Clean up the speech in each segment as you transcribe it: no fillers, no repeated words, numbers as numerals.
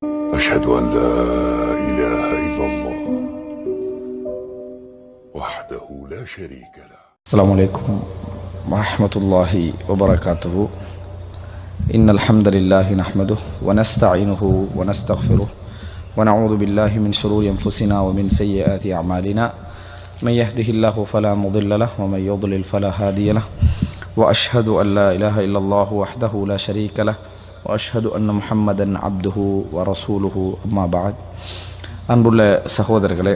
أشهد أن لا إله إلا الله وحده لا شريك له. السلام عليكم ورحمة الله وبركاته. إن الحمد لله نحمده ونستعينه ونستغفره ونعوذ بالله من شرور أنفسنا ومن سيئات أعمالنا. من يهده الله فلا مضل له ومن يضلل فلا هادي له. وأشهد أن لا إله إلا الله وحده لا شريك له وأشهد أن محمدا عبده ورسوله أما بعد. அன்புள்ள சகோதரர்களே,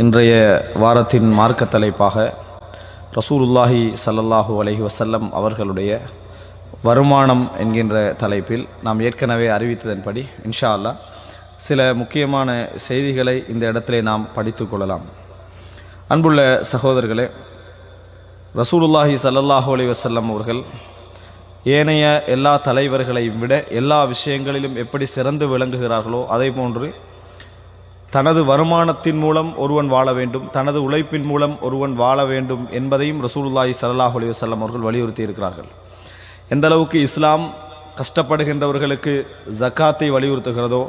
இன்றைய வாரத்தின் மார்க்க தலைப்பாக ரசூலுல்லாஹி ஸல்லல்லாஹு அலைஹி வஸல்லம் அவர்களுடைய வருமானம் என்கின்ற தலைப்பில் நாம் ஏற்கனவே அறிவித்ததன்படி இன்ஷா அல்லாஹ் சில முக்கியமான செய்திகளை இந்த இடத்திலே நாம் படித்து கொள்ளலாம். அன்புள்ள சகோதரர்களே, ரசூலுல்லாஹி ஸல்லல்லாஹு அலைஹி வஸல்லம் அவர்கள் ஏனைய எல்லா தலைவர்களையும் விட எல்லா விஷயங்களிலும் எப்படி சிறந்து விளங்குகிறார்களோ அதே போன்று தனது வருமானத்தின் மூலம் ஒருவன் வாழ வேண்டும், தனது உழைப்பின் மூலம் ஒருவன் வாழ வேண்டும் என்பதையும் ரசூலுல்லாஹி ஸல்லல்லாஹு அலைஹி வஸல்லம் அவர்கள் வலியுறுத்தி இருக்கிறார்கள். எந்த அளவுக்கு இஸ்லாம் கஷ்டப்படுகின்றவர்களுக்கு ஜக்காத்தை வலியுறுத்துகிறதோ,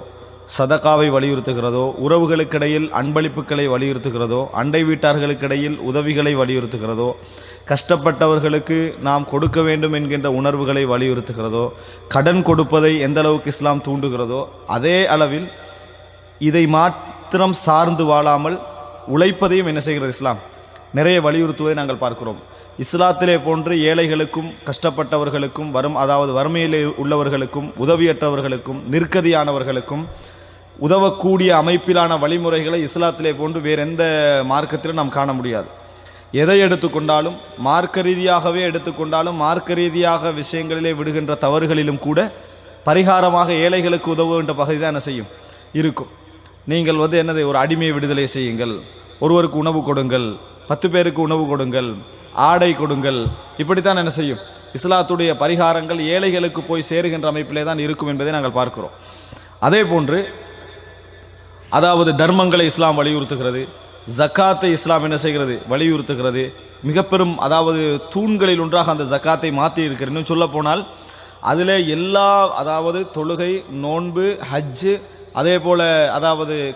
சதகாவை வலியுறுத்துகிறதோ, உறவுகளுக்கிடையில் அன்பளிப்புகளை வலியுறுத்துகிறதோ, அண்டை வீட்டார்களுக்கிடையில் உதவிகளை வலியுறுத்துகிறதோ, கஷ்டப்பட்டவர்களுக்கு நாம் கொடுக்க வேண்டும் என்கின்ற உணர்வுகளை வலியுறுத்துகிறதோ, கடன் கொடுப்பதை எந்த அளவுக்கு இஸ்லாம் தூண்டுகிறதோ அதே அளவில் இதை மாத்திரம் சார்ந்து வாழாமல் உழைப்பதையும் என்ன செய்கிறது இஸ்லாம் நிறைய வலியுறுத்துவதை நாங்கள் பார்க்கிறோம். இஸ்லாத்திலே போன்று ஏழைகளுக்கும் கஷ்டப்பட்டவர்களுக்கும் வறுமையிலே உள்ளவர்களுக்கும் உதவியற்றவர்களுக்கும் நிற்கதியானவர்களுக்கும் உதவக்கூடிய அமைப்பிலான வழிமுறைகளை இஸ்லாத்திலே போன்று வேறு எந்த மார்க்கத்திலும் நாம் காண முடியாது. எதை எடுத்துக்கொண்டாலும் மார்க்க ரீதியாகவே எடுத்துக்கொண்டாலும் மார்க்க ரீதியாக விஷயங்களிலே விடுகின்ற தவறுகளிலும் கூட பரிகாரமாக ஏழைகளுக்கு உதவுகின்ற பகுதி தான் என்ன செய்யும் இருக்கும். நீங்கள் என்னது ஒரு அடிமையை விடுதலை செய்யுங்கள், ஒருவருக்கு உணவு கொடுங்கள், 10 பேருக்கு உணவு கொடுங்கள், ஆடை கொடுங்கள், இப்படித்தான் என்ன செய்யும் இஸ்லாத்துடைய பரிகாரங்கள் ஏழைகளுக்கு போய் சேருகின்ற அமைப்பிலே தான் இருக்கும் என்பதை நாங்கள் பார்க்கிறோம். அதே போன்று தர்மங்களை இஸ்லாம் வலியுறுத்துகிறது, ஜக்காத்தை இஸ்லாம் என்ன செய்கிறது வலியுறுத்துகிறது. மிக பெரும் தூண்களில் ஒன்றாக அந்த ஜக்காத்தை மாற்றி இருக்கிறது. இன்னும் சொல்ல போனால் அதில் எல்லா தொழுகை, நோன்பு, ஹஜ்ஜு, அதே போல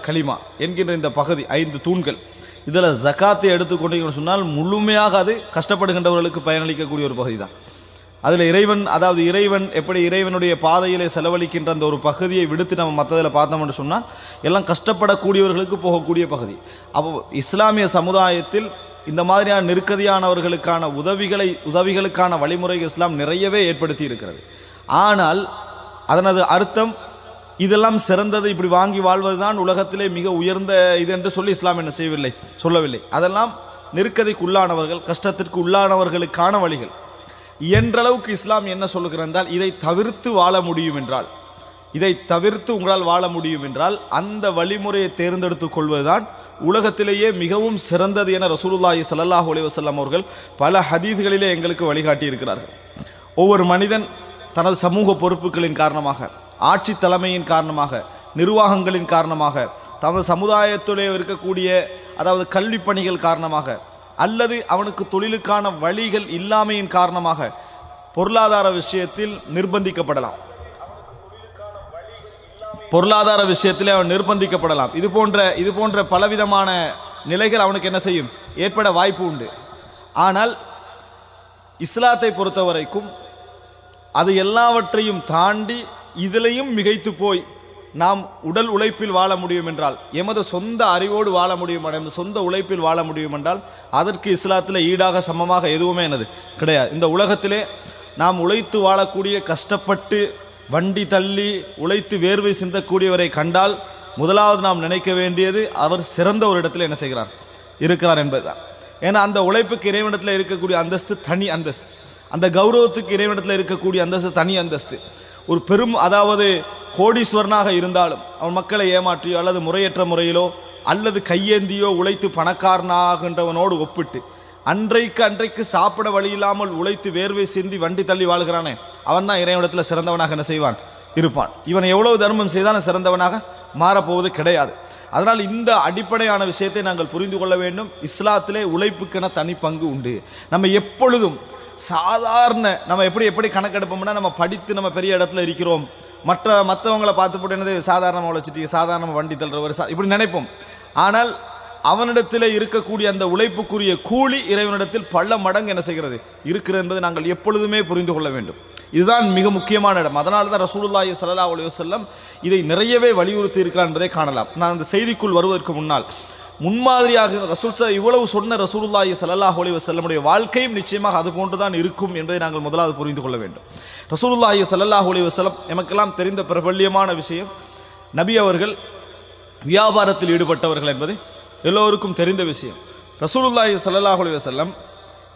கலிமா என்கின்ற இந்த பகுதி 5 தூண்கள், இதில் ஜக்காத்தை எடுத்துக்கொண்டீங்கன்னு சொன்னால் முழுமையாக அது கஷ்டப்படுகின்றவர்களுக்கு பயனளிக்கக்கூடிய ஒரு பகுதி தான். அதில் இறைவன் எப்படி இறைவனுடைய பாதையிலே செலவழிக்கின்ற அந்த ஒரு பகுதியை விடுத்து நம்ம மற்றதில் பார்த்தோம்னு சொன்னால் எல்லாம் கஷ்டப்படக்கூடியவர்களுக்கு போகக்கூடிய பகுதி. அப்போ இஸ்லாமிய சமுதாயத்தில் இந்த மாதிரியான நெருக்கதியானவர்களுக்கான உதவிகளுக்கான வழிமுறை இஸ்லாம் நிறையவே ஏற்படுத்தி இருக்கிறது. ஆனால் அதனது அர்த்தம் இதெல்லாம் சிறந்தது, இப்படி வாங்கி வாழ்வது தான் உலகத்திலே மிக உயர்ந்த இது என்று சொல்லி இஸ்லாம் என்ன செய்யவில்லை, சொல்லவில்லை. அதெல்லாம் நெருக்கதிக்கு உள்ளானவர்கள், கஷ்டத்திற்கு உள்ளானவர்களுக்கான வழிகள். என்றளவுக்கு இஸ்லாம் என்ன சொல்லுகிறால், இதை தவிர்த்து வாழ முடியும் என்றால், இதை தவிர்த்து உங்களால் வாழ முடியும் என்றால் அந்த வழிமுறையை தேர்ந்தெடுத்துக் கொள்வதுதான் உலகத்திலேயே மிகவும் சிறந்தது என ரசூலுல்லாஹி ஸல்லல்லாஹு அலைஹி வஸல்லம் அவர்கள் பல ஹதீஸ்களிலே எங்களுக்கு வழிகாட்டி இருக்கிறார்கள். ஒவ்வொரு மனிதன் தனது சமூக பொறுப்புகளின் காரணமாக, ஆட்சி தலைமையின் காரணமாக, நிர்வாகங்களின் காரணமாக, தமது சமுதாயத்திலே இருக்கக்கூடிய கல்வி பணிகள் காரணமாக, அல்லது அவனுக்கு தொழிலுக்கான வழிகள் இல்லாமையின் காரணமாக பொருளாதார விஷயத்தில் நிர்பந்திக்கப்படலாம். பொருளாதார விஷயத்தில் அவன் நிர்பந்திக்கப்படலாம். இது போன்ற பலவிதமான நிலைகள் அவனுக்கு என்ன செய்யும் ஏற்பட வாய்ப்பு உண்டு. ஆனால் இஸ்லாத்தை பொறுத்தவரைக்கும் அது எல்லாவற்றையும் தாண்டி இதிலையும் மிகைத்து போய் நாம் உடல் உழைப்பில் வாழ முடியும் என்றால், எமது சொந்த அறிவோடு வாழ முடியும், எமது சொந்த உழைப்பில் வாழ முடியும் என்றால் அதற்கு இஸ்லாத்தில் ஈடாக சமமாக எதுவுமே என்னது கிடையாது. இந்த உலகத்திலே நாம் உழைத்து வாழக்கூடிய, கஷ்டப்பட்டு வண்டி தள்ளி உழைத்து வேர்வை சிந்தக்கூடியவரை கண்டால் முதலாவது நாம் நினைக்க வேண்டியது அவர் சிறந்த ஒரு இடத்துல என்ன செய்கிறார் இருக்கிறார் என்பதுதான். ஏன்னா அந்த உழைப்புக்கு இறைவனிடத்தில் இருக்கக்கூடிய அந்தஸ்து தனி அந்தஸ்து, அந்த கௌரவத்துக்கு இறைவனிடத்தில் இருக்கக்கூடிய அந்தஸ்து தனி அந்தஸ்து. ஒரு பெரும் கோடீஸ்வரனாக இருந்தாலும் அவன் மக்களை ஏமாற்றியோ அல்லது முறையற்ற முறையிலோ அல்லது கையேந்தியோ உழைத்து பணக்காரனாகின்றவனோடு ஒப்பிட்டு அன்றைக்கு சாப்பிட வழி இல்லாமல் உழைத்து வேர்வை சிந்தி வண்டி தள்ளி வாழ்கிறானே, அவன் தான் இறைவனிடத்தில் சிறந்தவனாக என்ன செய்வான் இருப்பான். இவன் எவ்வளவு தர்மம் செய்தாலும் சிறந்தவனாக மாறப்போவது கிடையாது. அதனால் இந்த அடிப்படையான விஷயத்தை நாங்கள் புரிந்து கொள்ள வேண்டும். இஸ்லாத்திலே உழைப்புக்கென தனி பங்கு உண்டு. நம்ம எப்பொழுதும் சாதாரண நம்ம எப்படி கணக்கெடுப்போம்னா, நம்ம படித்து நம்ம பெரிய இடத்துல இருக்கிறோம், மற்றவங்களை பார்த்து போட்டு என்னது சாதாரணமாக உழைச்சிட்டு சாதாரணமாக வண்டி தள்ளுறவர் இப்படி நினைப்போம். ஆனால் அவனிடத்தில் இருக்கக்கூடிய அந்த உழைப்புக்குரிய கூலி இறைவனிடத்தில் பல மடங்கு என்ன செய்கிறது இருக்கிறது என்பதை நாங்கள் எப்பொழுதுமே புரிந்து கொள்ள வேண்டும். இதுதான் மிக முக்கியமான இடம். அதனால தான் ரசூலுல்லாஹி ஸல்லல்லாஹு அலைஹி வஸல்லம் இதை நிறையவே வலியுறுத்தி இருக்கிறார் என்பதை காணலாம். நான் அந்த செய்திக்குள் வருவதற்கு முன்னால் முன்மாதிரியாக இவ்வளவு சொன்ன ரசூலுல்லாஹி ஸல்லல்லாஹு அலைஹி வஸல்லமுடைய வாழ்க்கையும் நிச்சயமாக அது போன்றுதான் இருக்கும் என்பதை நாங்கள் முதலாவது புரிந்து கொள்ள வேண்டும். ரசூலுல்லாஹி ஸல்லல்லாஹு அலைஹி வஸல்லம் எமக்கெல்லாம் தெரிந்த பிரபல்யமான விஷயம், நபி அவர்கள் வியாபாரத்தில் ஈடுபட்டவர்கள் என்பது எல்லோருக்கும் தெரிந்த விஷயம். ரசூலுல்லாஹி ஸல்லல்லாஹு அலைஹி வஸல்லம்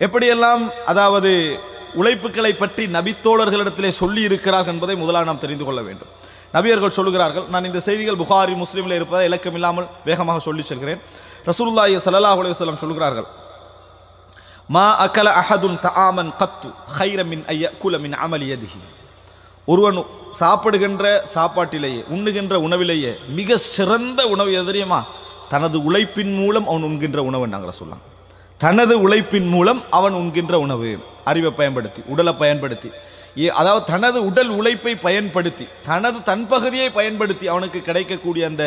எப்படியெல்லாம் அதாவது உழைப்புகளை பற்றி நபித்தோழர்களிடத்திலே சொல்லி இருக்கிறார்கள் என்பதை முதலாக நாம் தெரிந்து கொள்ள வேண்டும். நபியர்கள் சொல்லுகிறார்கள், நான் இந்த செய்திகள் புகாரி முஸ்லிமில் இருப்பதை இலக்கம் இல்லாமல் வேகமாக சொல்லி செல்கிறேன். ரசூலுல்லாஹி ஸல்லல்லாஹு அலைஹி வஸல்லம் சொல்லுகிறார்கள், மா அகல அஹதுன் தஆமன் கத்து கைர மின் அய்யகுல மின் அமலி யதிஹி. ஒருவன் சாப்பிடுகின்ற சாப்பாட்டிலேயே உண்ணுகின்ற உணவிலேயே மிக சிறந்த உணவு எது தெரியுமா? தனது உழைப்பின் மூலம் அவன் உண்கின்ற உணவு. நாங்கள் சொல்லலாம், தனது உழைப்பின் மூலம் அவன் உண்கின்ற உணவு. அறிவை பயன்படுத்தி, உடலை பயன்படுத்தி, அதாவது தனது உடல் உழைப்பை பயன்படுத்தி, தன் பகுதியை பயன்படுத்தி அவனுக்கு கிடைக்கக்கூடிய அந்த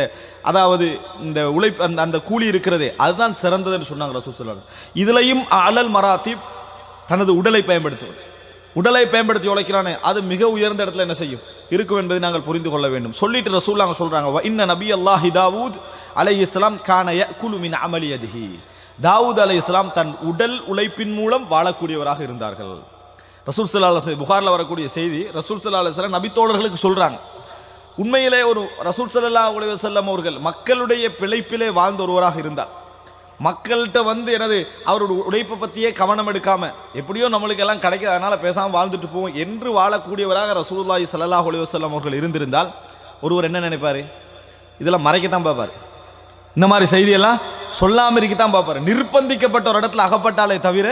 அதாவது இந்த உழைப்பு அந்த கூலி இருக்கிறதே அதுதான் சிறந்ததுன்னு சொன்னாங்க ரசூல் ஸல்லல்லாஹு அலைஹி வஸல்லம். இதுலையும் அலல் மராத்திப் தனது உடலை பயன்படுத்துவது. உடலை பயன்படுத்தி உழைக்கிறானே அது மிக உயர்ந்த இடத்துல என்ன செய்யும் இருக்கும் என்பதை நாங்கள் புரிந்து கொள்ள வேண்டும். சொல்லிட்டு ரசூலுல்லாஹ் சொல்றாங்க, வ இன்ன நபியல்லாஹி தாவூத் அலைஹிஸ்ஸலாம் கான யஅகுலு மின் அமலி யதிஹி. தாவூத் அலைஹிஸ்ஸலாம் தன் உடல் உழைப்பின் மூலம் வாழக்கூடியவராக இருந்தார்கள். ரசூல் ஸல்லல்லாஹு அலைஹி வஸல்லம் புகாரில் வரக்கூடிய செய்தி, ரசூல் ஸல்லல்லாஹு அலைஹி வஸல்லம் நபித்தோழர்களுக்கு சொல்றாங்க, உண்மையிலே ஒரு ரசூல் ஸல்லல்லாஹு அலைஹி வஸல்லம் அவர்கள் மக்களுடைய பிழைப்பிலே வாழ்ந்த ஒருவராக இருந்தார். மக்கள்கிட்ட எனது அவருடைய உழைப்பை பற்றியே கவனம் எடுக்காம எப்படியோ நம்மளுக்கு எல்லாம் கிடைக்காது அதனால பேசாமல் வாழ்ந்துட்டு போவோம் என்று வாழக்கூடியவராக ரசூலுல்லாஹி ஸல்லல்லாஹு அலைஹி வஸல்லம் அவர்கள் இருந்திருந்தால் ஒருவர் என்ன நினைப்பாரு? இதெல்லாம் மறைக்கத்தான் பார்ப்பார், இந்த மாதிரி செய்தியெல்லாம் சொல்லாமல் இருக்கத்தான் பார்ப்பார். நிர்பந்திக்கப்பட்ட ஒரு இடத்துல அகப்பட்டாலே தவிர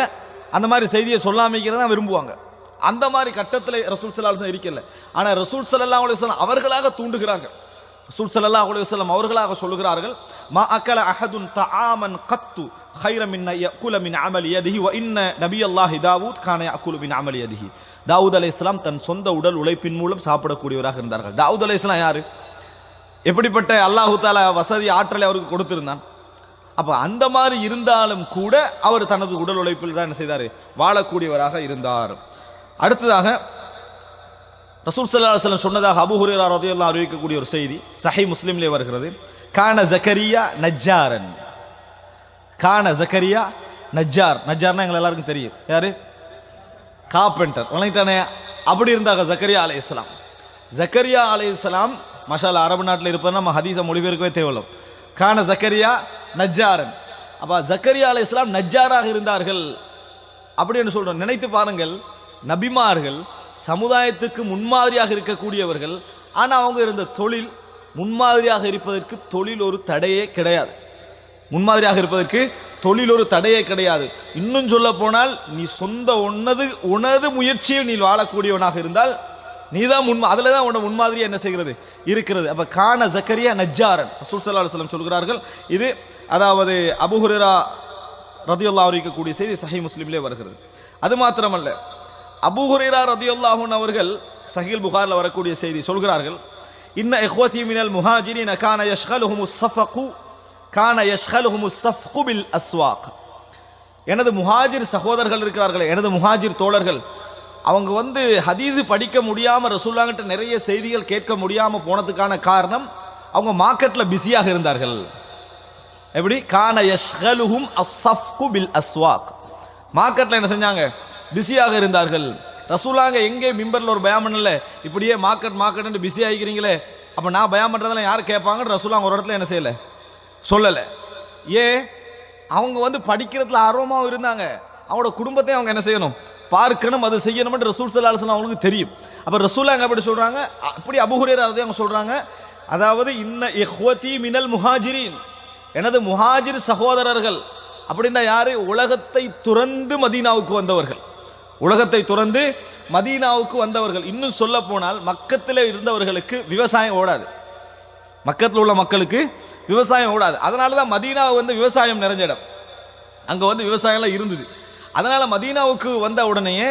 அந்த மாதிரி செய்தியை சொல்லாமல் இருக்கிறதா விரும்புவாங்க. அந்த மாதிரி கட்டத்தில் ரசூல் ஸல்லல்லாஹு அலைஹி வஸல்லம் இருக்கல. ஆனால் ரசூல் ஸல்லல்லாஹு அலைஹி வஸல்லம் அவர்களாக தூண்டுகிறார்கள். ரசூல் ஸல்லல்லாஹு அலைஹி வஸல்லம் அவர்களாக சொல்லுகிறார்கள், மா அகல அஹதுன் தஆமன் கத்து கைர மின் யஅகுல மின் அமலி யதிஹி வ இன்ன நபியல்லாஹி தாவூத் கான யஅகுலு மின் அமலி யதிஹி. தாவூத் அலைஹிஸ்ஸலாம் தன் சொந்த உடல் உழைப்பின் மூலம் சாப்பிடக்கூடியவராக இருந்தார்கள். தாவூத் அலைஹிஸ்ஸலாம் யாரு? எப்படிப்பட்ட அல்லாஹு தஆலா வசதி ஆற்றலை அவருக்கு கொடுத்திருந்தான். அப்ப அந்த மாதிரி இருந்தாலும் கூட அவர் தனது உடல் உழைப்பில் தான் என்ன செய்தார்? வாழக்கூடியவராக இருந்தார். அடுத்ததாக ரசூல் ஸல்லல்லாஹு அலைஹி வஸல்லம் சொன்னதாக அபூ ஹுரைரா ரலியல்லாஹு அன்ஹு அறிவிக்கக்கூடிய ஒரு செய்தி சஹீஹ் முஸ்லிம்லே வருகிறது, கான ஜக்கரியா நஜ்ஜாரன். கான ஜக்கரியா நஜ்ஜார். நஜ்ஜார்னா எங்களுக்கு எல்லாருக்கும் தெரியும், யாரு? கார்பெண்டர். வணங்கிட்டானே. அப்படி இருந்தாங்க ஜக்கரியா அலைஹிஸ்ஸலாம். ஜக்கரியா அலைஹிஸ்ஸலாம் மாஷாஅல்லாஹ் அரபு நாட்டில் இருப்பது நம்ம ஹதீஸை மொழிபெயர்க்கவே தேவையில்லை. கான ஜக்கரியா நஜ்ஜாரன். அப்ப ஜக்கரியா அலைஹிஸ்ஸலாம் நஜ்ஜாராக இருந்தார்கள் அப்படின்னு சொல்றோம். நினைத்து பாருங்கள், நபிமார்கள் சமுதாயத்துக்கு முன்மாதிரியாக இருக்கக்கூடியவர்கள், ஆனால் அவங்க இருந்த தொழில் முன்மாதிரியாக இருப்பதற்கு தொழில் ஒரு தடையே கிடையாது. முன்மாதிரியாக இருப்பதற்கு தொழில் ஒரு தடையே கிடையாது. இன்னும் சொல்ல போனால், நீ சொந்த உனது முயற்சியில் நீ வாழக்கூடியவனாக இருந்தால் நீதான் அதில் தான் உன்னோட முன்மாதிரி என்ன செய்கிறது இருக்கிறது. அப்ப கான ஜக்கரியா நஜ்ஜாரன். ரசூல் ஸல்லல்லாஹு அலைஹி வஸல்லம் சொல்கிறார்கள். இது அதாவது அபூ ஹுரைரா ரலியல்லாஹு அன்ஹு அறிவிக்கக்கூடிய செய்தி சஹீஹ் முஸ்லிமிலே வருகிறது. அது மாத்திரமல்ல, அபூ ஹுரைரா ரலியல்லாஹு அன்ஹு அவர்கள் சஹீஹ் புகாரில் வரக்கூடிய செய்தி சொல்கிறார்கள், இன்ன இஹ்வதி மினல் முஹாஜிரின் கான யஷ்கலுஹுமுஸ் ஸஃப்கு பில் அஸ்வாக். எனது முஹாஜிர் சகோதரர்கள் இருக்கிறார்கள், எனது முஹாஜிர் தோழர்கள், அவங்க ஹதீது படிக்க முடியாம ரசூலுல்லாஹ்கிட்ட நிறைய செய்திகள் கேட்க முடியாம போனதுக்கான காரணம் அவங்க மார்க்கெட்ல பிஸியாக இருந்தார்கள். எப்படி? கான யஷ்கலுஹும் அஸ்ஸஃப்கு பில் அஸ்வாக். மார்க்கெட்ல என்ன செஞ்சாங்க? பிஸியாக இருந்தார்கள். ரசூலுல்லாஹ் எங்கே மிம்பர்ல ஒரு பயான் பண்ணல, இப்படியே மார்க்கெட் பிஸி ஆகிக்கிறீங்களே, அப்ப நான் பயான் பண்றதெல்லாம் யார் கேட்பாங்க? ரசூலுல்லாஹ் ஒரு இடத்துல என்ன செய்யல, சொல்லல. ஏன்? அவங்க படிக்கிறதுல ஆர்வமாக இருந்தாங்க. அவங்களோட குடும்பத்தை அவங்க என்ன செய்யணும், பார்க்கணும், அது செய்யணும் என்று ரசூல் ஸல்லல்லாஹு அலைஹி வஸல்லம் அவங்களுக்கு தெரியும். அப்ப ரசூலுல்லாஹ் அப்படி சொல்றாங்க. அப்படி அபூ ஹுரைரா அவங்க சொல்றாங்க, அதாவது இன்ன இஹ்வதி மினல் முஹாஜிரின், எனது முஹாஜிர் சகோதரர்கள் அப்படின்னா யாரு? உலகத்தை துறந்து மதீனாவுக்கு வந்தவர்கள். உலகத்தை துறந்து மதீனாவுக்கு வந்தவர்கள். இன்னும் சொல்ல போனால் மக்கத்தில் இருந்தவர்களுக்கு விவசாயம் ஓடாது. மக்கத்தில் உள்ள மக்களுக்கு விவசாயம் ஓடாது. அதனால தான் மதீனா விவசாயம் நிறைஞ்ச இடம். அங்கே விவசாயம்லாம் இருந்தது. அதனால மதீனாவுக்கு வந்த உடனேயே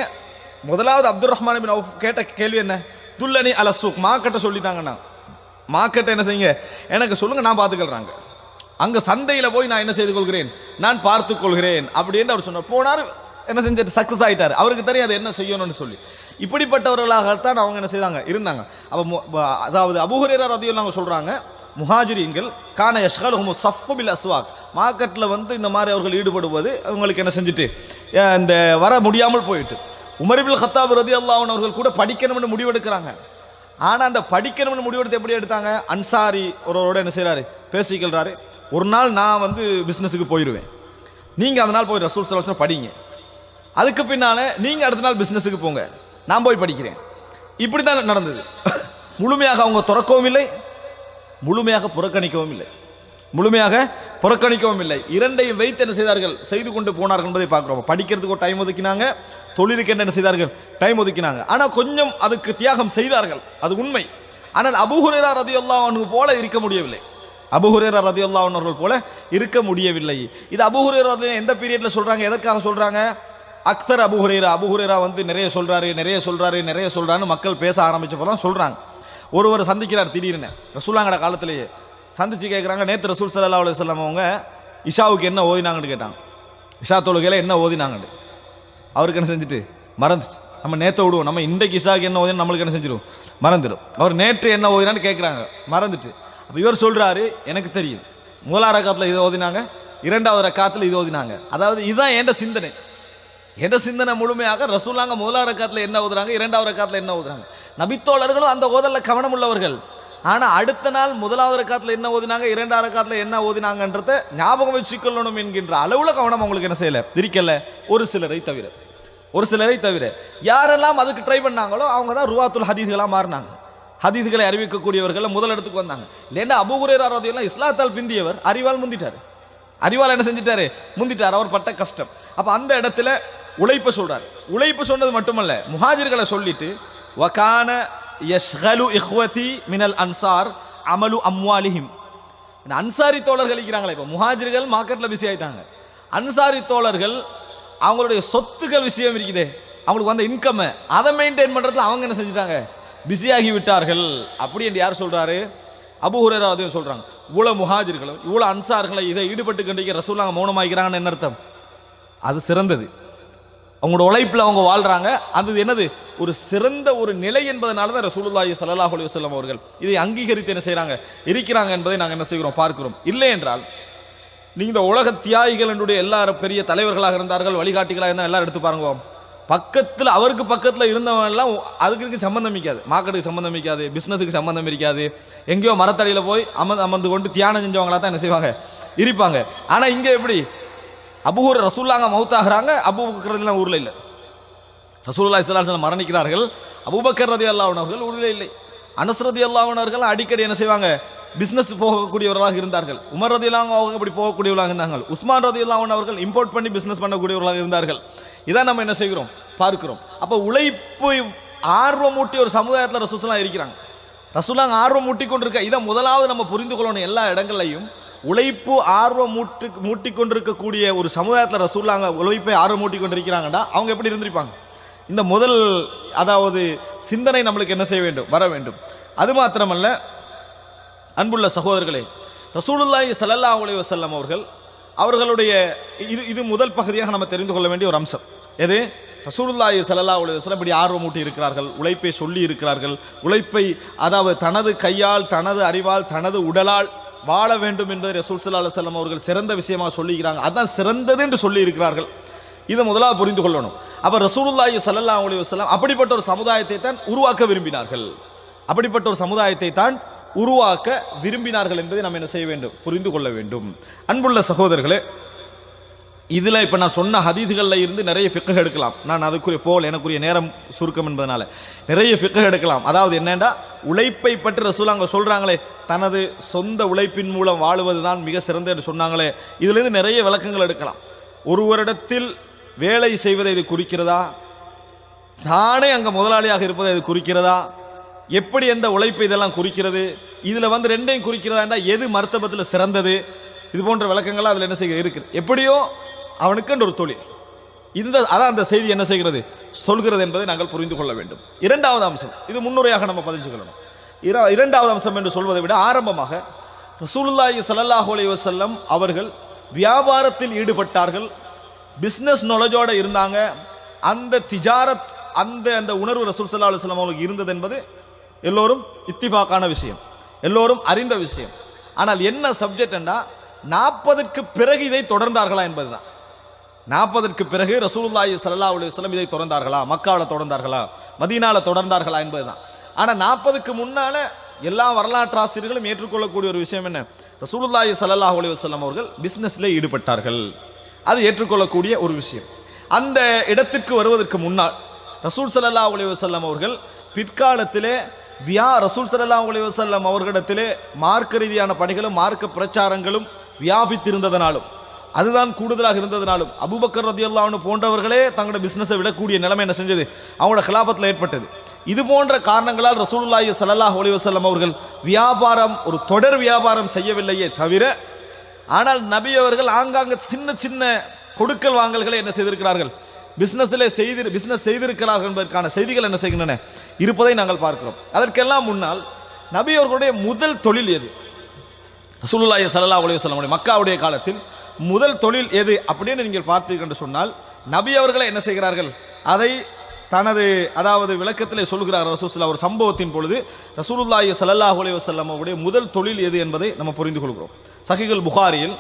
முதலாவது அப்துல் ரஹ்மான் பின் அவுஃப் கேட்ட கேள்வி என்ன? துல்லனி அல சூக், மார்க்கெட்டை சொல்லித்தாங்கண்ணா. மார்க்கெட்டை என்ன செய்யுங்க, எனக்கு சொல்லுங்க, நான் பார்த்துக்கொள்றாங்க. அங்க சந்தையில போய் நான் என்ன செய்து கொள்கிறேன், நான் பார்த்துக் கொள்கிறேன் அப்படின்னு அவர் சொன்னார். போனார், என்ன செஞ்சிட்டு சக்சஸ் ஆயிட்டார். அவருக்கு தெரியும் அது என்ன செய்யணும்னு சொல்லி. இப்படிப்பட்டவர்களாகத்தான் அவங்க என்ன செய்தாங்க, இருந்தாங்க. அதாவது அபூ ஹுரைரா ரலியல்லாஹு சொல்றாங்க, முஹாஜிரீன்கள் கான யஷ்கலுஹும் ஸஃப்பு பில் அஸ்வாக், மார்க்கெட்டில் வந்து இந்த மாதிரி அவர்கள் ஈடுபடுவது அவங்களுக்கு என்ன செஞ்சுட்டு இந்த வர முடியாமல் போயிட்டு. உமர் இப்னு கத்தாப் ரலியல்லாஹு அன்ஹு அவர்கள் கூட படிக்கணும்னு முடிவெடுக்கிறாங்க. ஆனால் அந்த படிக்கணும்னு முடிவெடுத்து எப்படி எடுத்தாங்க? அன்சாரி ஒருவரோட என்ன செய்கிறாரு, பேசிக்கிறாரு. ஒரு நாள் நான் வந்து பிஸ்னஸுக்கு போயிடுவேன், நீங்கள் அந்த நாள் போய் ரசூல் ஸல்லல்லாஹு அலைஹி வஸல்லம் படிங்க, அதுக்கு பின்னால் நீங்கள் அடுத்த நாள் பிஸ்னஸுக்கு போங்க, நான் போய் படிக்கிறேன். இப்படி தான் நடந்தது. முழுமையாக அவங்க துறக்கவும் இல்லை, முழுமையாக புறக்கணிக்கவும் இல்லை, முழுமையாக புறக்கணிக்கவும் இல்லை. இரண்டையும் வைத்து என்ன செய்தார்கள், செய்து கொண்டு போனார்கள் என்பதை பார்க்கிறோம். படிக்கிறதுக்கு ஒரு டைம் ஒதுக்கினாங்க, தொழிலுக்கு என்ன செய்தார்கள், டைம் ஒதுக்கினாங்க. ஆனால் கொஞ்சம் அதுக்கு தியாகம் செய்தார்கள், அது உண்மை. ஆனால் அபூ ஹுரைரா ரலியல்லாஹு அன்ஹு போல இருக்க முடியவில்லை. அபூ ஹுரைரா ரலியல்லாஹு அன்ஹு அவர்கள் போல இருக்க முடியவில்லை. இது அபூ ஹுரைரா எந்த பீரியட்ல சொல்றாங்க, எதற்காக சொல்றாங்க? அக்தர் அபூ ஹுரைரா, அபூ ஹுரைரா வந்து நிறைய சொல்றாரு மக்கள் பேச ஆரம்பிச்சப்போ தான் சொல்றாங்க. ஒருவர் சந்திக்கிறார் திடீர்னு ரசூலுல்லாஹ்ங்கட காலத்திலேயே சந்திச்சு கேட்குறாங்க, நேற்று ரசூல் ஸல்லல்லாஹு அலைஹி வஸல்லம் அவங்க இஷாவுக்கு என்ன ஓதினாங்கன்னு கேட்டாங்க. இஷா தொழுகையில என்ன ஓதினாங்கன்னு அவருக்கு என்ன செஞ்சுட்டு மறந்துச்சு. நம்ம நேற்று விடுவோம், நம்ம இன்றைக்கு இஷாவுக்கு என்ன ஓதினா நம்மளுக்கு என்ன செஞ்சிடும், மறந்துடும். அவர் நேற்று என்ன ஓதினான்னு கேட்குறாங்க, மறந்துட்டு. அப்போ இவர் சொல்றாரு, எனக்கு தெரியும், முதலாவது ரக்காத்தில் இதை ஓதினாங்க, இரண்டாவது ரக்காத்தில் இது ஓதினாங்க. அதாவது இதுதான் என் சிந்தனை. எந்த சிந்தனை முழுமையாக ரசூலுல்லாஹ் முதலாவது ரக்காத்தில் என்ன ஓதுறாங்க, இரண்டாவது ரக்காத்தில் என்ன ஓதுறாங்க. நபித்தோழர்களும் அந்த ஓதல்ல கவனம் உள்ளவர்கள். ஆனால் அடுத்த நாள் முதலாவது ரக்காத்தில் என்ன ஓதினாங்க, இரண்டாவது ரக்காத்தில் என்ன ஓதினாங்கன்றத ஞாபகம் வச்சுக்கொள்ளணும் என்கின்ற அளவில் கவனம் அவங்களுக்கு என்ன செய்யலை, இருக்கல. ஒரு சிலரை தவிர யாரெல்லாம் அதுக்கு ட்ரை பண்ணாங்களோ அவங்க தான் ருவாத்துல் ஹதீஸ்களாக மாறினாங்க. ஹதீஸ்களை அறிவிக்கக்கூடியவர்கள் முதல் இடத்துக்கு வந்தாங்க. இல்லைன்னா அபூ ஹுரைரா ரலியல்லாஹு இஸ்லாத்தால் பிந்தியவர், அறிவால் முந்திட்டார். அறிவால் என்ன செஞ்சிட்டாரு, முந்திட்டார். அவர் பட்ட கஷ்டம். அப்போ அந்த இடத்துல உழைப்பு சொல்றார். உழைப்பு சொன்னது மட்டுமல்ல, முஹாஜிர்களை சொல்லிட்டு வகான யஷ்கலு இஹ்வதி மினல் அன்சார் அமலு அம்வாலிஹிம். அன்சாரி தோழர்கள் இருக்கிறாங்களே, இப்போ முஹாஜிர்கள் மார்க்கெட்டில் பிஸி ஆயிட்டாங்க. அன்சாரி தோழர்கள் அவங்களுடைய சொத்துக்கள் விஷயம் இருக்குதே, அவங்களுக்கு வந்த இன்கம் அதை மெயின்டைன் பண்ணுறதுல அவங்க என்ன செஞ்சுட்டாங்க, பிஸியாகி விட்டார்கள். அப்படி என்று யார் சொல்றாரு, அபூ ஹுரைரா அதையும் சொல்றாங்க. இவ்வளோ முஹாஜிர்களும் இவ்வளோ அன்சார்களை இதை ஈடுபட்டு கண்டிக்க ரசூலுல்லாஹ் மௌனமாகிறாங்கன்னு என்ன அர்த்தம்? அது சிறந்தது. அவங்களோட உழைப்பில் அவங்க வாழ்றாங்க. அது என்னது, ஒரு சிறந்த ஒரு நிலை என்பதனால தான் ரசூலுல்லாஹி ஸல்லல்லாஹு அலைஹி வஸல்லம் அவர்கள் இதை அங்கீகரித்து என்ன செய்கிறாங்க, இருக்கிறாங்க என்பதை நாங்கள் என்ன செய்கிறோம், பார்க்கிறோம். இல்லை என்றால் நீங்கள் இந்த உலக தியாகிகள் என்னுடைய எல்லாரும் பெரிய தலைவர்களாக இருந்தார்கள், வழிகாட்டிகளாக இருந்தால் எல்லாரும் எடுத்து பாருங்க. பக்கத்தில் அவருக்கு பக்கத்தில் இருந்தவங்க எல்லாம் அதுக்கு சம்பந்தம் இருக்காது, மார்க்கெட்டுக்கு சம்பந்தம் இருக்காது, பிஸ்னஸுக்கு சம்பந்தம் இருக்காது. எங்கேயோ மரத்தடியில் போய் அமர்ந்து கொண்டு தியானம் செஞ்சவங்களா தான் என்ன செய்வாங்க, இருப்பாங்க. ஆனால் இங்கே எப்படி, அபூ ஹுரைரா ரசூலுல்லாஹ் மௌத்தாகிறாங்க, அபூபக்கர் ரலியல்லாஹு ஊரில் இல்லை. ரசூலுல்லாஹி ஸல்லல்லாஹு அலைஹி வஸல்லம் மரணிக்கிறார்கள், அபூபக்கர் ரலியல்லாஹு அன்ஹு அவர்கள் ஊரில் இல்லை. அனஸ் ரலியல்லாஹு அன்ஹு அவர்கள் அடிக்கடி என்ன செய்வாங்க, பிஸ்னஸ் போகக்கூடியவர்களாக இருந்தார்கள். உமர் ரலியல்லாஹு அன்ஹு அப்படி போகக்கூடியவர்களாக இருந்தார்கள். உஸ்மான் ரலியல்லாஹு அன்ஹு அவர்கள் இம்போர்ட் பண்ணி பிஸ்னஸ் பண்ணக்கூடியவர்களாக இருந்தார்கள். இதான் நம்ம என்ன செய்கிறோம், பார்க்கிறோம். அப்போ உழைப்பு ஆர்வம் மூட்டி ஒரு சமுதாயத்தில் ரசூலுல்லாஹ் இருக்கிறாங்க. ரசூலுல்லாஹ் ஆர்வம் மூட்டி கொண்டிருக்க, இதை முதலாவது நம்ம புரிந்து கொள்ளணும். எல்லா இடங்களையும் உழைப்பு ஆர்வம் மூட்டி கொண்டிருக்கக்கூடிய ஒரு சமுதாயத்தில் ரசூலுல்லாஹ் உழைப்பை ஆர்வம் மூட்டி கொண்டிருக்கிறாங்கடா, அவங்க எப்படி இருந்திருப்பாங்க? இந்த முதல் அதாவது சிந்தனை நம்மளுக்கு என்ன செய்ய வேண்டும், வர வேண்டும். அது மாத்திரமல்ல, அன்புள்ள சகோதரர்களே, ரசூலுல்லாஹி ஸல்லல்லாஹு அலைஹி வஸல்லம் அவர்களுடைய இது முதல் பகுதியாக நம்ம தெரிந்து கொள்ள வேண்டிய ஒரு அம்சம். எது, ரசூலுல்லாஹி ஸல்லல்லாஹு அலைஹி வஸல்லம் இப்படி ஆர்வம் ஊட்டி இருக்கிறார்கள், உழைப்பை சொல்லி இருக்கிறார்கள். உழைப்பை அதாவது தனது கையால், தனது அறிவால், தனது உடலால் வாழ வேண்டும் என்பதை ரசூல் ஸல்லல்லாஹு அலைஹி வஸல்லம் அவர்கள் சிறந்த விஷயமாக சொல்லிக்கிறாங்க. அதான் சிறந்தது என்று சொல்லி இருக்கிறார்கள். இதை முதலாவது புரிந்து கொள்ளணும். அப்ப ரசூலுல்லாஹி ஸல்லல்லாஹு அலைஹி வஸல்லம் அப்படிப்பட்ட ஒரு சமுதாயத்தை தான் உருவாக்க விரும்பினார்கள். அப்படிப்பட்ட ஒரு சமுதாயத்தை தான் உருவாக்க விரும்பினார்கள் என்பதை நாம் என்ன செய்ய வேண்டும், புரிந்து கொள்ள வேண்டும். அன்புள்ள சகோதரர்களே, இதில் இப்போ நான் சொன்ன ஹதீதுகளில் இருந்து நிறைய ஃபிக்ஹ் எடுக்கலாம். நான் அதுக்குரிய எனக்குரிய நேரம் சுருக்கம் என்பதனால நிறைய ஃபிக்ஹ் எடுக்கலாம். அதாவது என்னென்னா, உழைப்பை பற்றி ரசூலுல்லாஹ் அங்கே சொல்கிறாங்களே, தனது சொந்த உழைப்பின் மூலம் வாழுவது தான் மிக சிறந்த என்று சொன்னாங்களே, இதிலிருந்து நிறைய விளக்கங்கள் எடுக்கலாம். ஒருவரிடத்தில் வேலை செய்வதை இது குறிக்கிறதா, தானே அங்கே முதலாளியாக இருப்பதை இது குறிக்கிறதா, எப்படி எந்த உழைப்பு இதெல்லாம் குறிக்கிறது, இதில் வந்து ரெண்டையும் குறிக்கிறதா, எது மர்த்தபத்தில் சிறந்தது, இது போன்ற விளக்கங்கள்லாம் அதில் என்ன செய்ய இருக்குது. எப்படியோ அவனுக்கு ஒரு தொழில், அதான் அந்த செய்தி என்ன செய்கிறது சொல்கிறது என்பதை நாங்கள் புரிந்து கொள்ள வேண்டும். இரண்டாவது அம்சம், இது முன்னுரையாக நம்ம பதிஞ்சு கொள்ளணும். இரண்டாவது அம்சம் என்று சொல்வதை விட ஆரம்பமாக ரசூலுல்லாஹி ஸல்லல்லாஹு அலைஹி வஸல்லம் அவர்கள் வியாபாரத்தில் ஈடுபட்டார்கள், பிஸ்னஸ் நாலேஜோடு இருந்தாங்க. அந்த திஜாரத் அந்த உணர்வு ரசூல் ஸல்லல்லாஹு அலைஹி வஸல்லம் அவர்களுக்கு இருந்தது என்பது எல்லோரும் இத்திஃபாக்கான விஷயம், எல்லோரும் அறிந்த விஷயம். ஆனால் என்ன சப்ஜெக்ட் என்றா 40க்கு பிறகு இதை தொடர்ந்தார்களா என்பதுதான். 40க்கு பிறகு ரசூலுல்லாஹி ஸல்லல்லாஹு அலைஹி வஸல்லம் இதை தொடர்ந்தார்களா, மக்காவில் தொடர்ந்தார்களா, மதீனால தொடர்ந்தார்களா என்பதுதான். ஆனால் 40க்கு முன்னால எல்லா வரலாற்று ஆசிரியர்களும் ஏற்றுக்கொள்ளக்கூடிய ஒரு விஷயம் என்ன, ரசூலுல்லாஹி ஸல்லல்லாஹு அலைஹி வஸல்லம் அவர்கள் பிசினஸ்ல ஈடுபட்டார்கள். அது ஏற்றுக்கொள்ளக்கூடிய ஒரு விஷயம். அந்த இடத்திற்கு வருவதற்கு முன்னால் ரசூல் ஸல்லல்லாஹு அலைஹி வஸல்லம் அவர்கள் பிற்காலத்திலே ரசூல் ஸல்லல்லாஹு அலைஹி வஸல்லம் அவர்களிடத்திலே மார்க்க ரீதியான பணிகளும் மார்க்க பிரச்சாரங்களும் வியாபித்திருந்ததனாலும், அதுதான் கூடுதலாக இருந்ததனாலும் அபூபக்கர் ரலியல்லாஹு அன்ஹு போன்றவர்களே தங்களோட பிசினஸை விடக்கூடிய நிலைமை என்ன செஞ்சது, அவங்களோட கிலாபத்தில் ஏற்பட்டது. இது போன்ற காரணங்களால் ரசூலுல்லாஹி ஸல்லல்லாஹு அலைஹி வஸல்லம் அவர்கள் வியாபாரம், ஒரு தொடர் வியாபாரம் செய்யவில்லையே தவிர, ஆனால் நபி அவர்கள் ஆங்காங்க சின்ன சின்ன கொடுக்கல் வாங்கல்களை என்ன செய்திருக்கிறார்கள், பிசினஸ் செய்திருக்கிறார்கள் என்பதற்கான செய்திகள் என்ன செய்கின்றன இருப்பதை நாங்கள் பார்க்கிறோம். அதற்கெல்லாம் முன்னால் நபி அவர்களுடைய முதல் தொழில் எது, ரசூலுல்லாஹி ஸல்லல்லாஹு அலைஹி வஸல்லம் மக்காவுடைய காலத்தில் முதல் தொழில் எது அப்படின்னு நீங்கள் பார்த்தீர்கள் என்று சொன்னால், நபி அவர்களை என்ன செய்கிறார்கள், அதை தனது அதாவது விளக்கத்திலே சொல்கிறார் ரசூலுல்லாஹ். ஒரு சம்பவத்தின் பொழுது ரசூலுல்லாஹி ஸல்லல்லாஹு அலைஹி வஸல்லம் அவருடைய முதல் தொழில் எது என்பதை நம்ம புரிந்து கொள்கிறோம். சஹீஹுல் புகாரியில்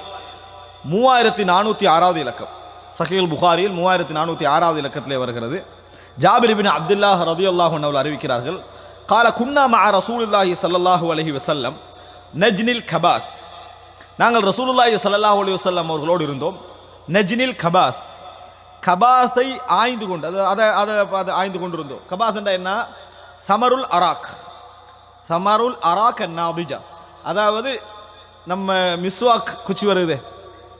3406வது இலக்கம், சஹீஹுல் புகாரியில் 3406வது இலக்கத்திலே வருகிறது. ஜாபிர் இப்னு அப்துல்லாஹ் ரலியல்லாஹு அன்ஹு அறிவிக்கிறார்கள், قال كنا مع رسول الله صلى الله عليه وسلم நஜ்னில் கபாத். நாங்கள் ரசூலுல்லாஹி ஸல்லல்லாஹு அலைஹி வஸல்லம் அவர்களோடு இருந்தோம். நஜ்னில் கபாத், கபாத்தை ஆய்ந்து கொண்டு அதை ஆய்ந்து கொண்டிருந்தோம். கபாத் என்றா என்ன, சமருல் அராக், சமருல் அராக் நாபிஜா, அதாவது நம்ம மிஸ்வாக் குச்சி வருது,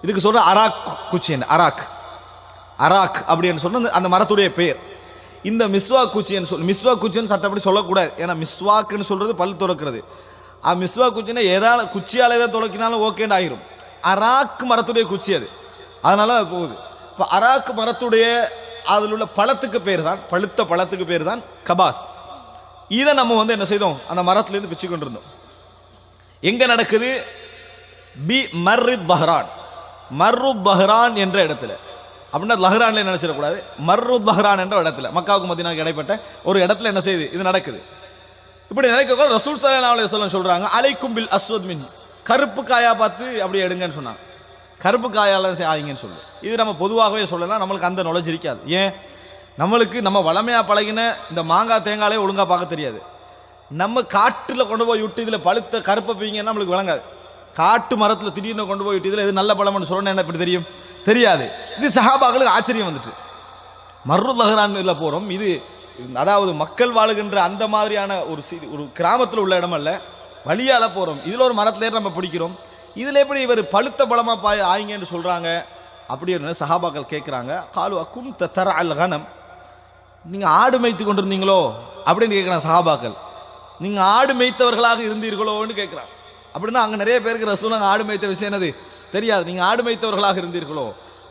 இதுக்கு சொல்ற அராக் குச்சி. என்ன அராக், அராக் அப்படின்னு சொன்ன அந்த மரத்துடைய பெயர். இந்த மிஸ்வாக் குச்சின்னு மிஸ்வாக் குச்சின்னு சட்டப்படி சொல்லக்கூடாது, ஏன்னா மிஸ்வாக்குன்னு சொல்றது பல் துறக்கிறது. மிஸ்வாக் குச்சின்னா ஏதாவது குச்சியால் ஏதாவது துளக்கினாலும் ஓகேன்னு ஆகிரும். அராக் மரத்துடைய குச்சி அது, அதனால அது போகுது. இப்போ அராக் மரத்துடைய அதில் உள்ள பழத்துக்கு பேர் தான், பழுத்த பழத்துக்கு பேர் தான் கபாத். இதை நம்ம என்ன செய்தோம், அந்த மரத்துலேருந்து பிச்சு கொண்டிருந்தோம். எங்க நடக்குது, பி மர்ரித் பஹ்ரான், மர்ருத் பஹ்ரான் என்ற இடத்துல. அப்படின்னா லஹ்ரான்ல நினைச்சிடக்கூடாது, மர்ருத் பஹ்ரான் என்ற இடத்துல, மக்காவுக்கு மதீனாவுக்கு இடைப்பட்ட ஒரு இடத்துல என்ன செய்யுது, இது நடக்குது. இப்படி நினைக்க ரசூல் ஸல்லல்லாஹு அலைஹி வஸல்லம் சொல்றாங்க, அலைக்கும் பில் அஸ்வத் மின், கருப்பு காயா பார்த்து அப்படி எடுங்கன்னு சொன்னாங்க. கருப்பு காயால ஆயிங்கன்னு சொல்லு. இது நம்ம பொதுவாகவே சொல்லலாம், நம்மளுக்கு அந்த நாலேஜ் இருக்காது. ஏன், நம்மளுக்கு நம்ம வளமையா பழகின இந்த மாங்காய் தேங்காயே ஒழுங்கா பார்க்க தெரியாது. நம்ம காட்டுல கொண்டு போய் விட்டு இதுல பழுத்த கருப்பை பீங்கன்னா நம்மளுக்கு விளங்காது. காட்டு மரத்துல திடீர்னு கொண்டு போய் விட்டு இதுல இது நல்ல பழம்னு சொல்லணும், என்ன இப்படி தெரியும், தெரியாது. இது சஹாபாக்களுக்கு ஆச்சரியம் வந்துட்டு. மர்ருத் பஹ்ரான்ல போறோம், இது அதாவது மக்கள் வாழுகின்ற அந்த மாதிரியான ஒரு கிராமத்தில் உள்ள இடம் அல்ல, வழியால போறோம். இதுல ஒரு மரத்துல நம்ம பிடிக்கிறோம், இதுல எப்படி இவர் பழுத்த பழமா பாய் ஆயிங்கன்னு சொல்றாங்க அப்படின்னு சஹாபாக்கள் கேட்கிறாங்க. காலு அக்கும் தர அல் கனம், நீங்க ஆடு மேய்த்து கொண்டிருந்தீங்களோ அப்படின்னு கேட்கிறாங்க சஹாபாக்கள். நீங்க ஆடு மேய்த்தவர்களாக இருந்தீர்களோன்னு கேட்கிறாங்க. அப்படின்னா அங்க நிறைய பேருக்கு ரசூல் ஆடு மேய்த்த விஷயம் என்னது தெரியாது. நீங்க ஆடு மேய்த்தவர்களாக இருந்தீர்களோ,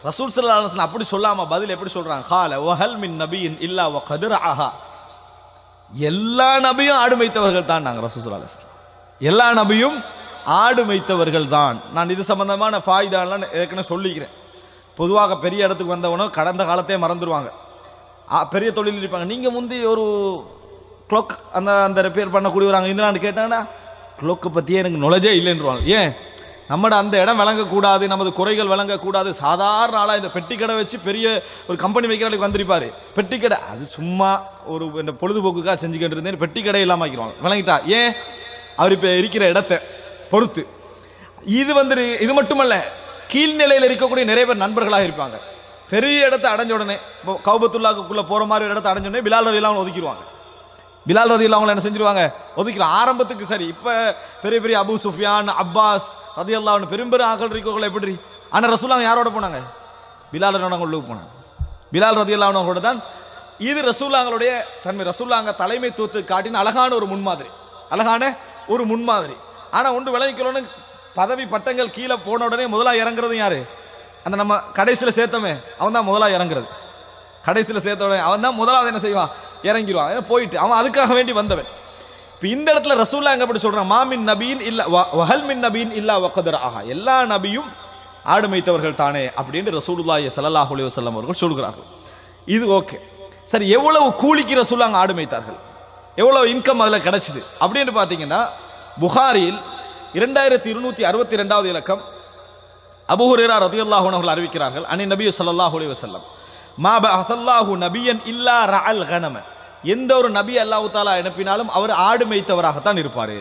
ரசூல் ஸல்லல்லாஹு அலைஹி வஸல்லம் அப்படி சொல்லாம பதில் எப்படி சொல்றாங்க, கால வஹல் மின் நபியின் இல்லா வகத் ரஅஹா, எல்லா நபியும் ஆடு மேய்த்தவர்கள் தான். நாங்கள் ரசூல் ஸல்லல்லாஹு அலைஹி வஸல்லம் எல்லா நபியும் ஆடு மேய்த்தவர்கள் தான். நான் இது சம்பந்தமான ஃபாயிதாலாம் ஏற்கனவே சொல்லிக்கிறேன். பொதுவாக பெரிய இடத்துக்கு வந்தவனும் கடந்த காலத்தையே மறந்துடுவாங்க, பெரிய தொழில் இருப்பாங்க. நீங்க முந்தி ஒரு க்ளோக் அந்த ரிப்பேர் பண்ணக்கூடியவராங்க இந்திரான்னு கேட்டாங்கன்னா க்ளோக்கை பற்றியே எனக்கு நாலேஜே இல்லைன்றாங்க. ஏன், நம்மட அந்த இடம் விளங்கக்கூடாது, நமது குறைகள் விளங்கக்கூடாது. சாதாரண ஆளாக இந்த பெட்டி கடை வச்சு பெரிய ஒரு கம்பெனி வைக்கிறதுக்கு வந்திருப்பாரு. பெட்டி கடை அது சும்மா ஒரு பொழுதுபோக்குக்காக செஞ்சுக்கிட்டு இருந்தேன், பெட்டி கடை இல்லாமல் ஆக்கிடுவாங்க. விளங்கிட்டா, ஏன், அவர் இப்போ இருக்கிற இடத்தை பொறுத்து. இது மட்டுமல்ல, கீழ்நிலையில் இருக்கக்கூடிய நிறைய பேர் நண்பர்களாக இருப்பாங்க. பெரிய இடத்தை அடைஞ்ச உடனே, இப்போ கௌபத்துல்லாக்குள்ள போகிற மாதிரி ஒரு இடத்தை அடைஞ்ச உடனே பிலால் ரலியல்லாஹு ஒதுக்கிடுவாங்க. பிலால் ரலியல்லாஹு அவங்களை என்ன செஞ்சிருவாங்க, ஒதுக்கலாம். ஆரம்பத்துக்கு சரி, இப்போ பெரிய பெரிய அபு சுஃபியான், அப்பாஸ் ரலியல்லாஹு பெரும்பெரும் ஆக்கள் இருக்கவங்களை எப்படி. ஆனால் ரசூலுல்லாஹ் யாரோட போனாங்க, பிலால் உள்ளுக்கு போனாங்க. பிலால் ரலியல்லாஹு அவங்களோட தான். இது ரசூலுல்லாஹ்வுடைய தன்மை. ரசூலுல்லாஹ் தலைமைத்துவத்தை காட்டின அழகான ஒரு முன்மாதிரி. ஆனால் ஒன்று விளங்கிக்கணும்னு, பதவி பட்டங்கள் கீழே போன உடனே முதலாக இறங்குறது யாரு, அந்த நம்ம கடைசியில் சேர்த்தமே அவன் தான் முதலாக இறங்குறது. கடைசியில் சேர்த்த உடனே அவன் தான் முதலாவது என்ன செய்வான், இறங்கிடுவான். போயிட்டு அவன் அதுக்காக வேண்டி வந்தவன். இப்போ இந்த இடத்துல ரசூலுல்லாஹ் எங்க அப்படி சொல்றான், மாமின் நபியின் இல்ல வஹல் மின் நபியின் இல்லா வகதர் ஆஹா, எல்லா நபியும் ஆடு மேய்த்தவர்கள் தானே அப்படின்னு ரசூலுல்லாஹி ஸல்லல்லாஹு அலைஹி வஸல்லம் அவர்கள் சொல்கிறார்கள். இது ஓகே, சரி. எவ்வளவு கூலிக்கு ரசூலுல்லாஹ் ஆடு மேய்த்தார்கள், எவ்வளவு இன்கம் அதில் கிடைச்சிது அப்படின்னு பார்த்தீங்கன்னா, புகாரியில் 2262வது இலக்கம் அபூ ஹுரைரா ரலியல்லாஹு அன்ஹு அவர்கள் அறிவிக்கிறார்கள், அன்னி நபி ஸல்லல்லாஹு அலைஹி வஸல்லம் மா பஅஸல்லாஹு நபியன் இல்லா ரஅல் கனம, எந்த ஒரு நபி அல்லாஹ் தஆலா அனுப்பினாலும் அவர் ஆடு மேய்த்தவராகத்தான் இருப்பார்,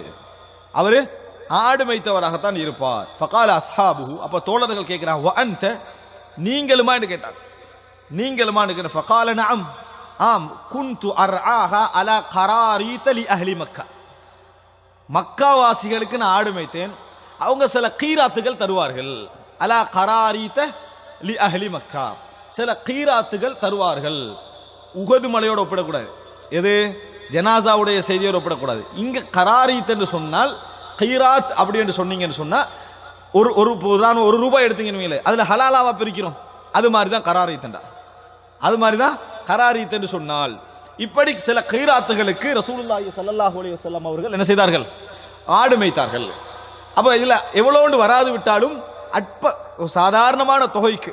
அவர் ஆடு மேய்த்தவராகத்தான் இருப்பார். ஃபகால அஸ்ஹாபுஹு, அப்ப தோழர்கள் கேட்கிறாங்க, வ அன்த, நீங்களுமா என்று கேட்டாங்க. நீங்களுமா என்று ஃபகால நஅம், ஆம், குன்து அர்ஆஹா அலா கராரீத லி அஹ்லி மக்கா, மக்காவாசிகளுக்கு நான் ஆடு மேய்த்தேன், அவங்க சில கீராத்துகள் தருவார்கள். அலா கராரீத லி அஹ்லி மக்கா, சில கீராத்துகள் தருவார்கள். உகது மலையோடு ஒப்பிடக்கூடாது, எது ஜனாசாவுடைய செய்தியோடு ஒப்பிடக்கூடாது. இங்க கராரீத் என்று சொன்னால் கீராத் அப்படி என்று சொன்னீங்கன்னு சொன்னா, ஒரு ரூபாய் எடுத்தீங்கன்னு அதுல ஹலாலாவா பிரிக்கிறோம், அது மாதிரி தான் கராரீத்தண்டா, அது மாதிரி தான் கராரீத் என்று சொன்னால். இப்படி சில கீராத்துகளுக்கு ரசூலுல்லாஹி ஸல்லல்லாஹு அலைஹி வஸல்லம் அவர்கள் என்ன செய்தார்கள், ஆடு மேய்த்தார்கள். அப்ப இதுல எவ்வளவு வராது விட்டாலும் அற்ப சாதாரணமான தொகைக்கு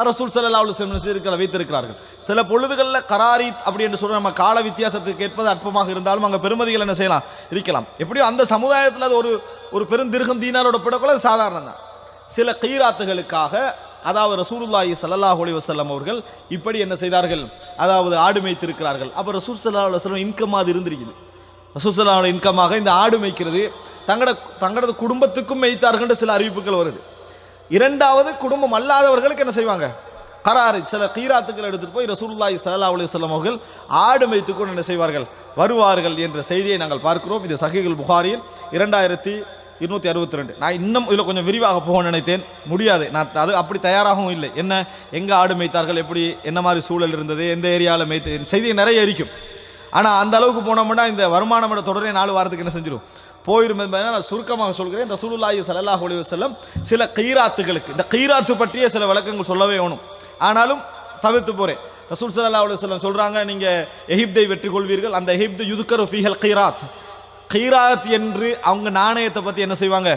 ரசூல் ஸல்லல்லாஹு அலைஹி வஸல்லம் வைத்திருக்கிறார்கள். சில பொழுதுகளில் கராரீத் அப்படி என்று சொல்ற நம்ம கால வித்தியாசத்துக்கு கேட்பது அற்பமாக இருந்தாலும் அங்கே பெருமதிகள் என்ன செய்யலாம், இருக்கலாம். எப்படியோ அந்த சமுதாயத்தில் அது ஒரு பெருந்திருகம் தீனாரோட பிடக்குள்ள அது சாதாரணம் தான். சில கீராத்துகளுக்காக அதாவது ரசூலுல்லாஹி ஸல்லல்லாஹு அலைஹி வஸல்லம் அவர்கள் இப்படி என்ன செய்தார்கள், அதாவது ஆடு மேய்த்திருக்கிறார்கள். அப்போ ரசூல் ஸல்லல்லாஹு அலைஹி வஸல்லம் இன்கம் அது இருந்திருக்குது. ரசூல் ஸல்லல்லாஹு அலைஹி இன்கமாக இந்த ஆடு மேய்க்கிறது தங்களது குடும்பத்துக்கும் மேய்த்தார்கள் சில அறிவிப்புகள் வருது. இரண்டாவது, குடும்பம் அல்லாதவர்களுக்கு என்ன செய்வாங்க, கராரி சில கீராத்துக்கள் எடுத்துட்டு போய் ரசூலுல்லாஹி ஸல்லல்லாஹு அலைஹி வஸல்லம் அவர்கள் ஆடு மேய்த்துக்கொண்டு என்ன செய்வார்கள், வருவார்கள் என்ற செய்தியை நாங்கள் பார்க்கிறோம். இது சஹீஹுல் புகாரியில் 2262. நான் இன்னும் இதில் கொஞ்சம் விரிவாக போக நினைத்தேன், முடியாது. நான் அது அப்படி தயாராகவும் இல்லை. என்ன எங்க ஆடு மேய்த்தார்கள், எப்படி என்ன மாதிரி சூழல் இருந்தது, எந்த ஏரியாவில் மேய்த்து, செய்தி நிறைய இருக்கும். ஆனால் அந்த அளவுக்கு போனோம்னா இந்த வருமானம் தொடரே 4 வாரத்துக்கு என்ன செஞ்சிடும், போயிரும் என்பதை நான் சுருக்கமாக சொல்கிறேன். ரசூலுல்லாஹி ஸல்லல்லாஹு அலைஹி வஸல்லம் சில கீராத்துகளுக்கு, இந்த கீராத்து பற்றிய சில விளக்கங்கள் சொல்லவே வேணும், ஆனாலும் தவிர்த்து போறேன். ரசூல் ஸல்லல்லாஹு அலைஹி வஸல்லம் சொல்றாங்க, நீங்க எகிப்தை வெற்றி கொள்வீர்கள், அந்த எகிப்து யுதுக்கரு ஃபீஹல் கீராத், கீராத் என்று அவங்க நாணயத்தை பத்தி என்ன செய்வாங்க,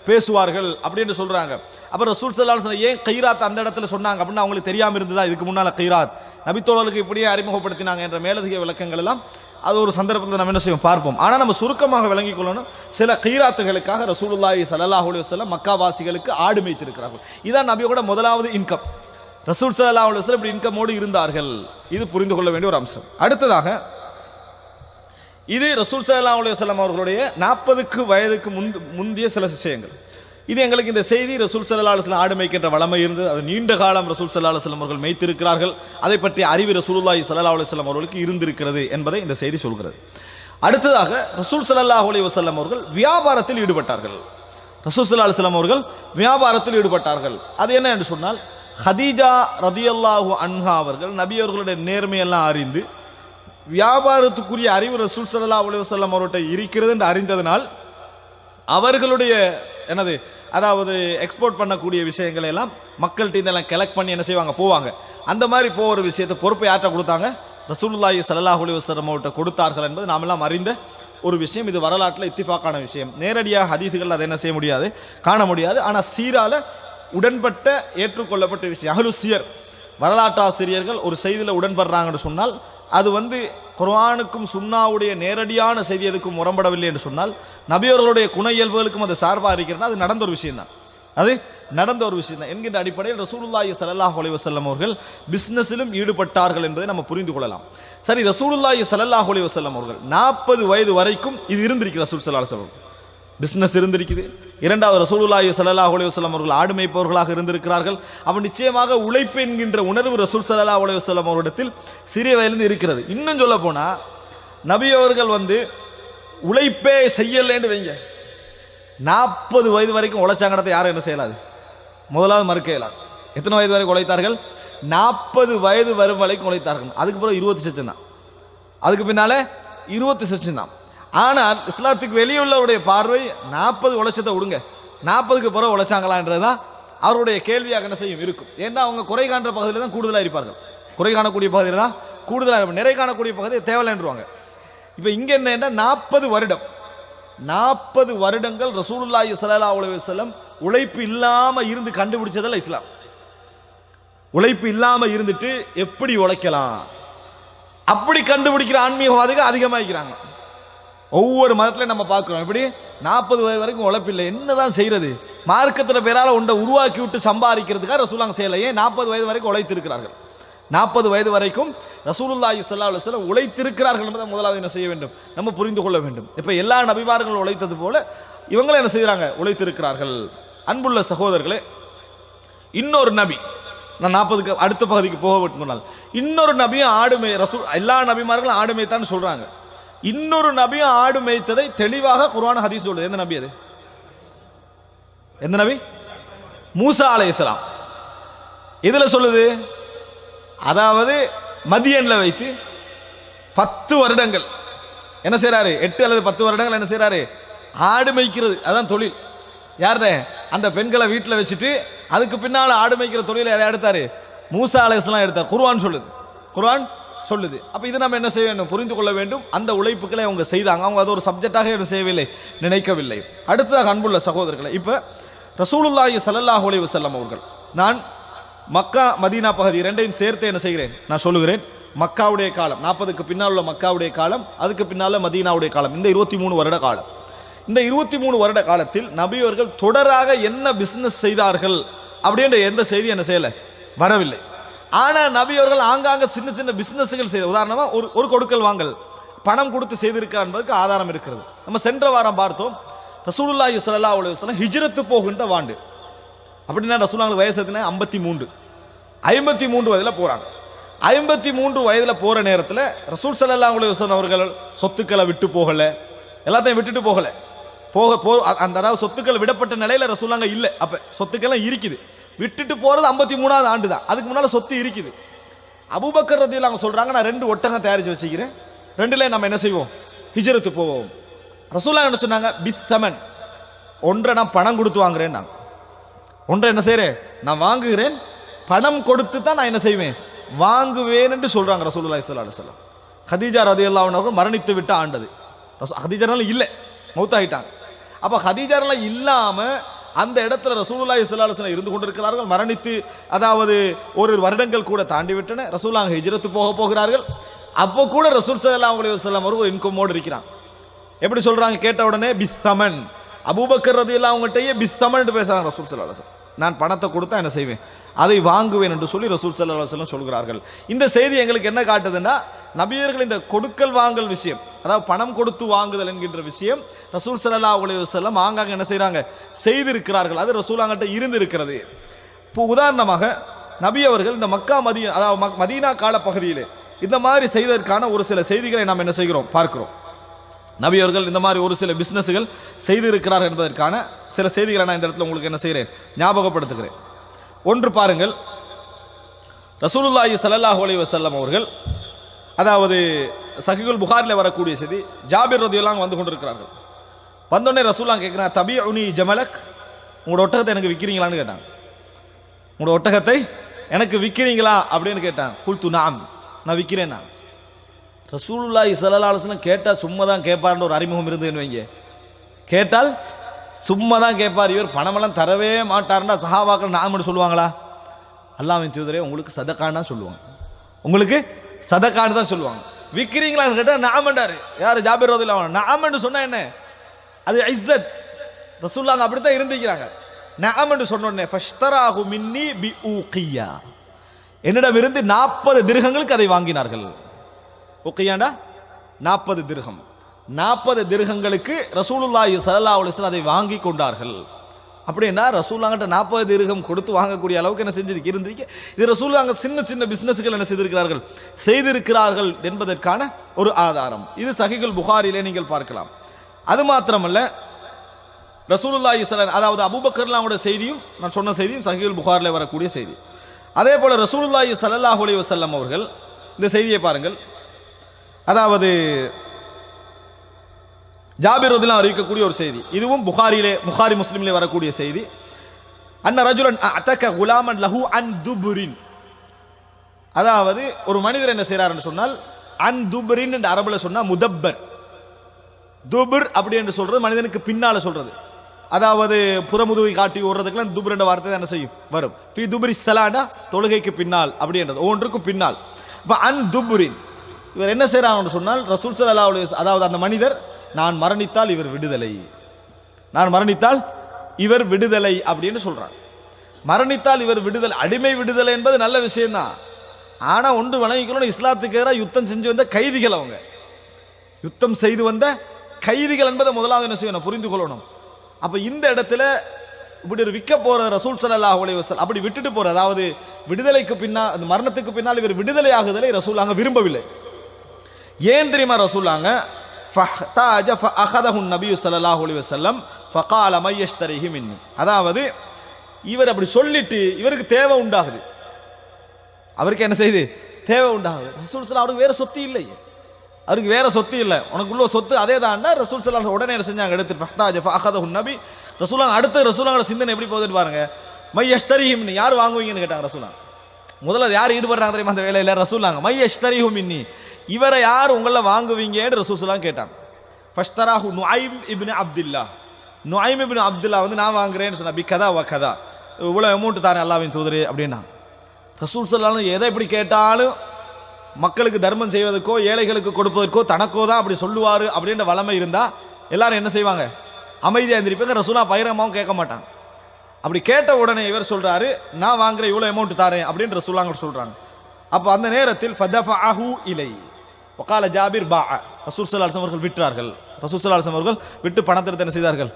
பேசுவார்கள் அப்படின்னு சொல்றாங்க. அப்ப ரசூல் ஸல்லல்லாஹு அலைஹி வஸல்லம் ஏன் கீராத் அந்த இடத்துல சொன்னாங்க அப்படின்னு அவங்களுக்கு தெரியாம இருந்ததா, இதுக்கு முன்னால கீராத் நபித்தோழர்களுக்கு இப்படியே அறிமுகப்படுத்தினாங்க என்ற மேலதிக விளக்கங்கள் எல்லாம் அது ஒரு சந்தர்ப்பத்தில் நம்ம என்ன செய்வோம் பார்ப்போம். ஆனால் நம்ம சுருக்கமாக விளங்கிக் கொள்ளணும், சில கீராத்துகளுக்காக ரசூலுல்லாஹி ஸல்லல்லாஹு அலைஹி வஸல்லம் மக்காவாசிகளுக்கு ஆடு மேய்த்திருக்கிறார்கள். இதான் நபியோட முதலாவது இன்கம். ரசூல் ஸல்லல்லாஹு அலைஹி வஸல்லம் இப்படி இன்கமோடு இருந்தார்கள். இது புரிந்து கொள்ள வேண்டிய ஒரு அம்சம். அடுத்ததாக, இது ரசூல் ஸல்லல்லாஹு அலைஹி வஸல்லம் அவர்களுடைய 40 வயதுக்கு முந்தைய சில விஷயங்கள். இது எங்களுக்கு இந்த செய்தி, ரசூல் ஸல்லல்லாஹு அலைஹி வஸல்லம் ஆடு மேய்க்கின்ற வளமை இருந்தது, அது நீண்ட காலம் ரசூல் ஸல்லல்லாஹு அலைஹி வஸல்லம் அவர்கள் மேய்த்திருக்கிறார்கள், அதை பற்றி அறிவு ரசூலுல்லாஹி ஸல்லல்லாஹு அலைஹி வஸல்லம் அவர்களுக்கு இருந்திருக்கிறது என்பதை இந்த செய்தி சொல்கிறது. அடுத்ததாக, ரசூல் ஸல்லல்லாஹு அலைஹி வஸல்லம் அவர்கள் வியாபாரத்தில் ஈடுபட்டார்கள். ரசூல் ஸல்லல்லாஹு அலைஹி வஸல்லம் அவர்கள் வியாபாரத்தில் ஈடுபட்டார்கள். அது என்ன என்று சொன்னால், ஹதீஜா ரதியல்லாஹு அன்ஹா அவர்கள் நபி அவர்களுடைய நேர்மையெல்லாம் அறிந்து வியாபாரத்துக்குரிய அறிவு ரசூல் ஸல்லல்லாஹு அலைஹி வஸல்லம் அவர்கிட்ட இருக்கிறது என்று அறிந்ததனால் அவர்களுடைய என்னது, அதாவது எக்ஸ்போர்ட் பண்ணக்கூடிய விஷயங்களை எல்லாம் மக்கள்கிட்ட எல்லாம் கலெக்ட் பண்ணி என்ன செய்வாங்க, போவாங்க. அந்த மாதிரி போகிற விஷயத்தை பொறுப்பை யார்ட்ட கொடுத்தாங்க, ரசூலுல்லாஹி ஸல்லல்லாஹு அலைஹி வஸல்லம் அவர்கிட்ட கொடுத்தார்கள் என்பது நாம் எல்லாம் அறிந்த ஒரு விஷயம். இது வரலாற்றில் இத்திஃபாக்கான விஷயம். நேரடியாக ஹதீஸ்கள் அதை என்ன செய்ய முடியாது, காண முடியாது. ஆனால் சீரால உடன்பட்ட ஏற்றுக்கொள்ளப்பட்ட விஷயம். அஹ்லு சியர், வரலாற்றாசிரியர்கள் ஒரு செய்தியில் உடன்படுறாங்கன்னு சொன்னால் அது குர்ஆனுக்கும் சுன்னாவுடைய நேரடியான செய்தி எதுக்கும் முரண்படவில்லை என்று சொன்னால், நபியவர்களுடைய குண இயல்புகளுக்கும் அது சார்பாக இருக்கிறது. அது நடந்த ஒரு விஷயம் தான், அது நடந்த ஒரு விஷயம் தான் என்கின்ற அடிப்படையில் ரசூலுல்லாஹி ஸல்லல்லாஹு அலைஹி வஸல்லம் அவர்கள் பிசினஸிலும் ஈடுபட்டார்கள் என்பதை நம்ம புரிந்து கொள்ளலாம். சரி, ரசூலுல்லாஹி ஸல்லல்லாஹு அலைஹி வஸல்லம் அவர்கள் 40 வயது வரைக்கும் இது இருந்திருக்கு. ரசூல் ஸல்லல்லாஹு அலைஹி வஸல்லம் பிசினஸ் இருந்திருக்குது. இரண்டாவது, ரசூலுல்லாஹி ஸல்லல்லாஹு அலைஹி வஸல்லம் அவர்கள் ஆடு மேய்ப்பவர்களாக இருந்திருக்கிறார்கள். அப்ப நிச்சயமாக உழைப்பு என்கின்ற உணர்வு ரசூல் ஸல்லல்லாஹு அலைஹி வஸல்லம் அவரிடத்தில் சிறிய வயதிலிருந்து இருக்கிறது. இன்னும் சொல்ல போனா, நபி அவர்கள் உழைப்பே செய்யலைன்னு வைங்க, 40 வயது வரைக்கும் உழைச்சாங்கடத்தை யாரும் என்ன செய்யலாது, முதலாவது மறுக்க இயலாது. எத்தனை வயது வரைக்கும் உழைத்தார்கள், 40 வயது வரும் வரைக்கும் உழைத்தார்கள். அதுக்கு பிறகு 20 சச்சம் தான், அதுக்கு பின்னாலே 20 சச்சம் தான். ஆனால் இஸ்லாத்துக்கு வெளியே உள்ளவருடைய பார்வை 40 உழைச்சதை விடுங்க, 40க்கு பிறகு உழைச்சாங்களான்றதுதான் அவருடைய கேள்வியாக என்ன செய்யும் இருக்கும். ஏன்னா அவங்க குறை காண்ற பகுதியில் தான் கூடுதலாக இருப்பார்கள், குறை காணக்கூடிய பகுதியில் தான் கூடுதலாக, நிறை காணக்கூடிய பகுதி தேவையில்லைன்றுவாங்க. இப்போ இங்கே என்ன 40 வருடம் 40 வருடங்கள் ரசூலுல்லாஹி ஸல்லல்லாஹு அலைஹி வஸல்லம் உழைப்பு இல்லாமல் இருந்து கண்டுபிடிச்சதில்ல இஸ்லாம். உழைப்பு இல்லாமல் இருந்துட்டு எப்படி உழைக்கலாம் அப்படி கண்டுபிடிக்கிற ஆன்மீகவாதிகள் அதிகமாகிக்கிறாங்க. ஒவ்வொரு மதத்திலையும் நம்ம பார்க்குறோம். இப்படி 40 வயது வரைக்கும் உழைப்பில்லை, என்னதான் செய்யறது? மார்க்கத்தில் பேரால் ஒன்றை உருவாக்கி விட்டு சம்பாதிக்கிறதுக்காக ரசூலுல்லாஹ் செய்யலையே 40 வயது வரைக்கும் உழைத்திருக்கிறார்கள். 40 வயது வரைக்கும் ரசூலுல்லாஹி ஸல்லல்லாஹு அலைஹி வஸல்லம் உழைத்திருக்கிறார்கள் என்பதை முதலாவது என்ன செய்ய வேண்டும், நம்ம புரிந்து கொள்ள வேண்டும். இப்போ எல்லா நபிமார்களும் உழைத்தது போல இவங்களும் என்ன செய்கிறாங்க, உழைத்திருக்கிறார்கள். அன்புள்ள சகோதரர்களே, இன்னொரு நபி, நான் 40க்கு அடுத்த பகுதிக்கு போக விட்டுனால், இன்னொரு நபியும் ஆடு மேய், ரசூல் எல்லா நபிமார்களும் ஆடு மேய்த்தான்னு சொல்றாங்க. இன்னொரு நபியும் ஆடு மேய்த்ததை தெளிவாக குர்ஆன் ஹதீஸ் சொல்லுது. எந்த நபி அது? எந்த நபி? மூசா அலைஹிஸ்ஸலாம். இதுல சொல்லுது, அதாவது மதியன்ல வைத்து 10 வருடங்கள் என்ன செய்யறாரு, 8 அல்லது 10 வருடங்கள் என்ன செய்யறாரு, ஆடு மேய்க்கிறது. அதான் தொழில். யாருட? அந்த பெண்களை வீட்டில் வச்சுட்டு அதுக்கு பின்னால் ஆடு மேய்க்கிற தொழிலை யாரை எடுத்தாரு? மூசா அலைஹிஸ்ஸலாம் எடுத்தார். குர்ஆன் சொல்லுது, குர்ஆன் சொல்லுது. அப்போ இது நம்ம என்ன செய்ய வேண்டும், புரிந்து கொள்ள வேண்டும். அந்த உழைப்புகளை அவங்க செய்தாங்க, அவங்க அது ஒரு சப்ஜெக்டாக என்ன செய்யவில்லை, நினைக்கவில்லை. அடுத்ததாக அன்புள்ள சகோதரர்களை, இப்போ ரசூலுல்லாஹி ஸல்லல்லாஹு அலைஹி வஸல்லம் அவர்கள், நான் மக்கா மதீனா பகுதி இரண்டையும் சேர்த்து என்ன செய்கிறேன், நான் சொல்லுகிறேன். மக்காவுடைய காலம் 40க்கு பின்னால் உள்ள மக்காவுடைய காலம், அதுக்கு பின்னால் மதீனாவுடைய காலம், இந்த 23 வருட காலம். இந்த 23 வருட காலத்தில் நபியவர்கள் தொடராக என்ன பிசினஸ் செய்தார்கள் அப்படின்ற எந்த செய்தி என்ன செய்யலை, வரவில்லை. ஆனால் நபியவர்கள் ஆங்காங்க சின்ன சின்ன பிசினஸ்கள் செய்த, உதாரணமாக ஒரு கொடுக்கல் வாங்கல் பணம் கொடுத்து செய்திருக்கிறார் என்பதற்கு ஆதாரம் இருக்கிறது. நம்ம சென்ற வாரம் பார்த்தோம், ரசூலுல்லாஹி ஸல்லல்லாஹு அலைஹி வஸல்லம் ஹிஜ்ரத்து போகின்ற ஆண்டு. அப்படின்னா ரசூலுல்லாஹ் வயசு எத்தனை? 53. 53 வயதில் போகிறாங்க. 53 வயதில் போகிற நேரத்தில் ரசூல் ஸல்லல்லாஹு அலைஹி வஸல்லம் அவர்கள் சொத்துக்களை விட்டு போகலை, எல்லாத்தையும் விட்டுட்டு போகலை. அந்த அதாவது சொத்துக்கள் விடப்பட்ட நிலையில் ரசூலுல்லாஹ் இல்லை. அப்போ சொத்துக்கெல்லாம் இருக்குது, விட்டுட்டு போகிறது 53வது ஆண்டு தான். அதுக்கு முன்னால் சொத்து இருக்குது. அபூபக்கர் ரலியல்லாஹு அன்ஹு சொல்கிறாங்க, நான் 2 ஒட்டகம் தயாரித்து வச்சுக்கிறேன், 2ல நம்ம என்ன செய்வோம், ஹிஜ்ரத்து போவோம். ரசூலுல்லாஹ் என்ன சொன்னாங்க, பிஸ்ஸமன், ஒன்றை நான் பணம் கொடுத்து வாங்குறேன், நான் ஒன்றை என்ன செய்கிறேன், நான் வாங்குகிறேன், பணம் கொடுத்து தான் நான் என்ன செய்வேன், வாங்குவேன் என்று சொல்றாங்க ரசூலுல்லாஹி ஸல்லல்லாஹு அலைஹி வஸல்லம். ஹதீஜா ரலியல்லாஹு அன்ஹா மரணித்து விட்ட ஆண்டது. ஹதீஜாலாம் இல்லை, மௌத்தாயிட்டாங்க. அப்போ ஹதீஜாலாம் இல்லாம அந்த இடத்துல ரசூலுல்லாஹி ஸல்லல்லாஹு அலைஹி வஸல்லம் இருந்து கொண்டிருக்கிறார்கள். மரணித்து அதாவது ஒரு வருடங்கள் கூட தாண்டி விட்டன. ரசூலுல்லாஹ் ஹிஜ்ரத்து போகிறார்கள். அப்போ கூட ரசூல் ஸல்லல்லாஹு அலைஹி வஸல்லம் அவர்கள் இன்கமோடு இருக்கிறாங்க. எப்படி சொல்றாங்க, கேட்ட உடனே பிஸ்ஸமன், அபூபக்கர் ரலியல்லாஹு அன்ஹுட்டயே பிஸ்ஸமன் என்று பேசுறாங்க ரசூல் ஸல்லல்லாஹு அலைஹி வஸல்லம். நான் பணத்தை கொடுத்தா என்ன செய்வேன், அதை வாங்குவேன் என்று சொல்லி ரசூல் ஸல்லல்லாஹு அலைஹி வஸல்லம் சொல்கிறார்கள். இந்த செய்தி எங்களுக்கு என்ன காட்டுதுன்னா, நபியர்கள் இந்த கொடுக்கல் வாங்கல் விஷயம், அதாவது பணம் கொடுத்து வாங்குதல் என்கின்ற விஷயம் ரசூல் ஸல்லல்லாஹு அலைஹி வஸல்லம் ஆங்காங்க என்ன செய்றாங்க, செய்திருக்கிறார்கள். அது ரசூலாங்கிட்ட இருந்து இருக்கிறது. இப்போ உதாரணமாக நபி அவர்கள் இந்த மக்கா மதீனா, அதாவது மதீனா கால பகுதியில் இந்த மாதிரி செய்ததற்கான ஒரு சில செய்திகளை நாம் என்ன செய்கிறோம், பார்க்கிறோம். நபி அவர்கள் இந்த மாதிரி ஒரு சில பிசினஸ்கள் செய்திருக்கிறார் என்பதற்கான சில செய்திகளை நான் இந்த இடத்துல உங்களுக்கு என்ன செய்கிறேன், ஞாபகப்படுத்துகிறேன். ஒன்று பாருங்கள், ரசூலுல்லாஹி ஸல்லல்லாஹு அலைஹி வஸல்லம் அவர்கள், அதாவது சஹீஹுல் புகாரில் வரக்கூடிய செய்தி, ஜாபிர் ரலியல்லாஹு அன்ஹு வந்து கொண்டிருக்கிறார்கள். வந்தோடனே ரசூலுல்லாஹ் கேட்குறாங்க, தபிஉனி ஜமலக், உங்களோட ஒட்டகத்தை எனக்கு விற்கிறீங்களான்னு கேட்டாங்க. உங்களோட ஒட்டகத்தை எனக்கு விற்கிறீங்களா அப்படின்னு கேட்டாங்க. குல்து நாம், நான் விற்கிறேன். நான் ரசூலுல்லாஹி ஸல்லல்லாஹு அலைஹி வஸல்லம் கேட்டால் சும்மா தான் கேட்பார்னு ஒரு அறிமுகம் இருந்துன்னு வைங்க. கேட்டால் சும்மா தான் கேட்பார், இவர் பணமெல்லாம் தரவே மாட்டார்னா சஹாபாக்கள் நாமன்னு சொல்லுவாங்களா? அல்லாஹ்வின் தூதரே, உங்களுக்கு சதக்கான்னு தான் சொல்லுவாங்க, உங்களுக்கு சதக்கான்னு தான் சொல்லுவாங்க. விற்கிறீங்களான்னு கேட்டால் நாமண்டாரு. யார்? ஜாபிர் ரலியல்லாஹு அன்ஹு. நாமன்னு சொன்னா என்ன, அது இஸ்ஸத். ரசூலுல்லாஹ் அப்படித்தான் இருந்திருக்கிறாங்க. நாமன்னு சொன்ன உடனே ஃபஷ்தராஹு மின்னி பிஊகியா, என்னிடம் இருந்து 40 திர்ஹங்களுக்கு அதை வாங்கினார்கள். உக்கியாண்டா 40 திர்ஹம். 40 திர்ஹங்களுக்கு ரசூலுல்லாஹி ஸல்லல்லாஹு அலைஹி வஸல்லம் அதை வாங்கி கொண்டார்கள். அப்படின்னா ரசூலுல்லாஹ்கிட்ட 40 திர்ஹம் கொடுத்து வாங்கக்கூடிய அளவுக்கு என்ன செஞ்சிருக்கு, இருந்திருக்கு. இது ரசூலுல்லாஹ் சின்ன சின்ன பிசினஸ்கள் என்ன செய்திருக்கிறார்கள் என்பதற்கான ஒரு ஆதாரம். இது சஹீஹுல் புகாரிலே நீங்கள் பார்க்கலாம். அது மாத்திரமல்ல, ரசூலுல்லாஹி ஸல்லல்லாஹு, அதாவது அபூபக்கர்லாவுடைய செய்தியும் நான் சொன்ன செய்தியும் சஹீஹுல் புகாரிலே வரக்கூடிய செய்தி. அதே போல ரசூலுல்லாஹி ஸல்லல்லாஹு அலைஹி வஸல்லம் அவர்கள் இந்த செய்தியை பாருங்கள், அதாவது ஜாபிர் ரலியல்லாஹு அறிவிக்கக்கூடிய ஒரு செய்தி, இதுவும் புகாரி முஸ்லிமிலே வரக்கூடிய செய்தி. அன்ன ரஜுலன் அத்தக குலாமன் லஹு அன் துபுரின், அதாவது ஒரு மனிதர் என்ன செய்யறாருன்னு சொன்னால் அன் துபரின் என்ற அரபுல சொன்னா முதப்பர். துபர் அப்படி என்று சொல்றது மனிதனுக்கு பின்னால சொல்றது. அதாவது புறமுதுகை காட்டி ஓடுறதுக்குலாம் துபர் என்ற வார்த்தை என்ன செய்யும் வரும். ஃபி துபரி ஸலானா தொழுகைக்கு பின்னால் அப்படின்றது ஒன்றுக்கும் பின்னால். இப்போ அன் துபுரின் இவர் என்ன செய்யறாங்கன்னு சொன்னால் ரசூல் ஸல்லல்லாஹு அலைஹி வஸல்லம் அதாவது அந்த மனிதர் நான் மரணித்தால் இவர் விடுதலை, நான் மரணித்தால் இவர் விடுதலை அப்படின்னு சொல்றார். மரணித்தால் இவர் விடுதலை, அடிமை விடுதலை என்பது நல்ல விஷயம்தான். ஆனா ஒன்று வணங்கிக்கணும், இஸ்லாத்துக்கு எதிராக யுத்தம் செஞ்சு வந்த கைதிகள், அவங்க யுத்தம் செய்து வந்த கைதிகள் என்பதை முதலாவது என்ன செய்யணும் புரிந்து கொள்ளணும். அப்ப இந்த இடத்துல இப்படி ஒரு விற்க போற ரசூல் ஸல்லல்லாஹு அலைஹி வஸல்லம் அப்படி விட்டுட்டு போற, அதாவது விடுதலைக்கு பின்னால் மரணத்துக்கு பின்னால் இவர் விடுதலை ஆகுதலை ரசூலாங்க விரும்பவில்லை. ஏன் தெரியுமா ரசூலாங்க ஃபஹ்தாஜ ஃபஅഖதஹு நபியு ஸல்லல்லாஹு அலைஹி வஸல்லம் ஃபகால மை யஷ்தரிஹி மின்னி, அதாவது இவர் அப்படி சொல்லிட்டு இவருக்கு தேவை உண்டாகுது, அவருக்கு என்ன செய்யுது தேவை உண்டாகுது. ரசூல் ஸல்லல்லாஹு அவருக்கு வேற சொத்து இல்லை, அவருக்கு வேற சொத்து இல்லை, உனக்குள்ள சொத்து அதே தான். ரசூல் ஸல்லல்லாஹு உடனே என்ன செஞ்சாங்க எடுத்து ஃபஹ்தாஜ ஃபஅഖதஹு நபி ரசூலாங்க அடுத்து ரசூலாங்களோட சிந்தனை எப்படி போகுதுன்னு பாருங்க. மை யஷ்தரிஹி மின்னி யார் வாங்குவீங்கன்னு கேட்டாங்க ரசூலாங்க. முதல்ல யார் ஈடுபடுறாங்க தெரியுமா அந்த வேலையில ரசூலாங்க மை யஷ்தரிஹு மின்னி இவரை யார் உங்கள வாங்குவீங்கன்னு ரசூலுல்லாஹ் கேட்டாங்க. ஃபஷ்தராஹு நுஐம் இப்னு அப்துல்லாஹ், நுஐம் இப்னு அப்துல்லாஹ் வந்து நான் வாங்குறேன்னு சொன்னா பி கதா வ கதா இவ்வளவு அமௌண்ட் தாரேன் அல்லாஹ்வின் தூதரே அப்படின்னா. ரசூல் ஸல்லல்லாஹு அலைஹி எதை இப்படி கேட்டாலும் மக்களுக்கு தர்மம் செய்வதற்கோ ஏழைகளுக்கு கொடுப்பதற்கோ தனக்கோ தான் அப்படி சொல்லுவாரு அப்படின்ற வளமை இருந்தா எல்லாரும் என்ன செய்வாங்க அமைதியா இருந்திருப்பாங்க. ரசூலா பகிரங்கமாவும் கேட்க மாட்டாங்க. அப்படி கேட்ட உடனே இவர் சொல்றாரு நான் வாங்குற இவ்வளவு அமௌண்ட் தாரேன் அப்படின்னு ரசூலுல்லாஹ் சொல்றாங்க. அப்ப அந்த நேரத்தில் ஃபதஃபஅஹு இலை வகால ஜாபிர் பா ரசூல் ஸல்லல்லாஹு அலைஹி அவர்கள் விற்றார்கள். ரசூல் ஸல்லல்லாஹு அலைஹி அவர்கள் விட்டு பணத்தை எடுத்து என்ன செய்தார்கள்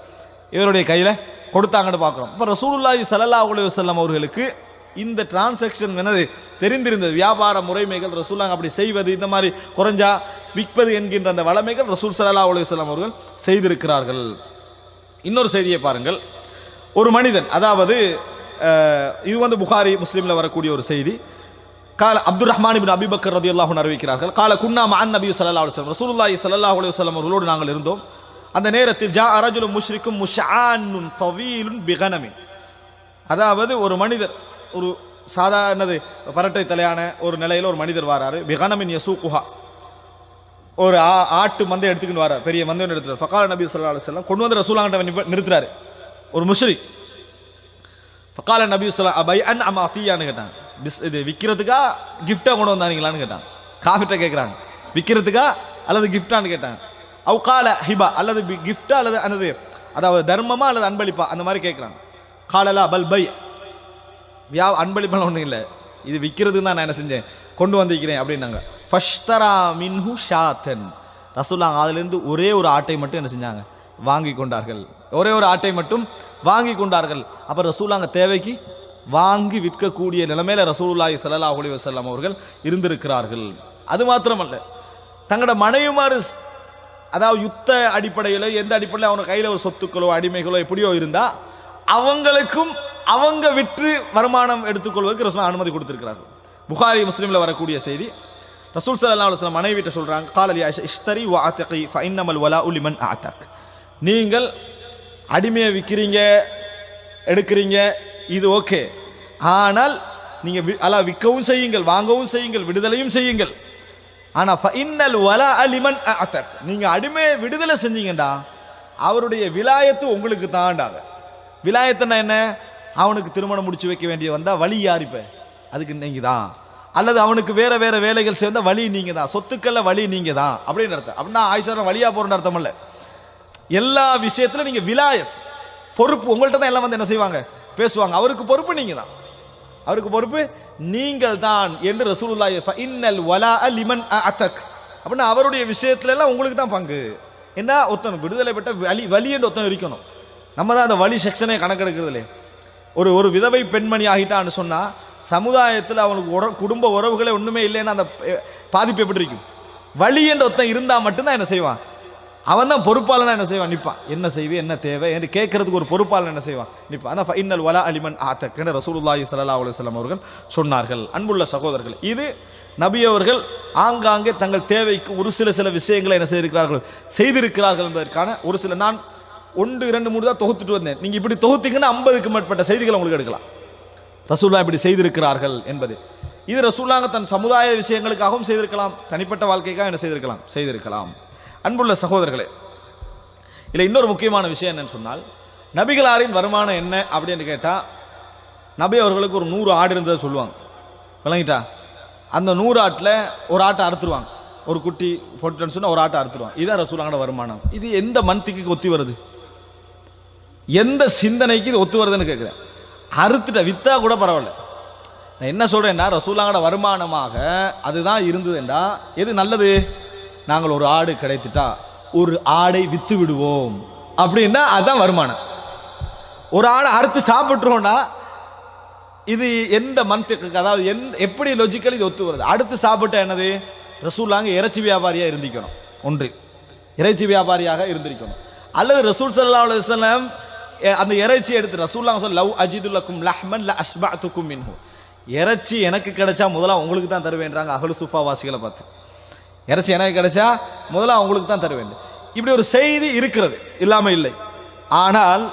இவருடைய கையில கொடுத்தாங்கன்னு பார்க்கிறோம். இப்ப ரசூலுல்லாஹி ஸல்லல்லாஹு அலைஹி வஸல்லம் அவர்களுக்கு இந்த டிரான்சாக்ஷன் என்னது தெரிந்திருந்தது, வியாபார முறைமைகள் ரசூலுல்லாஹ் அப்படி செய்வது, இந்த மாதிரி குறைஞ்சா விற்பது என்கின்ற அந்த வளமைகள் ரசூல் ஸல்லல்லாஹு அலைஹி வஸல்லம் அவர்கள் செய்திருக்கிறார்கள். இன்னொரு செய்தியை பாருங்கள். ஒரு மனிதன், அதாவது இது வந்து புகாரி முஸ்லிம்ல வரக்கூடிய ஒரு செய்தி. கால அப்துர் ரஹ்மான் இப்னு அபி பக்கர் ரலியல்லாஹு அன்ஹு அறிவிக்கிறார்கள். கால குன்னா மஅன் நபி ஸல்லல்லாஹு அலைஹி வஸல்லம் ரசூலுல்லாஹி ஸல்லல்லாஹு அலைஹி வஸல்லம் அவர்களோடு நாங்கள் இருந்தோம். அந்த நேரத்தில் ஜா ரஜுலுன் முஷ்ரிக்கும் முஷ்ஆனுன் தவீலுன் பிகனமின், அதாவது ஒரு மனிதர் ஒரு சாதாரணது பரட்டை தலையான ஒரு நிலையில் ஒரு மனிதர் வாராரு. பிகனமின் யசூகுஹா, ஒரு ஆட்டு மந்தை எடுத்துக்கிட்டு வரார், பெரிய மந்தை எடுத்துறாரு. ஃபகால நபி ஸல்லல்லாஹு அலைஹி வஸல்லம் கொண்டு வந்து ரசூலுல்லாஹ் நிறுத்துறாரு ஒரு முஷ்ரிக். ஃபகால நபி ஸல்லல்லாஹு அலைஹி பைஅன் அம் அத்தியான்னு கேட்டாங்க. இது விற்கிறதுக்கா கிஃப்டா கொண்டு வந்தாங்களான்னு கேட்டாங்க. காஃபிட்ட கேட்குறாங்க விற்கிறதுக்கா அல்லது கிஃப்டான்னு கேட்டாங்க. அவு கால ஹிபா அல்லது கிஃப்டா அல்லது அனது அதாவது தர்மமா அல்லது அன்பளிப்பா அந்த மாதிரி கேட்குறாங்க. காலலா பல் பை அன்பளிப்பெல்லாம் ஒன்றும் இல்லை, இது விற்கிறதுக்கு தான் நான் என்ன செஞ்சேன் கொண்டு வந்திருக்கிறேன் அப்படின்னாங்க. ஃபஷ்தரா மின்ஹு ஷாத்தன் ரசூலுல்லாஹ் அதிலிருந்து ஒரே ஒரு ஆட்டை மட்டும் என்ன செஞ்சாங்க வாங்கி கொண்டார்கள், ஒரே ஒரு ஆட்டை மட்டும் வாங்கி கொண்டார்கள். அப்போ ரசூலுல்லாஹ் தேவைக்கு வாங்கி விற்கக்கூடிய நிலைமையில ரசூலுல்லாஹி ஸல்லல்லாஹு அலைஹி வஸல்லம் அவர்கள் இருந்திருக்கிறார்கள். அது மாத்திரமல்ல, தங்களோட மனைவிமாறு அதாவது யுத்த அடிப்படையில் எந்த அடிப்படையில் அவங்க கையில் ஒரு சொத்துக்களோ அடிமைகளோ எப்படியோ இருந்தா அவங்களுக்கும் அவங்க விற்று வருமானம் எடுத்துக்கொள்வதற்கு ரசூலுல்லாஹ் அனுமதி கொடுத்திருக்கிறார்கள். புகாரி முஸ்லிம்ல வரக்கூடிய செய்தி. ரசூல் ஸல்லல்லாஹு அலைஹி வஸல்லம் மனைவிட்ட சொல்றாங்க காலலி ஆயிஷா இஷ்தரி வ அத்தகி ஃபஇன்னமல் வலாஉ லிமன் அத்தக், நீங்கள் அடிமையை விற்கிறீங்க எடுக்கிறீங்க இது ஓகே, ஆனால் நீங்க அல்ல விற்கவும் செய்யுங்கள் வாங்கவும் செய்யுங்கள் விடுதலையும் செய்யுங்கள். ஆனா ஃபஇன்னல் வலாஅ லிமன் அத்தக், நீங்க அடிமையை விடுதலை செஞ்சீங்கடா அவருடைய விலாயத்து உங்களுக்கு தாண்டாங்க. விலாயத்துனா என்ன, அவனுக்கு திருமணம் முடிச்சு வைக்க வேண்டிய வந்தா வழி யாரிப்ப அதுக்கு நீங்க தான், அல்லது அவனுக்கு வேற வேற வேலைகள் சேர்ந்த வழி நீங்க தான், சொத்துக்கள்ல வழி நீங்க தான் அப்படின்னு அர்த்தம். அப்படின்னா ஆயிஷா வழியா போறன்னு அர்த்தம் இல்ல. எல்லா விஷயத்துல நீங்க விலாயத் பொறுப்பு உங்கள்கிட்ட தான் எல்லாம் வந்து என்ன செய்வாங்க பேசுவாங்க, அவருக்கு பொறுப்பு நீங்க தான், அவருக்கு பொறுப்பு நீங்கள் தான் என்று ரசூலுல்லாஹி ஃபஇன்னல் வலாஅ லிமன் அத்தக், அப்படின்னா அவருடைய விஷயத்துல எல்லாம் உங்களுக்கு தான் பங்கு. என்ன ஒருத்தன் விடுதலை பெற்ற வழி என்று ஒருத்தன் இருக்கணும். நம்ம தான் அந்த வழி செக்ஷனே கணக்கெடுக்கிறது இல்லையே. ஒரு விதவை பெண்மணி ஆகிட்டான்னு சொன்னா சமுதாயத்தில் அவனுக்கு குடும்ப உறவுகளே ஒண்ணுமே இல்லைன்னா அந்த பாதிப்பு எப்படி இருக்கும். வழி என்ற ஒருத்தன் இருந்தா மட்டும்தான் என்ன செய்வான், அவன் தான் பொறுப்பாளனா என்ன செய்வான் நிற்பான். என்ன செய்வே என்ன தேவை என்று கேட்கறதுக்கு ஒரு பொறுப்பாளன் என்ன செய்வான் நிற்பான். அதான் ஃபஇன்னல் வலா அலிமன் ஆத்தக் என்று ரசூலுல்லாஹி ஸல்லல்லாஹு அலைஹி வஸல்லம் அவர்கள் சொன்னார்கள். அன்புள்ள சகோதரர்கள், இது நபி அவர்கள் ஆங்காங்கே தங்கள் தேவைக்கு ஒரு சில விஷயங்களை என்ன செய்திருக்கிறார்கள் என்பதற்கான ஒரு சில, நான் 1 2 3 தான் தொகுத்துட்டு வந்தேன். நீங்க இப்படி தொகுத்தீங்கன்னா 50க்கு மேற்பட்ட செய்திகளை உங்களுக்கு எடுக்கலாம் ரசூலுல்லாஹ் இப்படி செய்திருக்கிறார்கள் என்பது. இது ரசூலுல்லாஹ் தன் சமுதாய விஷயங்களுக்காகவும் செய்திருக்கலாம், தனிப்பட்ட வாழ்க்கைக்காக என்ன செய்திருக்கலாம். அன்புள்ள சகோதரர்களே, இதில் இன்னொரு முக்கியமான விஷயம் என்னன்னு சொன்னால், நபிகளாரின் வருமானம் என்ன அப்படின்னு கேட்டால், நபி அவர்களுக்கு ஒரு 100 ஆடு இருந்ததை சொல்லுவாங்க. விளங்கிட்டா? அந்த 100 ஆட்டில் ஒரு ஆட்டை அறுத்துருவாங்க. ஒரு குட்டி போட்டுன்னு சொன்னால் ஒரு ஆட்டை அறுத்துருவாங்க. இதுதான் ரசூலுல்லாஹ்வோட வருமானம். இது எந்த மன்திக்கு ஒத்தி வருது, எந்த சிந்தனைக்கு இது ஒத்து வருதுன்னு கேட்குறேன். அறுத்துட்ட வித்தா கூட பரவாயில்ல. நான் என்ன சொல்கிறேன்னா, ரசூலுல்லாஹ்வோட வருமானமாக அதுதான் இருந்ததுண்டா எது நல்லது? நாங்கள் ஒரு ஆடு கிடைத்துட்டா ஒரு ஆடை வித்து விடுவோம் அப்படின்னா அதுதான் வருமானம். ஒரு ஆடை அறுத்து சாப்பிட்றோம்னா இது எந்த மன்திக்கு, அதாவது எப்படி லாஜிக்கல் இது ஒத்து வருது? அடுத்து சாப்பிட்டா என்னது? ரசூலுல்லாஹ் இறைச்சி வியாபாரியாக இருந்திக்கணும். ஒன்று, இறைச்சி வியாபாரியாக இருந்திருக்கணும். அல்லது ரசூல் ஸல்லல்லாஹு அலைஹி வஸல்லம் அந்த இறைச்சி எடுத்து ரசூலுல்லாஹ் சொல்ல லவ் அஜிதுல்லக்கும் லஹ்மன் ல அஷ்பஅதுக்கும் மின்ஹு, இறைச்சி எனக்கு கிடைச்சா முதல்ல உங்களுக்கு தான் தருவேன்றாங்க அஹ்லு சுஃபா வாசிகளை பார்த்து. இறைச்சி எனக்கு கிடைச்சா முதல்ல உங்களுக்கு தான் தருவேன். இப்படி ஒரு செய்தி இருக்கிறது, இல்லாமல் இல்லை. ஆனால்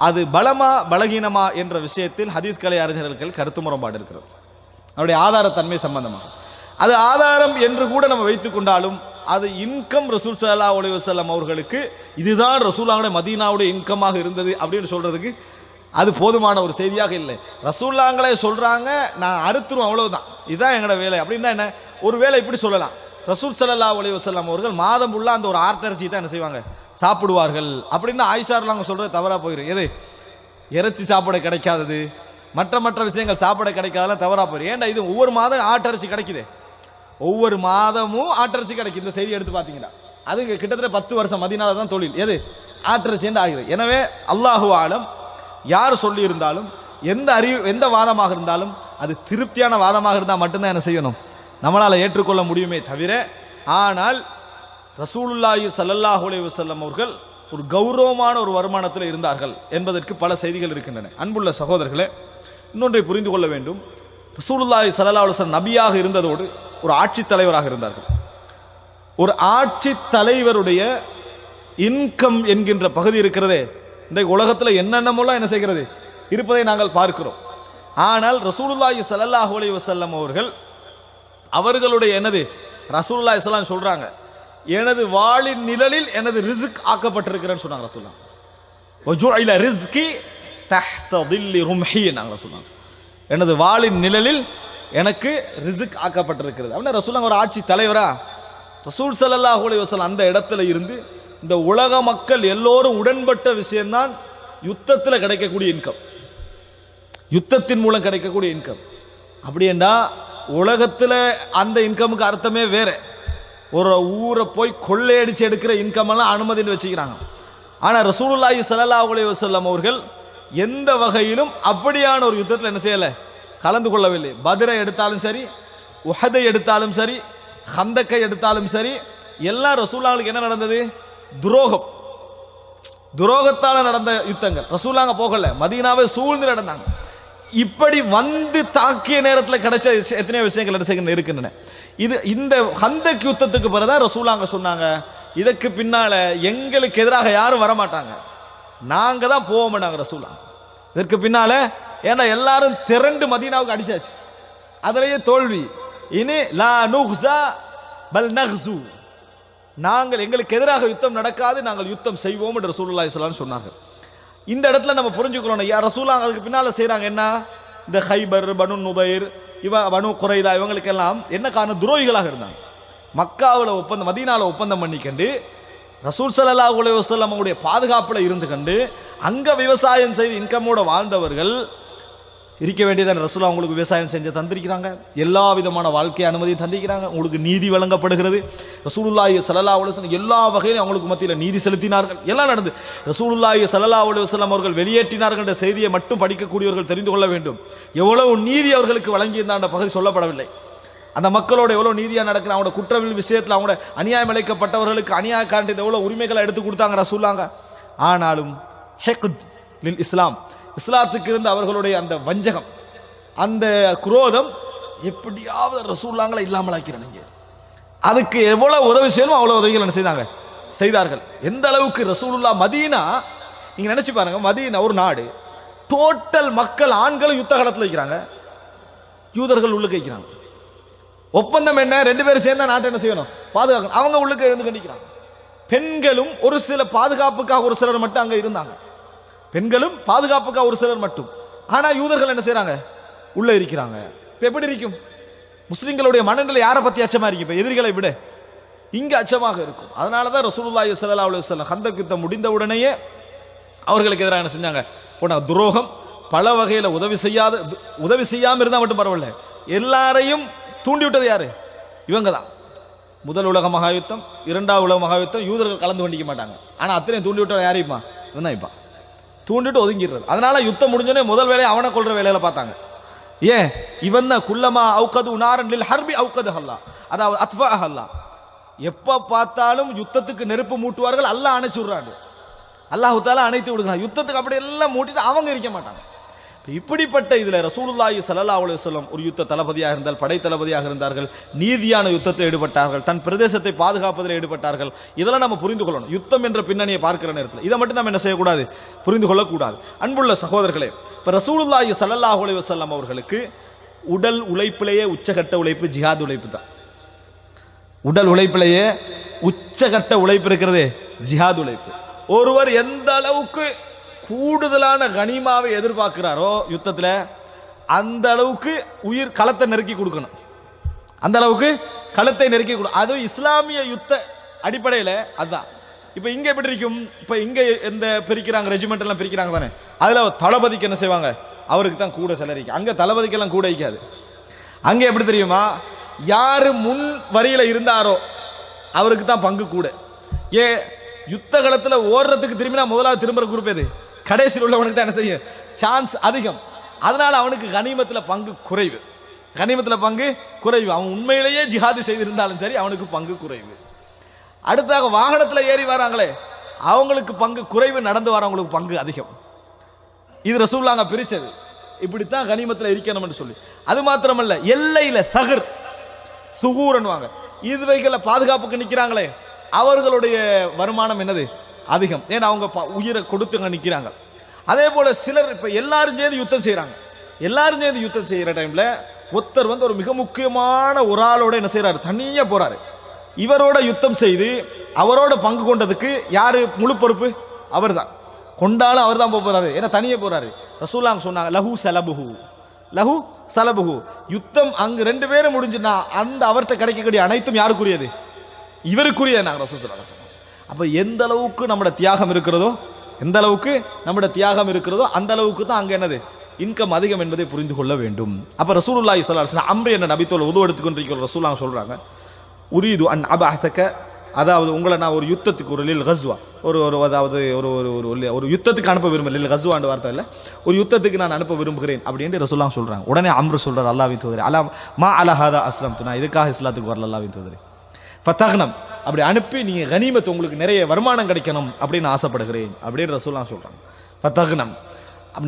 அது பலமா பலகீனமா என்ற விஷயத்தில் ஹதீஸ் கலை அறிஞர்கள் கருத்து முரண்பாடு இருக்கிறது. அவருடைய ஆதாரத்தன்மை சம்பந்தமாக அது ஆதாரம் என்று கூட நம்ம வைத்துக் கொண்டாலும், அது இன்கம் ரசூல் ஸல்லல்லாஹு அலைஹி வஸல்லம் அவர்களுக்கு இதுதான் ரசூலுல்லாஹ்வுடைய மதீனாவுடைய இன்கமாக இருந்தது அப்படின்னு சொல்றதுக்கு அது போதுமான ஒரு செய்தியாக இல்லை. ரசூலுல்லாஹ்ங்களே சொல்றாங்க, நான் அறுத்துருவோம் அவ்வளவுதான், இதுதான் எங்களோட வேலை அப்படின்னா என்ன? ஒரு வேலை இப்படி சொல்லலாம், ரசூல் ஸல்லல்லாஹு அலைஹி வஸல்லம் அவர்கள் மாதம் உள்ள அந்த ஒரு ஆட்டிறைச்சி தான் என்ன செய்வாங்க, சாப்பிடுவார்கள் அப்படின்னு ஆயிஷா ரலியல்லாஹு சொல்றது தவறா போயிடும். எது இறைச்சி சாப்பிட கிடைக்காதது, மற்ற விஷயங்கள் சாப்பிட கிடைக்காதெல்லாம் தவறா போயிடும். ஏன்டா இது ஒவ்வொரு மாதம் ஆட்டிறைச்சி கிடைக்குது, ஒவ்வொரு மாதமும் ஆட்டிறைச்சி கிடைக்கும். இந்த செய்தி எடுத்து பார்த்தீங்கன்னா அது கிட்டத்தட்ட 10 வருஷம் மதீனால தான் தொழில் எது ஆட்டிறைச்சி என்று ஆகிறது. எனவே அல்லாஹு ஆலம் யார் சொல்லி இருந்தாலும் எந்த வாதமாக இருந்தாலும் அது திருப்தியான வாதமாக இருந்தால் மட்டும்தான் என்ன செய்யணும், நம்மளால் ஏற்றுக்கொள்ள முடியுமே தவிர. ஆனால் ரசூலுல்லாஹி ஸல்லல்லாஹு அலைஹி வஸல்லம் அவர்கள் ஒரு கௌரவமான ஒரு வருமானத்தில் இருந்தார்கள் என்பதற்கு பல செய்திகள் இருக்கின்றன. அன்புள்ள சகோதரர்களே, இன்னொன்றை புரிந்து கொள்ள வேண்டும். ரசூலுல்லாஹி ஸல்லல்லாஹு அலைஹி வஸல்லம் நபியாக இருந்ததோடு ஒரு ஆட்சி தலைவராக இருந்தார்கள். ஒரு ஆட்சி தலைவருடைய இன்கம் என்கின்ற பகுதி இருக்கிறதே, இன்றைக்கு உலகத்தில் என்னென்னமெல்லாம் என்ன செய்கிறது இருப்பதை நாங்கள் பார்க்கிறோம். ஆனால் ரசூலுல்லாஹி ஸல்லல்லாஹு அலைஹி வஸல்லம் அவர்களுடைய என்னது ரசூலுல்லாஹி ஸல்லல்லாஹு அலைஹி வஸல்லம் சொல்றாங்க, எனது வாளின் நிழலில் எனது ரிஸ்க் ஆக்கப்பட்டிருக்கிறேன்னு சொன்னாங்க ரசூலுல்லாஹ். வஜுஇல ரிஸ்கி தஹ்த தில்லி ரும்ஹி நாங்க சொன்னாங்க, எனது வாளின் நிழலில் எனக்கு ரிஸ்க் ஆக்கப்பட்டிருக்கிறது. அப்படின்னா ரசூலுல்லாஹ் ஒரு ஆட்சி தலைவரா? ரசூல் ஸல்லல்லாஹு அலைஹி வஸல்லம் அந்த இடத்துல இருந்து இந்த உலக மக்கள் எல்லோரும் உடன்பட்ட விஷயம்தான் யுத்தத்தில் கிடைக்கக்கூடிய இன்கம், யுத்தத்தின் மூலம் கிடைக்கக்கூடிய இன்கம். அப்படி என்றா உலகத்தில் அந்த இன்கமுக்கு அர்த்தமே வேற. ஒரு ஊரை போய் கொள்ளையடிச்சு எடுக்கிற இன்கம் எல்லாம் அனுமதின்னு வச்சுக்கிறாங்க. ஆனால் ரசூலுல்லாஹி ஸல்லல்லாஹு அலைஹி வஸல்லம் அவர்கள் எந்த வகையிலும் அப்படியான ஒரு யுத்தத்தில் என்ன செய்யலை, கலந்து கொள்ளவில்லை. பத்ரை எடுத்தாலும் சரி, உஹதை எடுத்தாலும் சரி, ஹந்தக்கை எடுத்தாலும் சரி, எல்லா ரசூலுல்லாஹ்வுக்கு என்ன நடந்தது? துரோகத்தால் நடந்த யுத்தங்கள். ரசூலுல்லாஹ் போகல, மதீனாவை சூழ்ந்து நடந்தாங்க. இப்படி வந்து தாக்கிய நேரத்தில் கிடைச்ச எத்தனையோ விஷயங்கள் இருக்கின்றன. இந்த ஹந்தக் யுத்தத்துக்கு பிறகுதான் ரசூலுல்லாஹ் சொன்னாங்க, இதற்கு பின்னால எங்களுக்கு எதிராக யாரும் வரமாட்டாங்க, நாங்க தான் போவோம் நாங்க ரசூலுல்லாஹ். இதற்கு பின்னால ஏன்னா எல்லாரும் திரண்டு மதீனாவுக்கு அடிச்சாச்சு, அதிலேயே தோல்வி. இனி லா நுஹ்ஸா பல் நஹ்ஸு, நாங்கள் எங்களுக்கு எதிராக யுத்தம் நடக்காது, நாங்கள் யுத்தம் செய்வோம் என்று ரசூலுல்லாஹி ஸல்லல்லாஹு அலைஹி வஸல்லம் சொன்னார்கள். இந்த இடத்துல நம்ம புரிஞ்சுக்கிறோம், யா ரசூலுல்லாஹ் அதுக்கு பின்னால செய்றாங்க என்ன? இந்த ஹைபர், பனு நுதைர், பனு குரைதா இவங்களுக்கெல்லாம் என்ன காரணம்? துரோகிகளாக இருந்தாங்க. மக்காவில் ஒப்பந்தம், மதீனாவில் ஒப்பந்தம் பண்ணிக்கண்டு ரசூல் ஸல்லல்லாஹு அலைஹி வஸல்லம் அவங்களுடைய பாதுகாப்பில் இருந்து கண்டு அங்கே விவசாயம் செய்து இன்கமோட வாழ்ந்தவர்கள் இருக்க வேண்டியதான். ரசூலுல்லாஹ் உங்களுக்கு விவசாயம் செஞ்சு தந்திருக்கிறாங்க, எல்லா விதமான வாழ்க்கை அனுமதியும் தந்திருக்கிறாங்க, உங்களுக்கு நீதி வழங்கப்படுகிறது. ரசூலுல்லாஹி ஸல்லல்லாஹு அலைஹி வஸல்லம் எல்லா வகையிலும் அவங்களுக்கு மத்தியில் நீதி செலுத்தினார்கள், எல்லாம் நடந்து. ரசூலுல்லாஹி ஸல்லல்லாஹு அலைஹி வஸல்லம் அவர்கள் வெளியேற்றினார்கள் என்ற செய்தியை மட்டும் படிக்கக்கூடியவர்கள் தெரிந்து கொள்ள வேண்டும். எவ்வளவு நீதி அவர்களுக்கு வழங்கியிருந்த பகுதி சொல்லப்படவில்லை. அந்த மக்களோட எவ்வளவு நீதியாக நடக்கிற, அவங்களோட குற்றவியல் விஷயத்தில் அவங்களோட அநியாயம் இழைக்கப்பட்டவர்களுக்கு அநியாயக்காரன் எவ்வளவு உரிமைகளை எடுத்து கொடுத்தாங்க ரசூலுல்லாஹ். ஆனாலும் ஹிக்த் லில் இஸ்லாம், இஸ்லாத்துக்கு இருந்த அவர்களுடைய அந்த வஞ்சகம், அந்த குரோதம் எப்படியாவது ரசூலுல்லாஹ்களை இல்லாமல் ஆக்கிறாங்க. அதுக்கு எவ்வளவு உதவி செய்யணும் அவ்வளவு உதவிகள் என்ன செய்தார்கள். எந்த அளவுக்கு ரசூலுல்லாஹ் மதீனா, நீங்க நினைச்சு பாருங்க, மதீனா ஒரு நாடு, டோட்டல் மக்கள் ஆண்களும் யுத்த காலத்தில் இருக்கிறாங்க, யூதர்கள் உள்ளுக்கு வைக்கிறாங்க. ஒப்பந்தம் என்ன? 2 பேரும் சேர்ந்தா நாட்டை என்ன செய்யணும்? பாதுகாக்கணும். அவங்க உள்ளுக்கு இருந்து கண்டிக்கிறாங்க. பெண்களும் ஒரு சில பாதுகாப்புக்காக ஒரு சிலர் மட்டும் அங்க இருந்தாங்க. பெண்களும் பாதுகாப்புக்காக ஒரு சிலர் மட்டும். ஆனா யூதர்கள் என்ன செய்யறாங்க? உள்ள இருக்கிறாங்க. இப்ப எப்படி இருக்கும்? முஸ்லிம்களுடைய மனநிலை யாரை பத்தி அச்சமா இருக்கு? இப்ப எதிரிகளை விட இங்க அச்சமாக இருக்கும். அதனாலதான் ரசூலுல்லாஹி ஸல்லல்லாஹு அலைஹி வஸல்லம் கந்தக் யுத்தம் முடிந்த உடனேயே அவர்களுக்கு எதிராக என்ன செஞ்சாங்க? போன துரோகம், பல வகையில உதவி செய்யாம இருந்தா மட்டும் பரவாயில்ல, எல்லாரையும் தூண்டி விட்டது யாரு? இவங்க தான். முதல் உலக மகாயுத்தம், 2வது உலக மகாயுத்தம் யூதர்கள் கலந்து கொண்டிக்க மாட்டாங்க. ஆனா அத்தனையும் தூண்டி விட்ட யாரு? இவன் தான். தூண்டிட்டு ஒதுங்கிடுறது. அதனால யுத்தம் முடிஞ்சோடனே முதல் வேலையை அவனை கொள்ற வேலையில பார்த்தாங்க. ஏன்? இவன் தான் குல்லமா அவுகது உனாரன் லில் ஹர்பி அவுகது அல்லாஹ், அதாவது அத்ஃபா அல்லாஹ். எப்ப பார்த்தாலும் யுத்தத்துக்கு நெருப்பு மூட்டுவார்கள், அல்லாஹ் அணைச்சு விடுறாங்க. அல்லாஹ் தஆலா அணைத்து விடுகிறான். யுத்தத்துக்கு அப்படி எல்லாம் மூட்டிட்டு அவங்க இருக்க மாட்டாங்க. இப்படிப்பட்ட இதுல ரசூலுல்லாஹி ஸல்லல்லாஹு அலைஹி வஸல்லம் ஒரு யுத்த தளபதியாக இருந்தால், படை தளபதியாக இருந்தார்கள், நீதியான யுத்தத்தில் ஈடுபட்டார்கள், தன் பிரதேசத்தை பாதுகாப்பதில் ஈடுபட்டார்கள். இதெல்லாம் நம்ம புரிந்து கொள்ளணும். யுத்தம் என்ற பின்னணியை பார்க்கிற நேரத்தில் இதை மட்டும் நம்ம என்ன செய்யக்கூடாது? புரிந்து கொள்ளக்கூடாது. அன்புள்ள சகோதரர்களே, இப்ப ரசூலுல்லாஹி ஸல்லல்லாஹு அலைஹி வஸல்லம் அவர்களுக்கு உடல் உழைப்பிலேயே உச்சகட்ட உழைப்பு ஜிஹாத் உழைப்பு தான். உடல் உழைப்பிலேயே உச்சகட்ட உழைப்பு இருக்கிறது ஜிஹாத் உழைப்பு. ஒருவர் எந்த அளவுக்கு கூடுதலான கனிமாவை எதிர்பார்க்கிறாரோ யுத்தத்தில், அந்த அளவுக்கு உயிர் களத்தை நெருக்கி கொடுக்கணும். அந்த அளவுக்கு களத்தை நெருக்கி கொடுக்கணும். அதுவும் இஸ்லாமிய யுத்த அடிப்படையில் அதுதான். இப்போ இங்கே எப்படி இருக்கும்? இப்போ இங்கே எந்த பிரிக்கிறாங்க, ரெஜிமெண்ட் எல்லாம் பிரிக்கிறாங்க தானே, அதில் தளபதிக்கு என்ன செய்வாங்க? அவருக்கு தான் கூட செலரிக்கு. அங்கே தளபதிக்கெல்லாம் கூட வைக்காது. அங்கே எப்படி தெரியுமா? யாரு முன் வரியில் இருந்தாரோ அவருக்கு தான் பங்கு கூட. யுத்த களத்தில் ஓடுறதுக்கு திரும்பினா முதலாவது திரும்புற குரூப் எது? கடைசியில் உள்ளவனுக்கு தான் என்ன செய்யும்? சான்ஸ் அதிகம். அதனால அவனுக்கு கனிமத்தில் பங்கு குறைவு. கனிமத்தில் பங்கு குறைவு. அவன் உண்மையிலேயே ஜிஹாது செய்திருந்தாலும் சரி, அவனுக்கு பங்கு குறைவு. அடுத்தாக வாகனத்தில் ஏறி வராங்களே, அவங்களுக்கு பங்கு குறைவு, நடந்து வரவங்களுக்கு பங்கு அதிகம். இது ரசூலுல்லாஹ் பிரிச்சது. இப்படித்தான் கனிமத்தில் இருக்கணும்னு சொல்லி. அது மாத்திரமல்ல, எல்லையில சகர் சுகூரன்வாங்க, இதுவைகளை பாதுகாப்புக்கு நிற்கிறாங்களே, அவர்களுடைய வருமானம் என்னது? அதிகம். ஏன்னா அவங்க உயிரை கொடுத்து நிற்கிறாங்க. அதே போல சிலர் இப்ப எல்லாரும் சேர்ந்து யுத்தம் செய்யறாங்க. எல்லாரும் சேர்ந்து யுத்தம் செய்யற டைம்ல ஒருத்தர் வந்து ஒரு மிக முக்கியமான ஒரு ஆளோட என்ன செய்யறாரு? தனியா போறாரு. இவரோட யுத்தம் செய்து அவரோட பங்கு கொண்டதுக்கு யாரு முழு பொறுப்பு? அவர் தான். கொண்டாலும் அவர் தான் போறாரு. ஏன்னா தனியே போறாரு. ரசூலுல்லாஹ் சொன்னாங்க, லஹு சலபுஹு, லஹு சலபுஹு. யுத்தம் அங்கு 2 பேரும் முடிஞ்சுனா அந்த அவர்கிட்ட கிடைக்கக்கூடிய அனைத்தும் யாருக்குரியது? இவருக்குரிய. நாங்கள் ரசூல் ஸல்லல்லாஹு அலைஹி வஸல்லம். அப்ப எந்த அளவுக்கு நம்முடைய தியாகம் இருக்கிறதோ, எந்த அளவுக்கு நம்முடைய தியாகம் இருக்கிறதோ அந்த அளவுக்கு தான் அங்க என்னது? இன்கம் அதிகம் என்பதை புரிந்து கொள்ள வேண்டும். அப்ப ரசூலுல்லாஹி ஸல்லல்லாஹு அலைஹி வஸல்லம் அம்ரு என்ன நபித்தோல் உது எடுத்துக்கொண்டிருக்கிற ரசூலுல்லாஹ் சொல்றாங்க, உரீது அன் அபஅதக, அதாவது உங்களை நான் ஒரு யுத்தத்துக்கு, ஒரு லில் கஸ்வா, ஒரு அதாவது ஒரு யுத்தத்துக்கு அனுப்ப விரும்புகிறேன். லில் கஸ்வான்ற வார்த்தை இல்லை, ஒரு யுத்தத்துக்கு நான் அனுப்ப விரும்புகிறேன் அப்படின்னு ரசூலுல்லாஹ் சொல்றாங்க. உடனே அம்ரு சொல்றாரு, அல்லாஹ்வின் தூதரே, அலா மா அலா ஹாதா அஸ்லம்து, நான் இதுக்காக இஸ்லாத்துக்கு வரல அல்லாஹ்வின் தூதரே. ஃபதக்னம், அப்படி அனுப்பி நீங்க கனிமத், உங்களுக்கு நிறைய வருமானம் கிடைக்கணும் அப்படின்னு ஆசைப்படுகிறேன் அப்படின்னு ரசூலுல்லாஹ் சொல்றாங்க. ஃபதக்னம்,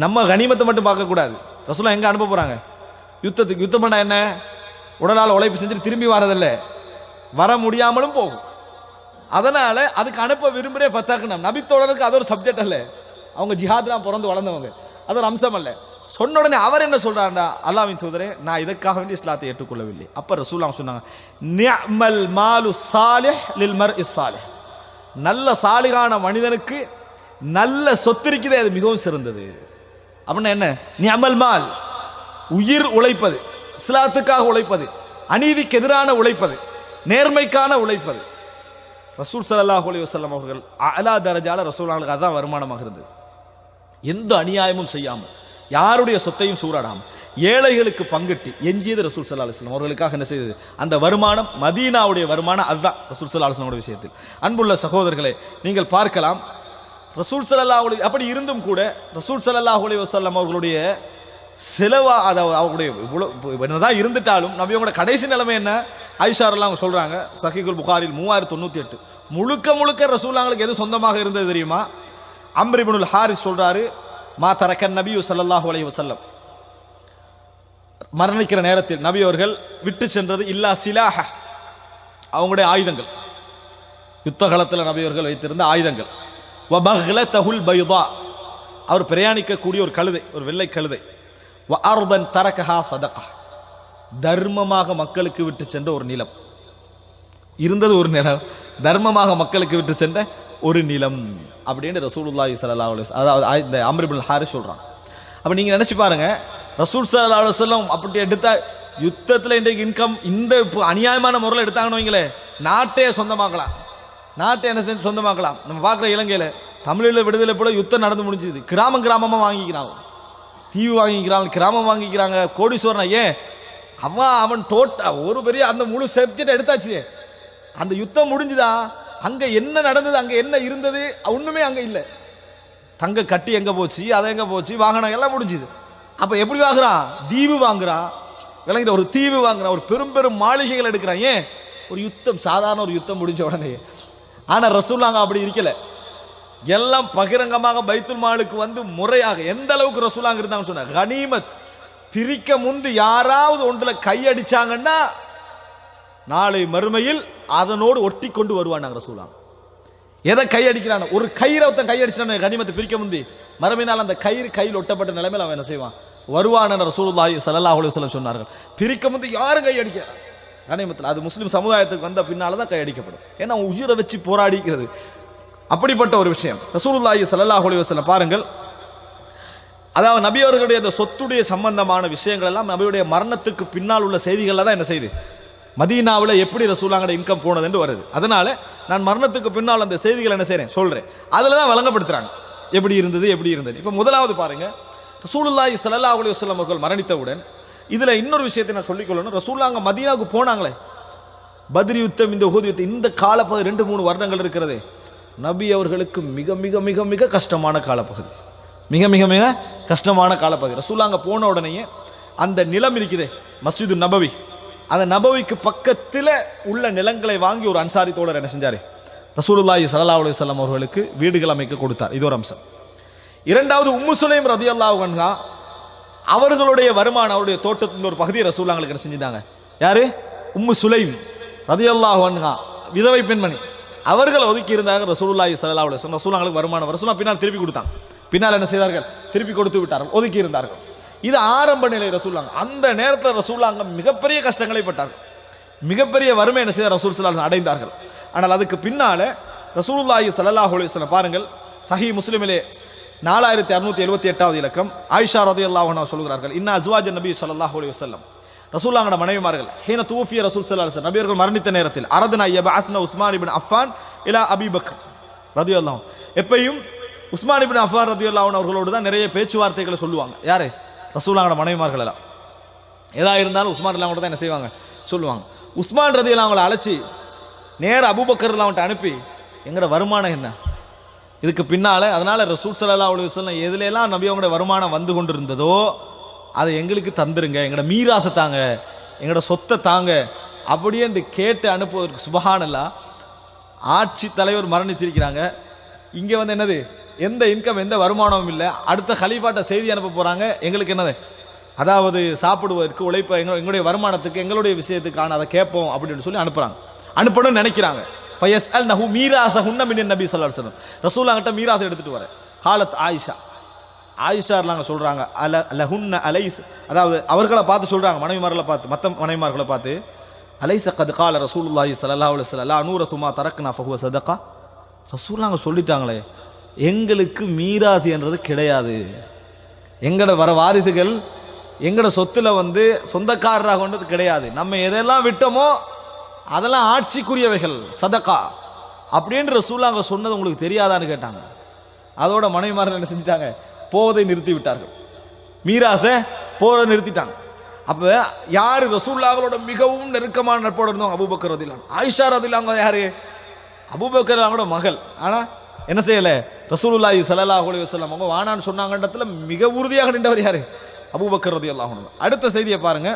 நம்ம கனிமத்தை மட்டும் பார்க்க கூடாது. ரசூலுல்லாஹ் எங்க அனுப்ப போறாங்க? யுத்தத்துக்கு. யுத்தம் பண்ண என்ன? உடலால் உழைப்பு செஞ்சுட்டு திரும்பி வரதில்லை, வர முடியாமலும் போகும். அதனால அதுக்கு அனுப்ப விரும்புறே ஃபதக்னம். நபித்தோழருக்கு அது ஒரு சப்ஜெக்ட் அல்ல, அவங்க ஜிஹாத்லாம் பிறந்து வளர்ந்தவங்க, அது ஒரு அம்சம் அல்ல. சொன்ன உடனே அவர் என்ன சொல்றாருன்னா, அல்லாஹ்வின் தூதரே, நான் இதற்காக வேண்டி இஸ்லாத்தை ஏற்றுக்கொள்ளவில்லை. அப்ப ரசூலுல்லாஹ் சொன்னாங்க, நிஅமல் மாலு சாலிஹ் லில் மர்இ சாலிஹ், நல்ல சாலிகான மனிதனுக்கு நல்ல சொத்து இருக்குதே, அது மிகவும் சிறந்தது. அப்படின்னா என்ன? நிஅமல் மால், உயிர் உழைப்பது, இஸ்லாத்துக்காக உழைப்பது, அநீதிக்கு எதிரான உழைப்பது, நேர்மைக்கான உழைப்பது. ரசூல் ஸல்லல்லாஹு அலைஹி வஸல்லம் அவர்கள் அலா தரஜால ரசூலுல்லாஹ்வுக்கு அதான் வருமானமாக இருந்தது. எந்த அநியாயமும் செய்யாமல், யாருடைய சொத்தையும் சூறாடாமல், ஏழைகளுக்கு பங்கிட்டு எஞ்சியது ரசூல் ஸல்லல்லாஹு அலைஹி வஸல்லம் அவர்களுக்காக என்ன செய்தது? அந்த வருமானம் மதீனாவுடைய வருமானம், அதுதான் ரசூல் ஸல்லல்லாஹு அலைஹி வஸல்லம் விஷயத்தில். அன்புள்ள சகோதரர்களே, நீங்கள் பார்க்கலாம், ரசூல் ஸல்லல்லாஹு அலைஹி அப்படி இருந்தும் கூட ரசூல் ஸல்லல்லாஹு அலைஹி வஸல்லம் அவர்களுடைய செலவா, அதாவது அவங்களுடைய என்னதான் இருந்துட்டாலும் நபியோட கடைசி நிலைமை என்ன? ஆயிஷா ரலியல்லாஹு சொல்றாங்க, சஹீஹுல் புகாரில் 3098, முழுக்க முழுக்க ரசூலுல்லாஹ்வுக்கு எது சொந்தமாக இருந்தது தெரியுமா? அம்ர் இப்னுல் ஹாரிஸ் சொல்றாரு, மா தரக்கன் நபியு ஸல்லல்லாஹு அலைஹி வஸல்லம், மரணிக்கிற நேரத்தில் நபி அவர்கள் விட்டு சென்றது இல்லா சிலாஹ, அவங்களுடைய ஆயுதங்கள், யுத்த காலத்தில் நபி அவர்கள் வைத்திருந்த ஆயுதங்கள், வ பக்லதஹுல் பைதா, அவர் பிரயாணிக்கக்கூடிய ஒரு கழுதை, ஒரு வெள்ளை கழுதை, வ அர்தன் தரகஹா சதகா, தர்மமாக மக்களுக்கு விட்டு சென்ற ஒரு நிலம் இருந்தது. ஒரு நிலம் தர்மமாக மக்களுக்கு விட்டு சென்ற ஒரு நிலம் அப்படின்னு ரசூலுல்லாஹி ஸல்லல்லாஹு அலைஹி வஸல்லம், அதாவது இந்த அம்ர் இப்னு ஹாரிஸ் சொல்றான். அப்ப நீங்க நினைச்சு பாருங்க, ரசூல் ஸல்லல்லாஹு அலைஹி வஸல்லம் அப்படி எடுத்தா யுத்தத்தில் இன்றைக்கு இன்கம் இந்த அநியாயமான முறையில் எடுத்தாங்கன்னு வைங்களே, நாட்டே சொந்தமாக்கலாம். நாட்டை என்ன செஞ்சு சொந்தமாக்கலாம். நம்ம பார்க்குற இலங்கையில் தமிழில் விடுதலை போல யுத்தம் நடந்து முடிஞ்சுது. கிராமம் கிராமமாக வாங்கிக்கிறாங்க, தீவு வாங்கிக்கிறாங்க, கிராமம் வாங்கிக்கிறாங்க. கோடீஸ்வரனா ஏன் அவன் டோட்டா ஒரு பெரிய அந்த முழு சப்ஜெக்ட் எடுத்தாச்சு. அந்த யுத்தம் முடிஞ்சுதா, அங்கே என்ன நடந்தது, அங்கே என்ன இருந்தது ஒன்றுமே அங்கே இல்லை. தங்க கட்டி எங்கே போச்சு, அதை எங்கே போச்சு, வாகனம் எல்லாம் முடிஞ்சுது. அப்போ எப்படி வாங்குறான், தீவு வாங்குறான், விளங்கிற ஒரு தீவு வாங்குறான், ஒரு பெரும் பெரும் மாளிகைகள் எடுக்கிறான். ஏன், ஒரு யுத்தம், சாதாரண ஒரு யுத்தம் முடிஞ்ச உடனே. ஆனால் ரசூலுல்லாஹ் அப்படி இருக்கல. எல்லாம் பகிரங்கமாக பைத்துல் மாலுக்கு வந்து முறையாக எந்த அளவுக்கு ரசூலுல்லாஹ் இருந்தாங்கன்னு சொன்னாங்க. கனிமத் பிரிக்க முந்து யாராவது ஒன்றில் கையடிச்சாங்கன்னா நாளை மறுமையில் அதனோடு ஒட்டி கொண்டு வருவான் ரசூலுல்லாஹ். எதை கையடிக்கிறான், ஒரு கயிறை ஒருத்தன் கையடிச்சான கனிமத்தை பிரிக்க முந்தி மறுமையினால் அந்த கயிறு கையில் ஒட்டப்பட்ட நிலைமையில் அவன் என்ன செய்வான், வருவான் என ரசூலுல்லாஹி ஸல்லல்லாஹு அலைஹி வஸல்லம் சொன்னார்கள். பிரிக்க முந்தி யாரும் கையடிக்க கனிமத்தில், அது முஸ்லிம் சமுதாயத்துக்கு வந்த பின்னால தான் கையடிக்கப்படும். ஏன்னா உயிரை வச்சு போராடிக்கிறது அப்படிப்பட்ட ஒரு விஷயம். ரசூலுல்லாஹி ஸல்லல்லாஹு அலைஹி வஸல்லம் பாருங்கள், அதாவது நபி அவர்களுடைய அந்த சொத்துடைய சம்பந்தமான விஷயங்கள் எல்லாம் நபியுடைய மரணத்துக்கு பின்னால் உள்ள செய்திகளில் தான் என்ன செய்யுது, மதீனாவில் எப்படி ரசூலுல்லாஹ்வோட இன்கம் போனது என்று வருது. அதனால நான் மரணத்துக்கு பின்னால் அந்த செய்திகள் என்ன செய்கிறேன் சொல்கிறேன், அதில் தான் வழங்கப்படுத்துறாங்க எப்படி இருந்தது எப்படி இருந்தது. இப்போ முதலாவது பாருங்க, ரசூலுல்லாஹி ஸல்லல்லாஹு அலைஹி வஸல்லம் அவர்கள் மரணித்தவுடன் இதில் இன்னொரு விஷயத்தை நான் சொல்லிக்கொள்ளணும். ரசூலுல்லாஹ் மதீனாவுக்கு போனாங்களே, பத்ர் யுத்தம், இந்த உஹுத் யுத்தம், இந்த காலப்பகுதி 2-3 வருடங்கள் இருக்கிறதே, நபி அவர்களுக்கு மிக மிக மிக மிக கஷ்டமான காலப்பகுதி, மிக மிக மிக கஷ்டமான காலப்பகுதி. ரசூலுல்லாஹ் அங்கே போன உடனேயே அந்த நிலம் இருக்குதே மஸ்ஜிது நபவி, அந்த நபவிக்கு பக்கத்தில் உள்ள நிலங்களை வாங்கி ஒரு அன்சாரி தோழர் என்ன செஞ்சார், ரசூலுல்லாஹி ஸல்லல்லாஹு அலைஹி வஸல்லம் அவர்களுக்கு வீடுகள் அமைக்க கொடுத்தார். இது ஒரு அம்சம். இரண்டாவது, உம்மு சுலைம் ரலியல்லாஹு அன்ஹா அவர்களுடைய வருமானம், அவருடைய தோட்டத்தின் ஒரு பகுதியை ரசூலுல்லாஹ்களுக்கு என்ன செஞ்சிட்டாங்க. யாரு, உம்மு சுலைம் ரலியல்லாஹு அன்ஹா, விதவை பெண்மணி, அவர்கள் ஒதுக்கி இருந்தாங்க ரசூலுல்லாஹி ஸல்லல்லாஹு அலைஹி வஸல்லம். ரசூலுல்லாஹ்களுக்கு வருமானம் ரசூலுல்லாஹ் பின்னால் திருப்பி கொடுத்தாங்க. பின்னால் என்ன செய்தார்கள், திருப்பி கொடுத்து விட்டார்கள், ஒதுக்கி இருந்தார்கள். இது ஆரம்ப நிலை ரசூலுல்லாஹ். அந்த நேரத்தில் ரசூலுல்லாஹ் மிகப்பெரிய கஷ்டங்களை பட்டார்கள், மிகப்பெரிய வறுமை என்ன செய்தார் ரசூல் ஸல்லல்லாஹு அலைஹி வஸல்லம் அடைந்தார்கள். ஆனால் அதுக்கு பின்னால ரசூலுல்லாஹி ஸல்லல்லாஹு அலைஹி வஸல்லம் பாருங்கள், சஹீஹ் முஸ்லிமிலே 4678வது இலக்கம், ஆயிஷா ரலியல்லாஹு அன்ஹா சொல்கிறார்கள், இன்ன அஸ்வாஜ நபி ஸல்லல்லாஹு அலைஹி வஸல்லம், ரசூலுல்லாஹ்வோட மனைவிமார்கள், ஹீன தூஃபிய ரசூல் ஸல்லல்லாஹு அலைஹி வஸல்லம், நபி அவர்கள் மரணித்த நேரத்தில், அரதுனா யபஅத்னா உஸ்மான் இப்னு அஃபான் இலா அபீ பக்கர் ரலியல்லாஹு, எப்பையும் உஸ்மான் இப்னு அஃபான் ரலியல்லாஹு அன்ஹு அவர்களோடு தான் நிறைய பேச்சுவார்த்தைகளை சொல்லுவாங்க. யாரு, ரசூலுல்லாஹ்வோட மனைவிமார்கள் எல்லாம். எதா இருந்தாலும் உஸ்மான் ரலியல்லாஹு தான் என்ன செய்வாங்க, சொல்லுவாங்க. உஸ்மான் ரலியல்லாஹு அவங்களை அழைச்சி நேர அபூபக்கர் ரலியல்லாஹு அனுப்பி, எங்கட வருமானம் என்ன இதுக்கு பின்னால, அதனால ரசூல் ஸல்லல்லாஹு அலைஹி வஸல்லம் எதுலெல்லாம் நபி அவங்களோட வருமானம் வந்து கொண்டு இருந்ததோ அதை எங்களுக்கு தந்துருங்க, எங்கட மீராசை தாங்க, எங்கட சொத்தை தாங்க அப்படின்னு கேட்டு அனுப்புவதற்கு. சுபஹானல்லாஹ், ஆட்சி தலைவர் மரணிச்சிருக்கிறாங்க, இங்கே வந்து என்னது, எந்த இன்கம் எந்த வருமானமும் இல்லை, அடுத்த கலீஃபாட்ட செய்தி அனுப்ப போகிறாங்க, எங்களுக்கு என்னது, அதாவது சாப்பிடுவதற்கு உழைப்ப எங்களுடைய வருமானத்துக்கு எங்களுடைய விஷயத்துக்கான அதை கேட்போம் அப்படின்னு சொல்லி அனுப்புகிறாங்க, அனுப்பணும்னு நினைக்கிறாங்க. ஃபயஸ்அல்னஹு மீராஸஹுன்ன மினன் நபி ஸல்லல்லாஹு அலைஹி வஸல்லம், ரசூலுல்லாஹ் கிட்ட மீராஸ் எடுத்துட்டு வர. ஹாலத் ஆயிஷா, ஆயிஷார்லாங்க சொல்கிறாங்க, லஹுன்ன அலைஸ், அதாவது அவர்களை பார்த்து சொல்கிறாங்க, மனைவிமார்களை பார்த்து, மற்ற மனைவிமார்களை பார்த்து, அலைஸ கத் கால ரசூலுல்லாஹி ஸல்லல்லாஹு அலைஹி வஸல்லம் லா நூரது மா தரக்னா ஃபஹுவ ஸதகா, ரசூலுல்லாஹ் சொல்லிட்டாங்களே எங்களுக்கு மீராஸ் என்றது கிடையாது, எங்கட வர வாரிசுகள் எங்கட சொத்துல வந்து சொந்தக்காரராக கொண்டது கிடையாது, நம்ம எதெல்லாம் விட்டோமோ அதெல்லாம் ஆட்சிக்குரியவைகள், சதகா அப்படின்னு ரசூலுல்லாஹ் சொன்னது உங்களுக்கு தெரியாதான்னு கேட்டாங்க. அதோட மனைவிமார்கள் என்ன செஞ்சிட்டாங்க, போவதை நிறுத்தி விட்டார்கள், மீராஸை போவதை நிறுத்திட்டாங்க. அப்போ யார் ரசூலுல்லாஹ்வோட மிகவும் நெருக்கமான நட்போடு இருந்தவங்க, அபூபக்கர் ரலியல்லாஹு அன்ஹு. ஆயிஷா ரலியல்லாஹு அன்ஹா யாரு, அபூபக்கர் அவங்களோட மகள். ஆனால் என்ன செய்யலை, ரசூலுல்லாஹி ஸல்லல்லாஹு அலைஹி வஸல்லம் அவங்க வானான்னு சொன்னாங்கன்றதுல மிக உறுதியாக நின்றவர் யாரு, அபூபக்கர் ரலியல்லாஹு அன்ஹு. அடுத்த செய்தியை பாருங்க,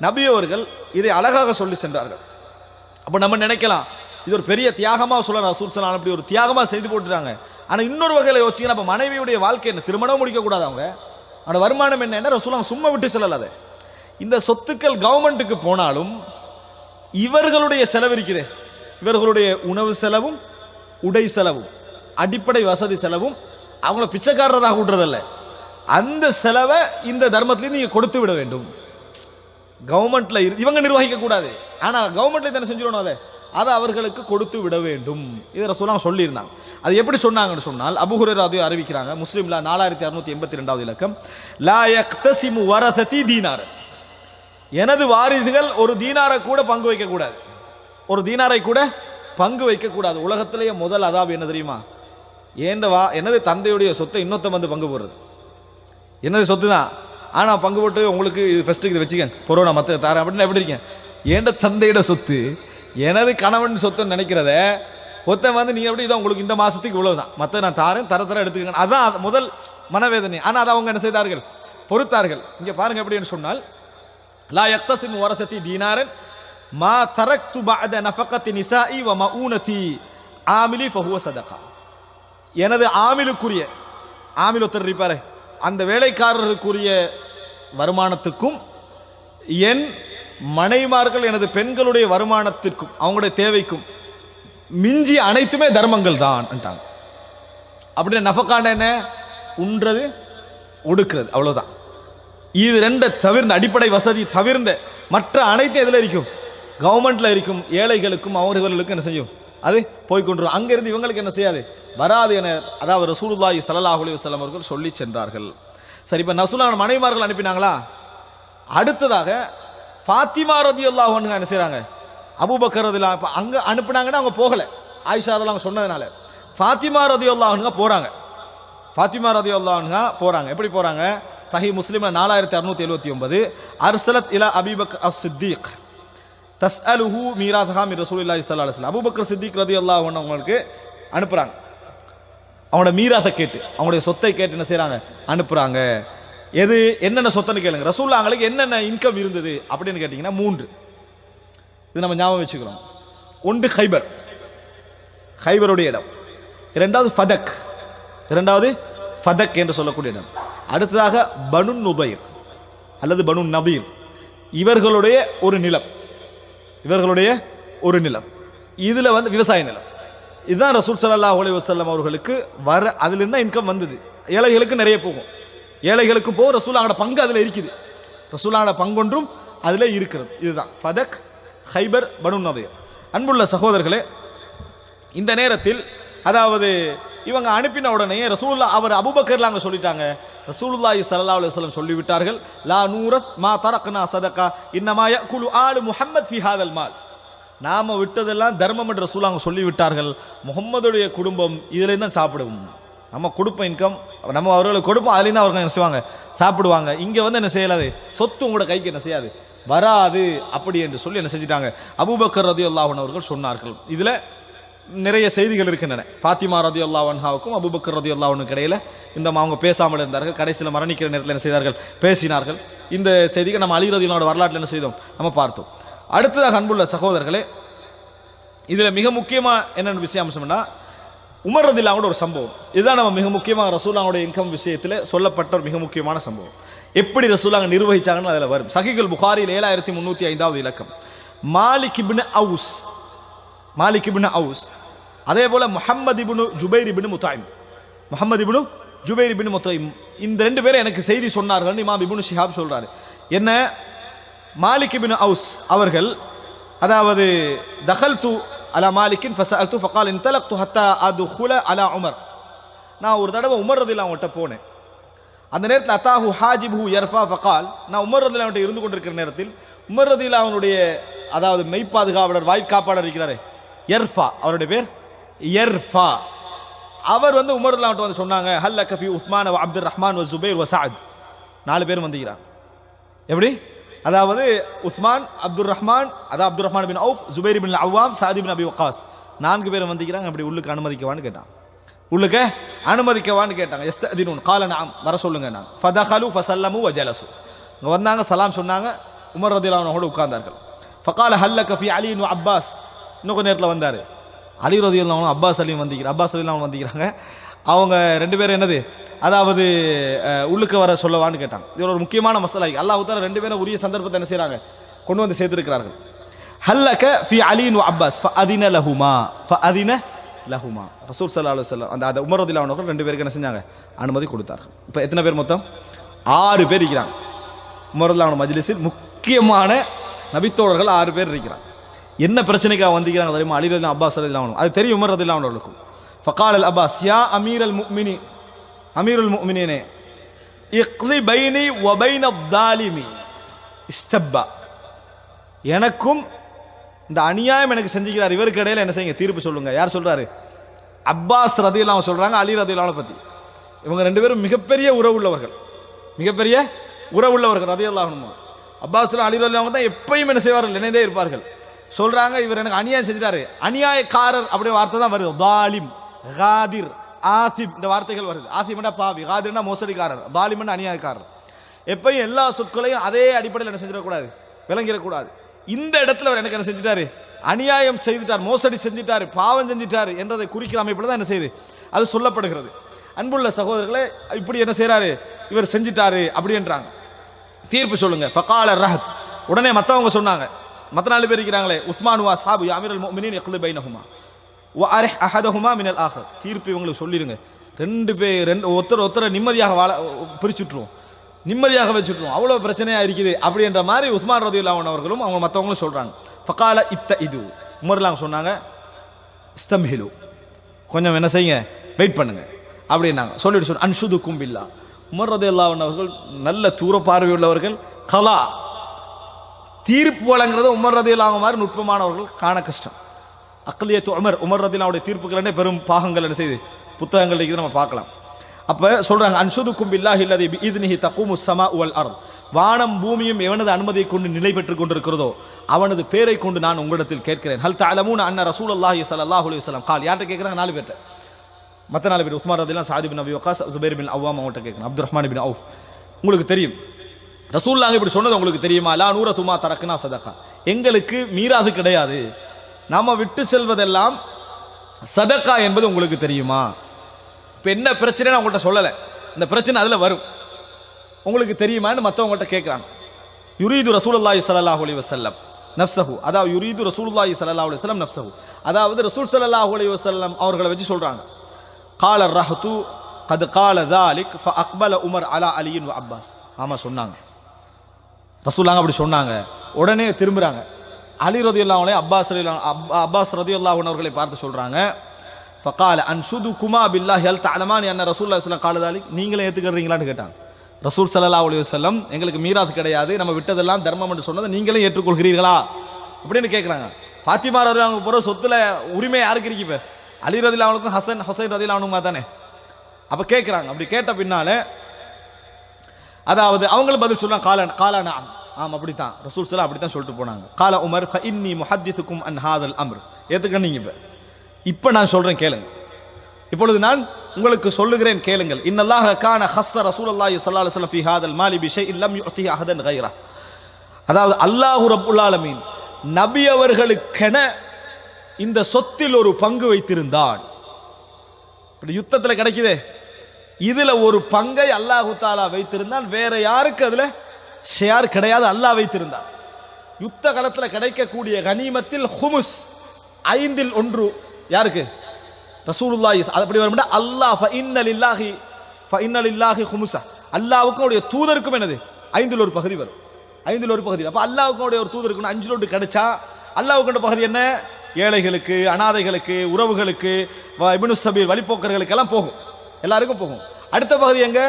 நபி அவர்கள் இதை அழகாக சொல்லி சென்றார்கள். அப்போ நம்ம நினைக்கலாம் இது ஒரு பெரிய தியாகமாக சொல்ல, ரசூல் ஸல்லல்லாஹு அலைஹி வஸல்லம் அப்படி ஒரு தியாகமாக செய்து போட்டுறாங்க. ஆனால் இன்னொரு வகையில் யோசிச்சிங்கன்னா, அப்போ மனைவியுடைய வாழ்க்கை என்ன, திருமணம் முடிக்கக்கூடாது, அவங்க அவனோட வருமானம் என்ன, ரசூலுல்லாஹ் சும்மா விட்டு செல்லலாது. இந்த சொத்துக்கள் கவர்மெண்ட்டுக்கு போனாலும் இவர்களுடைய செலவு இருக்குதே, இவர்களுடைய உணவு செலவும் உடை செலவும் அடிப்படை வசதி செலவும் அவங்கள பிச்சைக்காரராக விடுறதில்ல, அந்த செலவை இந்த தர்மத்திலேருந்து நீங்கள் கொடுத்து விட வேண்டும். கவர்மெண்ட்ல இவங்க நிர்வகிக்க கூடாது, ஆனா கவர்மெண்ட்ல என்ன செஞ்சிடணும், அதை அவர்களுக்கு கொடுத்து விட வேண்டும். இதை ரசூலுல்லாஹ் சொல்லியிருந்தாங்க. அது எப்படி சொன்னாங்கன்னு சொன்னால், அபூ ஹுரைரா அறிவிக்கிறாங்க, முஸ்லிம்ல 4682 இலக்கம், லா யக்தஸிமு வரஸதி தீனார், எனது வாரிசுகள் ஒரு தீனாரை கூட பங்கு வைக்க கூடாது, ஒரு தீனாரை கூட பங்கு வைக்க கூடாது. உலகத்திலேயே முதல் அதாப் என்ன தெரியுமா? எனது தந்தையுடைய சொத்தை இன்னொருத்த வந்து பங்கு போடுறது. என்னது சொத்து தான், ஆனா பங்கு போட்டு உங்களுக்கு ஃபர்ஸ்ட்டுக்கு இது வச்சுக்கேன், பொருள் நான் மற்ற தரேன் அப்படின்னு எப்படி இருக்கேன்? ஏண்ட தந்தையோட சொத்து எனது கணவன் சொத்துன்னு நினைக்கிறத ஒருத்தன் வந்து நீங்க எப்படி இதான் உங்களுக்கு இந்த மாசத்துக்கு இவ்வளவுதான், மற்ற நான் தாரேன், தர எடுத்துக்கங்க, அதான் முதல் மனவேதனை. ஆனா அதை அவங்க என்ன செய்தார்கள்? பொறுத்தார்கள். இங்க பாருங்க எப்படின்னு சொன்னால், லா யக்தஸிமு வரஸதி தீனாரன் மா தரக்து பஅத நஃபகத்தி நிசாஇ வ மஊனதி ஆமிலி ஃபஹுவ ஸதகா. எனது ஆமிலுக்குரிய, ஆமில் ஒருத்தர் இருப்பாரு, அந்த வேலைக்காரருக்குரிய வருமானத்துக்கும் என் மனைமார்கள் எனது பெண்களுடைய வருமானத்திற்கும் அவங்களுடைய தேவைக்கும் மிஞ்சி அனைத்துமே தர்மங்கள் தான். அப்படின்னு நஃபகாண்ட என்ன? உண்றது உடுக்கிறது, அவ்வளவுதான். இது ரெண்டு தவிர்ந்த, அடிப்படை வசதி தவிர்ந்த மற்ற அனைத்தும் எதுல இருக்கும்? கவர்மெண்ட்ல இருக்கும். ஏழைகளுக்கும் அவர்களுக்கும் என்ன செய்யும்? அது போய்கொண்டிரும். அங்கிருந்து இவங்களுக்கு என்ன செய்யாது? வராது என, அதாவது ரசூலுல்லாஹி ஸல்லல்லாஹு அலைஹி வஸல்லம் அவர்கள் சொல்லி சென்றார்கள். சரி, இப்ப ரசூலுல்லாஹ் மனைவிமார்கள் அனுப்பினாங்களா? அடுத்ததாக ஃபாத்திமா ரலியல்லாஹு அன்ஹா என்ன செய்றாங்க? அபூபக்கர் ரலியல்லாஹு அன்ஹு அங்க அனுப்புனாங்கன்னா அவங்க போகல, ஆயிஷா ரலியல்லாஹு சொன்னதுனால. ஃபாத்திமா ரலியல்லாஹு அன்ஹா போறாங்க. ஃபாத்திமா ரலியல்லாஹு அன்ஹா போறாங்க. எப்படி போறாங்க? சஹீஹ் முஸ்லிம்ல 4679, அர்சலத் இலா அபீபக்கர் அஸ்-சித்தீக் தஸ்அலுஹு மீராதஹா மின் ரசூலில்லாஹி ஸல்லல்லாஹு அலைஹி வஸல்லம். அபூபக்கர் சித்திக் ரலியல்லாஹு அன்ஹு அவங்களுக்கு அனுப்புறாங்க. அவங்களோட மீராத்தை கேட்டு, அவங்களுடைய சொத்தை கேட்டு என்ன செய்றாங்க? அனுப்புறாங்க. எது என்னென்ன சொத்துன்னு கேளுங்க. ரசூலுல்லாஹ் அவங்களுக்கு என்னென்ன இன்கம் இருந்தது அப்படின்னு கேட்டீங்கன்னா 3. இது நம்ம ஞாபகம் வச்சுக்கிறோம். ஒன்று ஹைபர், ஹைபருடைய இடம். இரண்டாவது ஃபதக், இரண்டாவது ஃபதக் என்று சொல்லக்கூடிய இடம். அடுத்ததாக பனு நுதைர் அல்லது பனு நதீர், இவர்களுடைய ஒரு நிலம், இவர்களுடைய ஒரு நிலம். இதுல வந்து விவசாய நிலம். இதுதான் ரசூல் ஸல்லல்லாஹு அலைஹி வஸல்லம் அவர்களுக்கு வர, அதுல இருந்தா இன்கம் வந்தது. ஏழைகளுக்கு நிறைய போகும், ஏழைகளுக்கு போக ரசூலுல்லாஹோட பங்கு அதுல இருக்குது, ரசூலுல்லாஹோட பங்கொன்றும் அதுல இருக்கிறது. இதுதான் ஃபதக், ஹைபர், பனு நதீர். அன்புள்ள சகோதரர்களே, இந்த நேரத்தில் அதாவது இவங்க அனுப்பின உடனே ரசூலுல்லாஹ் அவர் அபூபக்கர்ல அங்க சொல்லிட்டாங்க. ரசூலுல்லாஹி ஸல்லல்லாஹு அலைஹி வஸல்லம் சொல்லிவிட்டார்கள், லா நூரத் மா தரக்னா சதகா இன்னமா யகுலு ஆலு முஹம்மத் ஃபி ஹாதல் மால். நாம விட்டதெல்லாம் தர்மம் என்று ரசூலுல்லாஹ் அவங்க சொல்லிவிட்டார்கள். முஹம்மதுடைய குடும்பம் இதுல தான் சாப்பிடுவோம். நம்ம கொடுப்போம் இன்கம், நம்ம அவர்களுக்கு கொடுப்போம், அதுலேருந்து அவர்கள் என்ன செய்வாங்க? சாப்பிடுவாங்க. இங்க வந்து என்ன செய்யலாது? சொத்து உங்களோட கைக்கு என்ன செய்யாது? வராது. அப்படி என்று சொல்லி என்ன செஞ்சிட்டாங்க? அபூபக்கர் ரலியல்லாஹு அன்ஹு அவர்கள் சொன்னார்கள். இதுல நிறைய செய்திகள் இருக்கின்றன. ஃபாத்திமா ரலியல்லாஹு அன்ஹாவுக்கும் அபூபக்கர் ரலியல்லாஹு அன்ஹுக்கு இடையில இந்த அவங்க பேசாமல் இருந்தார்கள். கடைசியில் மரணிக்கிற நேரத்தில் என்ன செய்தார்கள்? பேசினார்கள். இந்த செய்திகள் நம்ம அலி ரலியல்லாஹு அன்ஹு வரலாற்றில் என்ன செய்தோம்? நம்ம பார்த்தோம். அடுத்ததாக அன்புள்ள சகோதரர்களே, இதுல மிக முக்கியமா என்னென்ன விஷயம் அம்சம்னா, உமர் ரலியல்லாஹு அன்ஹு ஒரு சம்பவம். இதுதான் நம்ம மிக முக்கியமாக ரசூலுல்லாஹ்வுடைய இன்கம் விஷயத்தில் சொல்லப்பட்ட ஒரு மிக முக்கியமான சம்பவம். எப்படி ரசூலுல்லாஹ் நிர்வகிச்சாங்கன்னு அதில் வரும். சஹீஹுல் புகாரில் 7305 இலக்கம். மாலிக் இப்னு அவுஸ், மாலிக் இப்னு அவுஸ், அதே போல முஹம்மது இப்னு ஜுபைர் இப்னு முத்தைம், முஹம்மது இப்னு ஜுபைர் இப்னு முத்தைம், இந்த ரெண்டு பேரும் எனக்கு செய்தி சொன்னார்கள். இமாம் இப்னு ஷிஹாப் சொல்றாரு. என்ன? மாலிக் இப்னு அவுஸ் அவர்கள், அதாவது தகல்து அலா மாலிக்கின் ஃபஸஅல்து ஃபகால் இன்தலக்து ஹத்தா அதுகுல அலா உமர். நான் ஒரு தடவை உமர் ரலியல்லாஹு அன்ஹு போனேன். அந்த நேரத்தில் அத்தாஹு ஹாஜிபு யர்ஃபா ஃபகால், நான் உமர் ரலியல்லாஹு அன்ஹு இருந்து கொண்டிருக்கிற நேரத்தில் உமர் ரலியல்லாஹு அன்ஹுடைய அதாவது மெய்ப்பாதுகாவலர், வாய்க்காப்பாளர் இருக்கிறாரே யர்ஃபா, அவருடைய பேர் யர்ஃபா, அவர் வந்து உமர் ரலியல்லாஹு அன்ஹு வந்து சொன்னாங்க, ஹல்லக ஃபி உஸ்மான் வ அப்துர் ரஹ்மான் வ ஜுபைர் வ சஅத். 4 பேர் வந்திருக்கிறாங்க. எப்படி? அதாவது உஸ்மான், அப்துர் ரஹ்மான், அதாவது அப்துர் ரஹ்மான் பின் அவுஃப், ஜுபைர் பின் அவ்வாம், சாத் பின் அபி வக்காஸ், 4 பேர் வந்திருக்கிறாங்க. அப்படி உள்ளுக்கு அனுமதிக்கவான்னு கேட்டான். உள்ளுக்கு அனுமதிக்கவான்னு கேட்டாங்க. யஸ்தஅதினுன் கால நஅம், வர சொல்லுங்க. நான் ஃபதகலு ஃபஸல்லமு வ ஜலசு, இங்க வந்தாங்க, சலாம் சொன்னாங்க. உமர் ரலியல்லாஹு அன்ஹு உட்கார்ந்தார்கள். ஃபகால ஹல்லக ஃபி அலி வ அப்பாஸ், இன்னும் கொஞ்ச நேரத்தில் வந்தாரு. அலி ரலியல்லாஹு அன்ஹு அப்பாஸ் அலியும் வந்திருக்கிறாங்க. அப்பாஸ் ரலியல்லாஹு அன்ஹு வந்திருக்கிறாங்க. அவங்க 2 பேரும் என்னது, அதாவது உள்ளுக்கு வர சொல்லவான்னு கேட்டாங்க. இது ஒரு முக்கியமான மசாலா. அல்லாஹ் தஆலா 2 பேரும் உரிய சந்தர்ப்பத்தை என்ன செய்றாங்க? கொண்டு வந்து சேர்த்திருக்கிறார்கள். ஹல்லக ஃபி அலி வ அப்பாஸ் ஃபஅதின லஹுமா, ஃபஅதின லஹுமா. ரசூல் ஸல்லல்லாஹு அலைஹி வஸல்லம் அந்த உமர் ரலியல்லாஹு அன்ஹு 2 பேருக்கு என்ன செஞ்சாங்க? அனுமதி கொடுத்தார்கள். இப்போ எத்தனை பேர் மொத்தம்? 6 பேர் இருக்கிறாங்க. உமர் ரலியல்லாஹு அன்ஹு மஜ்லிஸில் முக்கியமான நபித்தோழர்கள் 6 பேர் இருக்கிறாங்க. என்ன பிரச்சனைக்காக வந்திருக்கிறாங்க தெரியுமா? அலி ரலியல்லாஹு அன்ஹு, அப்பாஸ் ரலியல்லாஹு அன்ஹு, அது தெரியும் உமர் ரலியல்லாஹு அன்ஹு அவர்களுக்கும். ஃபகால் அல் அப்பாஸ் யா அமீருல் முஃமினீனே இக்லி பைனி வ பைன ஸாலிமி இஸ்தப்பா, எனக்கும் இந்த அநியாயம் எனக்கு செஞ்சுக்கிறார் இவருக்கு இடையில என்ன செய்யுங்க, தீர்ப்பு சொல்லுங்க. யார் சொல்றாரு? அப்பாஸ் ரலியல்லாஹு அன்ஹு சொல்றாங்க அலி ரலியல்லாஹு அன்ஹு பத்தி. இவங்க 2 பேரும் மிகப்பெரிய உறவுள்ளவர்கள், மிகப்பெரிய உறவுள்ளவர்கள் ரலியல்லாஹு அன்ஹு. அப்பாஸ் அலி ரலியல்லாஹு அன்ஹு தான் எப்பயும் என்ன செய்வார்கள், நினைந்தே இருப்பார்கள். சொல்றாங்க இவர் எனக்கு அநியாயம் செஞ்சிட்டாரு, அநியாயக்காரர் அப்படி வார்த்தை தான் வருது. தாலிம், காதிர், ஆசிம் இந்த வார்த்தைகள் வருது. ஆசிம்னா பாவி, காதிர்னா மோசடிக்காரர், தாலிம்னா அநியாயக்காரர். எப்பயும் எல்லா சொற்களையும் அதே அடிப்படையில் என்ன செஞ்சிடக்கூடாது, விளங்கிடக்கூடாது. இந்த இடத்துல அவர் எனக்கு என்ன செஞ்சிட்டாரு, அநியாயம் செய்துட்டார், மோசடி செஞ்சிட்டாரு, பாவம் செஞ்சிட்டாரு என்றதை குறிக்கிற அமைப்பில் தான் என்ன செய்யுது, அது சொல்லப்படுகிறது. அன்புள்ள சகோதரர்களே, இப்படி என்ன செய்யறாரு, இவர் செஞ்சிட்டாரு அப்படின்றாங்க, தீர்ப்பு சொல்லுங்க. ஃபகால ரஹத், உடனே மற்றவங்க சொன்னாங்க, மற்ற 4 பேர் இருக்கிறாங்களே, உஸ்மான் வா சாபு யா அமீருல் முஃமினீன் இக்லி பைனஹுமா வ அரிஹ் அஹதஹுமா மினல் ஆஹர், தீர்ப்பு இவங்களுக்கு சொல்லிருங்க. 2 பேர் ஒருத்தரை நிம்மதியாக பிரிச்சுட்டுருவோம், நிம்மதியாக வச்சுட்டுருவோம், அவ்வளோ பிரச்சனையா இருக்குது அப்படின்ற மாதிரி உஸ்மான் ரலியல்லாஹு அன்ஹு அவர்களும் அவங்க மற்றவங்களும் சொல்றாங்க. ஃபகால இது உமர்லாம் சொன்னாங்க, இஸ்தம்ஹிலு, கொஞ்சம் என்ன செய்யுங்க, வெயிட் பண்ணுங்க அப்படின்னாங்க. சொல்லிட்டு அன்ஷுதுக்கும் பில்லா, உமர் ரலியல்லாஹு அன்ஹு அவர்கள் நல்ல தூர பார்வையுள்ளவர்கள். கலா, தீர்ப்பு வழங்குறது உமர் ரலியல்லாஹு அன்ஹு மாதிரி நுட்பமானவர்கள் காண கஷ்டம். அக்லியத்து உமர் ரலியல்லாஹு அன்ஹு தீர்ப்புகள் பெரும் பாகங்கள் என்ன செய்து புத்தகங்கள் இருக்குது, நம்ம பார்க்கலாம். அப்ப சொல்றாங்க அன்ஷுதுக்கும் பில்லாஹி அல்லதி பிஇذنஹி தகூமுஸ் ஸமாஉ வல் அர்த், வானம் பூமியும் எவனது அனுமதியை கொண்டு நிலை பெற்றுக் கொண்டிருக்கிறதோ அவனது பேரை கொண்டு நான் உங்களிடத்தில் கேட்கிறேன். ஹல் தஅலமூன அன்ன ரசூலுல்லாஹி ஸல்லல்லாஹு அலைஹி வஸல்லம் கால், யார்கிட்ட கேட்கறாங்க? 4 பேர்ட்ட. மற்ற 4 பேர் உஸ்மான் ரலியல்லாஹு, சாத் இப்னு அபி வக்காஸ், ஜுபைர் பின் அவ்வாம் அவங்கள்ட்ட கேட்கணும். அப்துர்ரஹ்மான் இப்னு அவுஃப், உங்களுக்கு தெரியும் ரசூலுல்லாஹ் இப்படி சொன்னது உங்களுக்கு தெரியுமா? லா நூரத்துமா தரக்னா சதகா, எங்களுக்கு மீராது கிடையாது, நாம விட்டு செல்வதெல்லாம் சதகா என்பது உங்களுக்கு தெரியுமா? இப்போ என்ன பிரச்சனை உங்கள்கிட்ட சொல்லலை, இந்த பிரச்சனை அதில் வரும், உங்களுக்கு தெரியுமான்னு மற்றவங்கள்ட்ட கேட்குறாங்க. யுரீது ரசூலுல்லாஹி ஸல்லல்லாஹு அலைஹி வஸல்லம் நஃப்ஸஹு, அதாவது யுரீது ரசூலுல்லாஹி ஸல்லல்லாஹு அலைஹி வஸல்லம் நஃப்ஸஹு, அதாவது ரசூல் ஸல்லல்லாஹு அலைஹி வஸல்லம் அவர்களை வச்சு சொல்றாங்க. கால ரஹ்து கத் கால ذلك فاقبل عمر على علي وعباس, ஆமா சொன்னாங்க ரசூலுல்லாஹ் அப்படி சொன்னாங்க. உடனே திரும்புறாங்க, அலி ரலியல்லாஹு அன்ஹு அப்பாஸ் ரலியல்லாஹு அன்ஹு அவர்களை பார்த்து சொல்றாங்க, ஃபகால அன்ஷுதுகுமா பில்லாஹி ஹல் தஅலமானி அன்ன ரசூலுல்லாஹி ஸல்லல்லாஹு அலைஹி வஸல்லம் கால ذلك, நீங்களே ஏத்துக்கறீங்களான்னு கேட்டாங்க. ரசூல் ஸல்லல்லாஹு அலைஹி வஸல்லம் எங்களுக்கு மீராத் கிடையாது, நம்ம விட்டதெல்லாம் தர்மம் என்று சொன்னதை நீங்களே ஏற்றுக்கொள்கிறீர்களா அப்படின்னு கேட்குறாங்க. ஃபாத்திமா ரலியல்லாஹு அன்ஹா போகிற சொத்துல உரிமை யாருக்கு இருக்கு? இப்போ அலி ரலியல்லாஹு அன்ஹுக்கும் ஹசன் ஹுசைன் ரலியல்லாஹு அன்ஹுமா தானே. அப்போ கேட்குறாங்க. அப்படி கேட்ட பின்னால அதாவது அவங்களும் பதில் சொல்றாங்க, காலான ஆம் அப்படித்தான் ரசூல் ஸல்லல்லாஹு அப்படித்தான் சொல்லிட்டு போனாங்க. கால உமர் ஃபஇன்னி முஹத்திஸுக்கும் அன் ஹாதல் அம்ர், ஏத்துக்கன்னீங்க. இப்போ நான் சொல்றேன் கேளுங்க, இப்பொழுது நான் உங்களுக்கு சொல்லுகிறேன் கேளுங்கள். இன்னல்லாஹ கான ஹஸ்ஸ ரசூலுல்லாஹி ஸல்லல்லாஹு அலைஹி வஸல்லம் ஃபீ ஹாதல் மாலி பிஷைஇன் லம் யுஅதிஹி அஹதன் கைரா, அதாவது அல்லாஹ் ரப்புல் ஆலமீன் நபி அவர்களுக்கென இந்த சொத்தில் ஒரு பங்கு வைத்திருந்தான். இப்படி யுத்தத்தில் கிடைக்குதே, இதுல ஒரு பங்கை அல்லாஹு தஆலா வைத்திருந்தான், வேற யாருக்கு அதுல ஷேர் கிடையாது, அல்லாஹ் வைத்திருந்தான். யுத்த காலத்தில் கிடைக்கக்கூடிய கனிமத்தில் ஹுமுஸ் 5இல் 1 யாருக்கு? ரசூலுல்லாஹி. அப்படி வரும்னா அல்லாஹ் ஃபஇன்ன லில்லாஹி ஹுமுஸா, அல்லாஹ்வுக்கு அவருடைய தூதருக்கும் என்னது 5இல் 1 பகுதி வரும். 5இல் 1 பகுதி. அப்ப அல்லாஹ்வுக்கு அவருடைய ஒரு தூதருக்கு 5இல் 1 கிடைச்சா அல்லாஹ்வுக்கு பகுதி என்ன? ஏழைகளுக்கு, அனாதைகளுக்கு, உறவுகளுக்கு, இப்னு சபீல் வழிபோக்கர்களுக்கு எல்லாம் போகும், எல்லாருக்கும் போகும். அடுத்த பகுதி எங்க?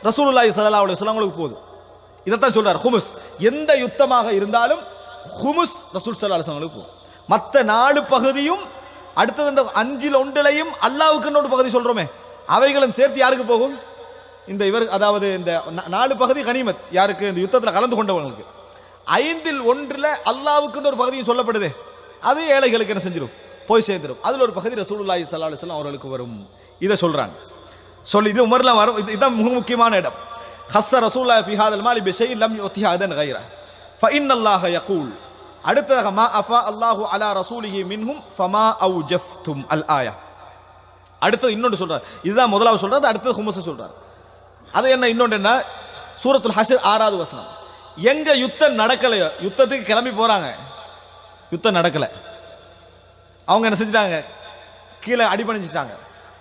ரசூலுல்லாஹி ஸல்லல்லாஹு அலைஹி வஸல்லம் போகுது. இதைத்தான் சொல்றார் ஹுமுஸ். எந்த யுத்தமாக இருந்தாலும் ஹுமுஸ் ரசூல் ஸல்லல்லாஹு அலைஹி வஸல்லம் போகும். மற்ற 4 பகுதியும் அடுத்தது இந்த 5இல் 1 அல்லாஹ்வுக்கு ஒரு பகுதி சொல்றோமே, அவைகளும் சேர்த்து யாருக்கு போகும்? இந்த இவர், அதாவது இந்த 4 பகுதி கனிமத் யாருக்கு? இந்த யுத்தத்தில் கலந்து கொண்டவங்களுக்கு. 5இல் 1 அல்லாஹ்வுக்கு ஒரு பகுதியும் சொல்லப்படுது, அது ஏழைகளுக்கு என்ன செஞ்சிடும்? போய் சேர்ந்துடும். அதுல ஒரு பகுதி ரசூலுல்லாஹி ஸல்லல்லாஹு அலைஹி வஸல்லம் அவர்களுக்கு வரும். இதை சொல்றாங்க. சொல்லி இது உமர்லாம் வரும். இதுதான் மிக முக்கியமான இடம். ஹஸ்ஸ ரசூலுல்லாஹி ஃபீ ஹாதல் மாலி பிஷைஇன் லம் யுஅதிஹி அஹதன் கைரா ஃபஇன்னல்லாஹ யகூல், அடுத்ததாக மா அஃபா அல்லாஹு அலா ரசூலிஹி மின்ஹும் ஃபமா அவ்ஜஃப்தும் அல் ஆயா. அடுத்தது இன்னொன்று சொல்றார். இதுதான் முதலாவது சொல்றாரு, அடுத்தது ஹுமுஸ் சொல்றார். அது என்ன? இன்னொன்று என்ன? சூரத்துல் ஹஷ்ர் 6வது வசனம். எங்க யுத்தம் நடக்கலையோ, யுத்தத்துக்கு கிளம்பி போறாங்க, யுத்தம் நடக்கல, அவங்க என்ன செஞ்சிட்டாங்க? கீழே அடிபணிஞ்சிட்டாங்க.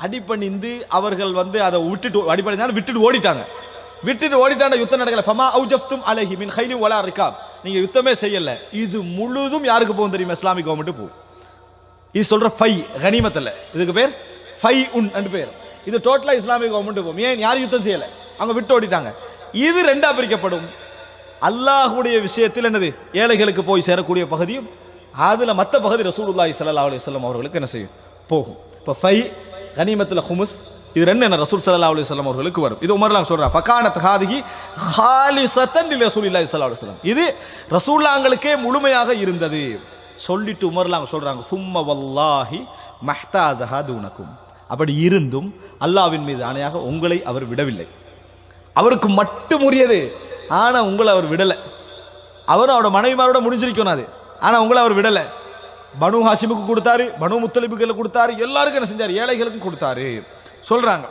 அடிபணிந்து அவர்கள் அதை விட்டுட்டு அடிபணிஞ்சாங்க, விட்டுட்டு ஓடிட்டாங்க. யுத்தம் நடக்கல. ஃபமா அவ்ஜஃப்தும் அலைஹி மின் கைலி வலா ரிகாப், நீங்க யுத்தமே செய்யல, இது முழுதும் யாருக்கு போகும் தெரியுமா? இஸ்லாமிக் கவர்மெண்ட் போகும். இது சொல்ற ஃபை கனிமத் அல்ல, இதுக்கு பேர் ஃபை உன் என்று பேர். இது டோட்டலா இஸ்லாமிக் கவர்மெண்ட் போகும். ஏன்? யாரும் யுத்தம் செய்யல, அவங்க விட்டு ஓடிட்டாங்க. இது ரெண்டா பிரிக்கப்படும். அல்லாஹ்வுடைய விஷயத்தில் என்னது ஏழைகளுக்கு போய் சேரக்கூடிய பகுதியும், அதுல மற்ற பகுதி ரசூலுல்லாஹி ஸல்லல்லாஹு அலைஹி வஸல்லம் அவர்களுக்கு என்ன செய்யும்? போகும். இப்ப ஃபை கனிமத்துல ஹுமுஸ் இது ரெண்டு என்ன ரசூல் ஸல்லல்லாஹு அலைஹி வஸல்லம் அவர்களுக்கு வரும். இது உமர்லாம் சொல்றா ஃபகானத் ஹாதிஹி ஹாலிஸத்தன் லிரசூலில்லாஹி ஸல்லல்லாஹு அலைஹி வஸல்லம், இது ரசூலுல்லாஹ்களுக்கே முழுமையாக இருந்தது. சொல்லிட்டு உமர்லாம் சொல்றாங்க சும்ம வல்லாஹி மஹ்தாஸஹா தூனக்கும், அப்படி இருந்தும் அல்லாஹ்வின் மீது ஆணையாக உங்களை அவர் விடவில்லை. அவருக்கு மட்டும் உரியது, ஆனா உங்களை அவர் விடல. அவரும் அவரோட மனைவிமாரோட முடிஞ்சிருக்கணும் அது, ஆனா உங்களை அவர் விடல. பனு ஹாஷிமுக்கு கொடுத்தாரு, பனு முத்தலிபுக்கு கொடுத்தாரு, எல்லாருக்கும் என்ன செஞ்சாரு? ஏழைகளுக்கும் கொடுத்தாரு. சொல்றாங்க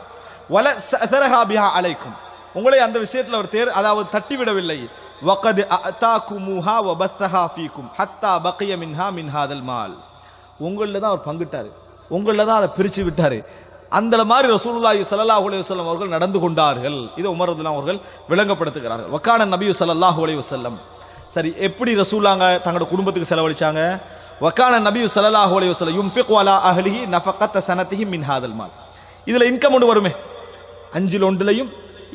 வல சதரஹா பிஹா அலைக்கும், உங்களை அந்த விஷயத்தில் அவர் அதாவது தட்டி விடவில்லை. வகத் அதாகுமுஹா வபத்தஹா ஃபீக்கும் ஹத்தா பகிய மின்ஹா மின் ஹாதல் மால், உங்களில் தான் அவர் பங்கிட்டாரு, உங்களில் தான் அதை பிரித்து விட்டாரு. அந்த மாதிரி ரசூலுல்லாஹி ஸல்லல்லாஹு அலைஹி வஸல்லம் அவர்கள் நடந்து கொண்டார்கள். இதை உமர் ரலியல்லாஹு அவர்கள் விளங்கப்படுத்துகிறார்கள். வக்கான நபி ஸல்லல்லாஹு அலைஹி வஸல்லம், சரி எப்படி ரசூலாங்க தங்களோட குடும்பத்துக்கு செலவழிச்சாங்க? வக்கான நபி ஸல்லல்லாஹு அலைஹி வஸல்லம் யுன்ஃபிகு அலா அஹ்லிஹி நஃபகத சனதிஹி மின் ஹாதல் மால், இதுல இன்கம் ஒன்று வருமே, 5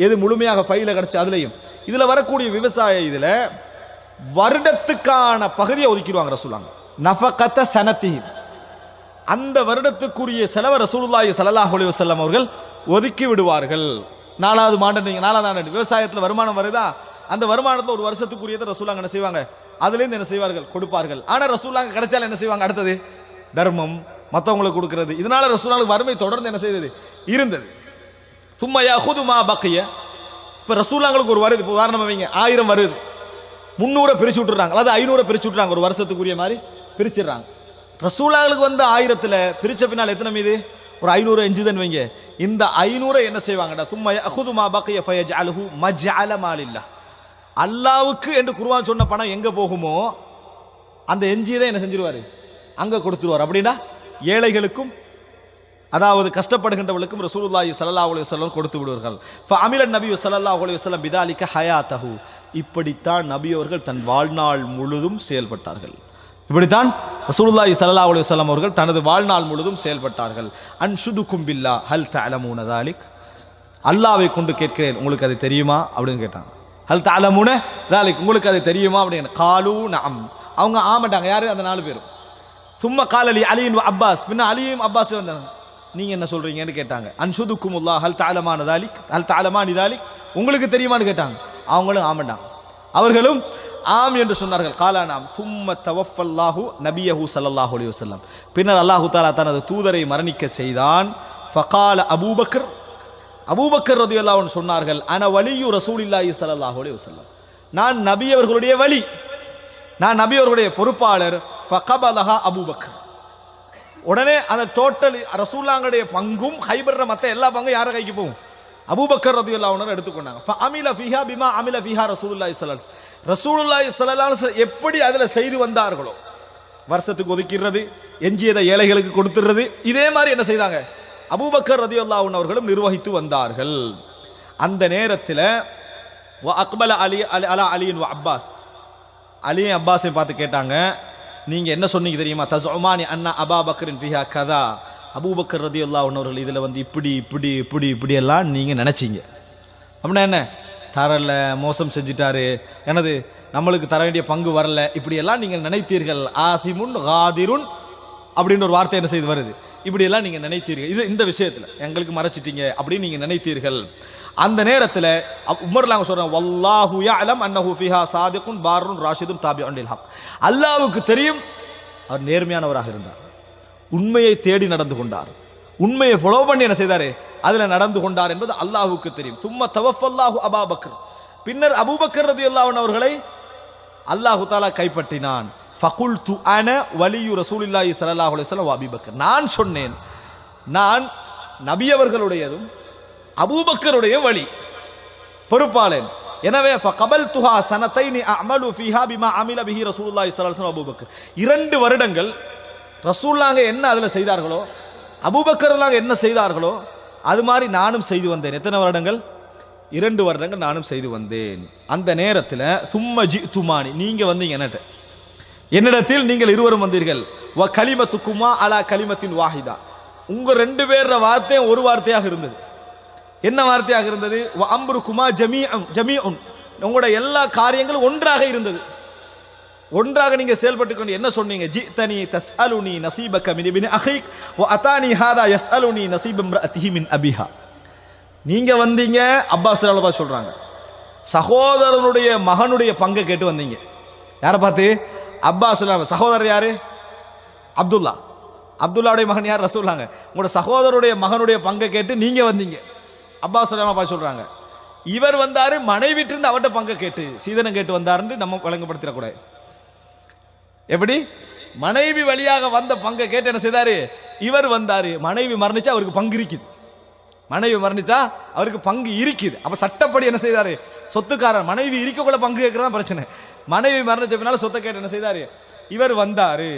எது முழுமையாக ஃபைல கிடைச்சு அதுலையும் இதுல வரக்கூடிய விவசாய இதுல வருடத்துக்கான பகுதியை ஒதுக்கிடுவாங்க ரசூலாங்க. நஃபகத சனதிஹி, அந்த வருடத்துக்குரிய செலவை ரசூலுல்லாஹி ஸல்லல்லாஹு அலைஹி வஸல்லம் அவர்கள் ஒதுக்கி விடுவார்கள். 4வது ஆண்டு விவசாயத்தில் வருமானம் வருதா, அந்த வருமானத்தில் ஒரு வருஷத்துக்குரியதை ரசூலாங்க என்ன செய்வாங்க? அதுலேருந்து என்ன செய்வார்கள்? கொடுப்பார்கள். ஆனால் ரசூலாங்க கிடைச்சாலும் என்ன செய்வாங்க? அடுத்தது தர்மம், மற்றவங்களுக்கு கொடுக்கிறது. இதனால ரசூலாங்களுக்கு வறுமை தொடர்ந்து என்ன செய்தது? இருந்தது. சும்மா யஹுது மா பக்கிய, இப்போ ரசூலாங்களுக்கு ஒரு வருது, இப்போ உதாரணமாக வைங்க 1000 வருது, 300 பிரிச்சு விட்டுறாங்க, அல்லது 500 பிரிச்சு விட்டுறாங்க, ஒரு வருஷத்துக்குரிய மாதிரி பிரிச்சிடுறாங்க. ரசூலாங்களுக்கு வந்து 1000ல் பிரிச்ச பின்னால் எத்தனை மீது? ஒரு 500 எஞ்சுதுன்னு வைங்க. இந்த 500 என்ன செய்வாங்கடா? சும்மா யஹுது மா பக்கிய ஃபயஜஅலுஹு மஜ்அல மாலில்லாஹ், அல்லாவுக்கு என்று குர்ஆன் சொன்ன பணம் எங்க போகுமோ அந்த எஞ்சியதை என்ன செஞ்சிருவாரு? அங்க கொடுத்துருவார். அப்படின்னா ஏழைகளுக்கும் அதாவது கஷ்டப்படுகின்றவர்களுக்கும் ரசூலுல்லாஹி ஸல்லல்லாஹு அலைஹி வஸல்லம் கொடுத்து விடுவார்கள். ஃபஅமில நபி ஸல்லல்லாஹு அலைஹி வஸல்லம் பிதாலிக ஹயாத்தஹு, இப்படித்தான் நபி அவர்கள் தன் வாழ்நாள் முழுதும் செயல்பட்டார்கள். இப்படித்தான் ரசூலுல்லாஹி ஸல்லல்லாஹு அலைஹி வஸல்லம் அவர்கள் தனது வாழ்நாள் முழுதும் செயல்பட்டார்கள். அன்ஷுதுக்கும் பில்லாஹ் ஹல் தஅலமூன தாலிக், அல்லாஹ்வை கொண்டு கேட்கிறேன், உங்களுக்கு அது தெரியுமா அப்படின்னு கேட்டாங்க. ஹல் தஅலமூன தாலிக், உங்களுக்கு அது தெரியுமா அப்படின்னு. காலு நஅம், அவங்க ஆமாட்டாங்க. யாரு? அந்த 4 பேரும். சும்மா காலலி அலியின் அப்பாஸ், பின்ன அலியும் அப்பாஸ் வந்தாங்க. நீங்க என்ன சொல்றீங்கன்னு கேட்டாங்க. அன்ஷுதுக்குமுல்லாஹ் ஹல் தஅலமான தாலிக், ஹல் தஅலமானி தாலிக், உங்களுக்கு தெரியுமான்னு கேட்டாங்க. அவங்களும் ஆமாட்டாங்க, அவர்களும் ஆம் என்று சொன்னார்கள். காலா நாம் சும்ம தவஃபல்லாஹு நபியஹு ஸல்லல்லாஹு அலைஹி வஸல்லம், பின்னர் அல்லாஹ் தஆலா தனது தூதரை மரணிக்க செய்தான். ஃபகால அபூபக்கர், அபூபக்கர் ரலியல்லாஹு அன்ஹு சொன்னார்கள், அன வலியு ரசூலில்லாஹி ஸல்லல்லாஹு அலைஹி வஸல்லம், நான் நபி அவர்களுடைய வலி, நான் நபி அவர்களுடைய பொறுப்பாளர். ஃபகபலஹா அபூபக்கர், உடனே அந்த டோட்டல் ரசூலுல்லாஹ்வுடைய பங்கும் ஹைபர்ற மத்த எல்லா பங்கும் யார கைக்கு போகும்? அபூபக்கர் ரலியல்லாஹு அன்ஹு எடுத்துக்கொண்டாங்க. ஃபஅமில ஃபீஹா பிமா அமில ஃபீஹா ரசூலுல்லாஹி ஸல்லல்லாஹு அலைஹி வஸல்லம், ரசூலுல்லாஹி ஸல்லல்லாஹு அலைஹி வஸல்லம் எப்படி அதுல செய்து வந்தார்களோ, வருஷத்துக்கு ஒதுக்கிறது, எஞ்சியதை ஏழைகளுக்கு கொடுத்துறது, இதே மாதிரி என்ன செய்தாங்க? அபூபக்கர் ரலியல்லாஹு அன்ஹு அவர்களும் நிர்வகித்து வந்தார்கள். அந்த நேரத்தில் அக்பல அலி அலா அலியின் அப்பாஸ், அலியும் அப்பாஸை பார்த்து கேட்டாங்க, நீங்க என்ன சொன்னீங்க தெரியுமா? தஸ்உமானி அன்னா அபா பக்கரின் ஃபிஹா கதா, அபூபக்கர் ரலியல்லாஹு அன்ஹு அவர்கள் இதுல வந்து இப்படி இப்படி இப்படி இப்படி எல்லாம் நீங்க நினைச்சீங்க. அப்படின்னா என்ன? தரல, மோசம் செஞ்சிட்டாரு, எனது நம்மளுக்கு தர வேண்டிய பங்கு வரல, இப்படி எல்லாம் நீங்க நினைத்தீர்கள். ஆதிமுன் காதிருன் அப்படின்னு ஒரு வார்த்தை என்ன செய்து வருது? இப்படி எல்லாம் நீங்க நினைத்தீர்கள், இது இந்த விஷயத்துல எங்களுக்கு மறைச்சிட்டீங்க அப்படின்னு நீங்க நினைத்தீர்கள். அந்த நேரத்தில் உமர்லாங்க சொல்றாங்க, வல்லாஹு யஅலம் அன்னஹு ஃபிஹா சாதிகுன் பாருன் ராஷிதுன் தாபிஉன் லில் ஹக், அல்லாஹ்வுக்கு தெரியும் அவர் நேர்மையானவராக இருந்தார், உண்மையை தேடி நடந்து கொண்டார், உண்மையை ஃபாலோ பண்ணி என்ன செய்தாரு? அதுல நடந்து கொண்டார் என்பது அல்லாஹ்வுக்கு தெரியும். சும்ம தவஃபல்லாஹு அபா பக்கர், பின்னர் அபூபக்கர் ரலியல்லாஹு அன்ஹு அவர்களை அல்லாஹ் தஆலா கைப்பற்றினான். ஃபகுல்து அன வலியு ரசூலில்லாஹி ஸல்லல்லாஹு அலைஹி வஸல்லம் வ அபீ பக்கர், நான் சொன்னேன், நான் நபி அவர்களுடையதும் அபூபக்கருடைய வழி பொறுப்பாளன். எனவே ஃபகபல்துஹா சனதைனி அஅமலு ஃபீஹா பிமா அமில பிஹி ரசூலுல்லாஹி ஸல்லல்லாஹு அலைஹி வஸல்லம் அபூபக்கர், 2 வருடங்கள் ரசூலுல்லாஹ் என்ன அதுல செய்தார்களோ, அபூபக்கர் என்ன செய்தார்களோ அது மாதிரி நானும் செய்து வந்தேன். எத்தனை வருடங்கள்? 2 வருடங்கள் நானும் செய்து வந்தேன். அந்த நேரத்தில் சும்ம ஜித்துமானி, நீங்க வந்தீங்க என்னிடத்தில் நீங்கள் இருவரும் வந்தீர்கள். வ கலிமத்துக்குமா அலா கலிமத்தின் வாஹிதா, உங்க 2 பேர வார்த்தை ஒரு வார்த்தையாக இருந்தது. என்ன வார்த்தையாக இருந்தது? வ அம்ருக்குமா ஜமீஉன், உங்களோட எல்லா காரியங்களும் ஒன்றாக இருந்தது. ஒன்றாக நீங்க செயல்பட்டு கொண்டு என்ன சொன்னீங்க? ஜித்தனி தஸ்அலுனி நஸீபக மின் இப்னி அஹீக் வ அதானி ஹாதா யஸ்அலுனி நஸீப இம்ரஅத்திஹி மின் அபிஹா. நீங்க வந்தீங்க, அப்பாஸ் ரலியல்லாஹு சொல்றாங்க, சகோதரனுடைய மகனுடைய பங்கை கேட்டு வந்தீங்க. யாரை பார்த்து? அப்பாஸ். சகோதரர் யாரு? அப்துல்லா. அப்துல்லாவுடைய மகன் யார்? ரசூலுல்லாஹ். உங்களோட சகோதரருடைய மகனுடைய பங்கை கேட்டு நீங்க வந்தீங்க. அப்பாஸ் ரலியல்லாஹு சொல்றாங்க, இவர் வந்தாரு மனைவிட்டு இருந்து அவர்கிட்ட பங்கை கேட்டு சீதனம் கேட்டு வந்தாருன்னு நம்ம வழங்கப்படுத்திடக்கூடாது. எப்படி? மனைவி வழியாக வந்த பங்கை கேட்டு என்ன செய்தாரு? இவர் வந்தாரு, மனைவி மரணிச்சா அவருக்கு பங்கு இருக்குது. மனைவி மரணிச்சா அவருக்கு பங்கு இருக்குது. அப்ப சட்டப்படி என்ன செய்தாரு? சொத்துக்காரர் மனைவி இருக்கக்குள்ள பங்கு கேட்கறதா பிரச்சனை. மனைவி மரணிச்ச பின்னால சொத்தை கேட்டு என்ன செய்தாரு? இவர் வந்தாரு.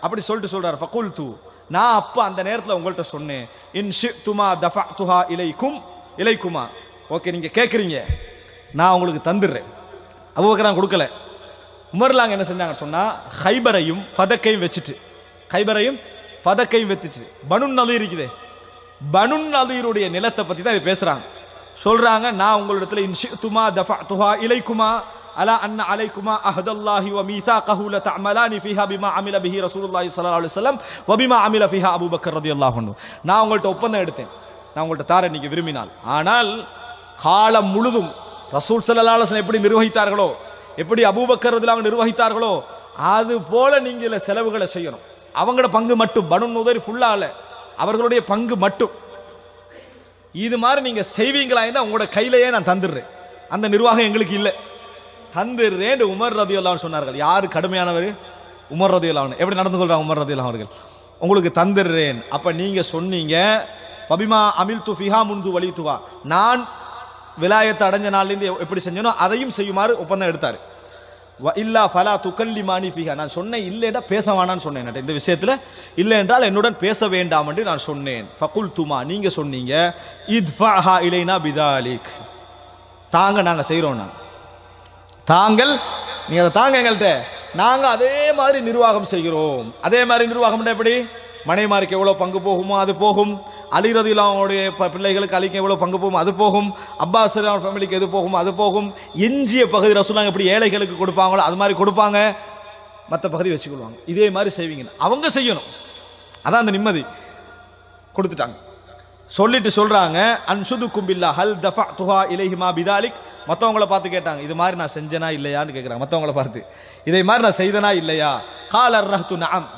அப்படி சொல்லிட்டு சொல்றாரு, ஃபகுல்து, நான் அப்ப அந்த நேரத்தில் உங்கள்கிட்ட சொன்னேன், இன் ஷித்துமா தஃபஅதுஹா இலைக்குமா, ஓகே நீங்க கேட்குறீங்க, நான் உங்களுக்கு தந்துடுறேன். அபூபக்கர் நான் கொடுக்கல. உமர்லாங்க என்ன செஞ்சாங்க சொன்னா, ஹைபரையும் ஃபதக்கையும் வச்சுட்டு, ஹைபரையும் ஃபதக்கையும் வச்சுட்டு, பனு நலீர் இருக்குதே, பனு நலீருடைய நிலத்தை பத்தி தான் இது பேசுறாங்க. சொல்றாங்க, நான் உங்களிடத்துல இன்ஷித்துமா தஃபஅதுஹா இலைக்குமா அலா அன்ன அலைக்குமா அஹதல்லாஹி வ மீசாகஹு லதஅமலானி ஃபீஹா பிமா அமில பிஹி ரசூலுல்லாஹி ஸல்லல்லாஹு அலைஹி வஸல்லம் வ பிமா அமில ஃபீஹா அபூபக்கர் ரலியல்லாஹு அன்ஹு. நான் உங்கள்ட்ட ஒப்பந்தம் எடுத்தேன், நான் உங்கள்ட்ட தாரேன் நீங்க விரும்பினால். ஆனால் காலம் முழுதும் ரசூல் ஸல்லல்லாஹு அலைஹி வஸல்லம் எப்படி நிர்வகித்தார்களோ, எப்படி அபூபக்கர் ரலியல்லாஹு நிர்வகித்தார்களோ, அது போல நீங்க இதுல செலவுகளை செய்யணும். அவங்களோட பங்கு மட்டும், பனு நுதைர் ஃபுல்லா இல்ல, அவர்களுடைய பங்கு மட்டும். இது மாதிரி நீங்க செய்வீங்களா இருந்தா உங்களோட கையிலேயே நான் தந்துடுறேன், அந்த நிர்வாகம் எங்களுக்கு இல்லை, தந்துடுறேன் உமர் ரலியல்லாஹு அன்ஹு சொன்னார்கள். யாரு கடுமையானவர்? உமர் ரலியல்லாஹு அன்ஹு. எப்படி நடந்து கொள்றாங்க உமர் ரலியல்லாஹு அவர்கள்? உங்களுக்கு தந்துடுறேன். அப்ப நீங்க சொன்னீங்க, வபிமா அமில்து ஃபிஹா முன்து வலிதுவா, நான் விலாயத்தை அடைஞ்ச நாள்லேருந்து எப்படி செஞ்சனோ அதையும் செய்யுமாறு ஒப்பந்தம் எடுத்தாரு. வ இல்லா ஃபலா துகல்லிமானி ஃபிஹா, நான் சொன்னேன் இல்லைடா பேச வேணான்னு சொன்னேன், இந்த விஷயத்துல இல்லை என்றால் என்னுடன் பேச வேண்டாம் என்று நான் சொன்னேன். ஃபகுல்துமா, நீங்க சொன்னீங்க, இத்ஃபஹா இலைனா பிதாலிக், தாங்க நாங்க செய்றோம், தாங்கள் நீங்க அதை தாங்க எங்கள்கிட்ட, நாங்க அதே மாதிரி நிர்வாகம் செய்கிறோம். அதே மாதிரி நிர்வாகம் எப்படி? மனைமாருக்கு எவ்வளவு பங்கு போகுமோ அது போகும், அலி ரலியல்லாஹுடைய பிள்ளைகளுக்கு அலிக்கு எவ்வளவு பங்கு போகும் அது போகும், அப்பாஸ் ரலியல்லாஹு ஃபேமிலிக்கு எது போகும் அது போகும். எஞ்சிய பகுதி ரசூலுல்லாஹ் எப்படி ஏழைகளுக்கு கொடுப்பாங்களோ அது மாதிரி கொடுப்பாங்க, மற்ற பகுதி வச்சுக்கொள்வாங்க. இதே மாதிரி செய்வீங்க, அவங்க செய்யணும், அதான் அந்த நிம்மதி. கொடுத்துட்டாங்க. சொல்லிட்டு சொல்றாங்க, அன்சுதுக்கும் பில்லாஹ் ஹல் தஃபஅதுஹா இலைஹிமா பிதாலிக். மற்றவங்கள பார்த்து கேட்டாங்க, இது மாதிரி நான் செஞ்சனா இல்லையான்னு கேட்குறாங்க. மற்றவங்கள பார்த்து இதை மாதிரி நான் செய்தனா இல்லையா? கால ரஹ்து நஅம்,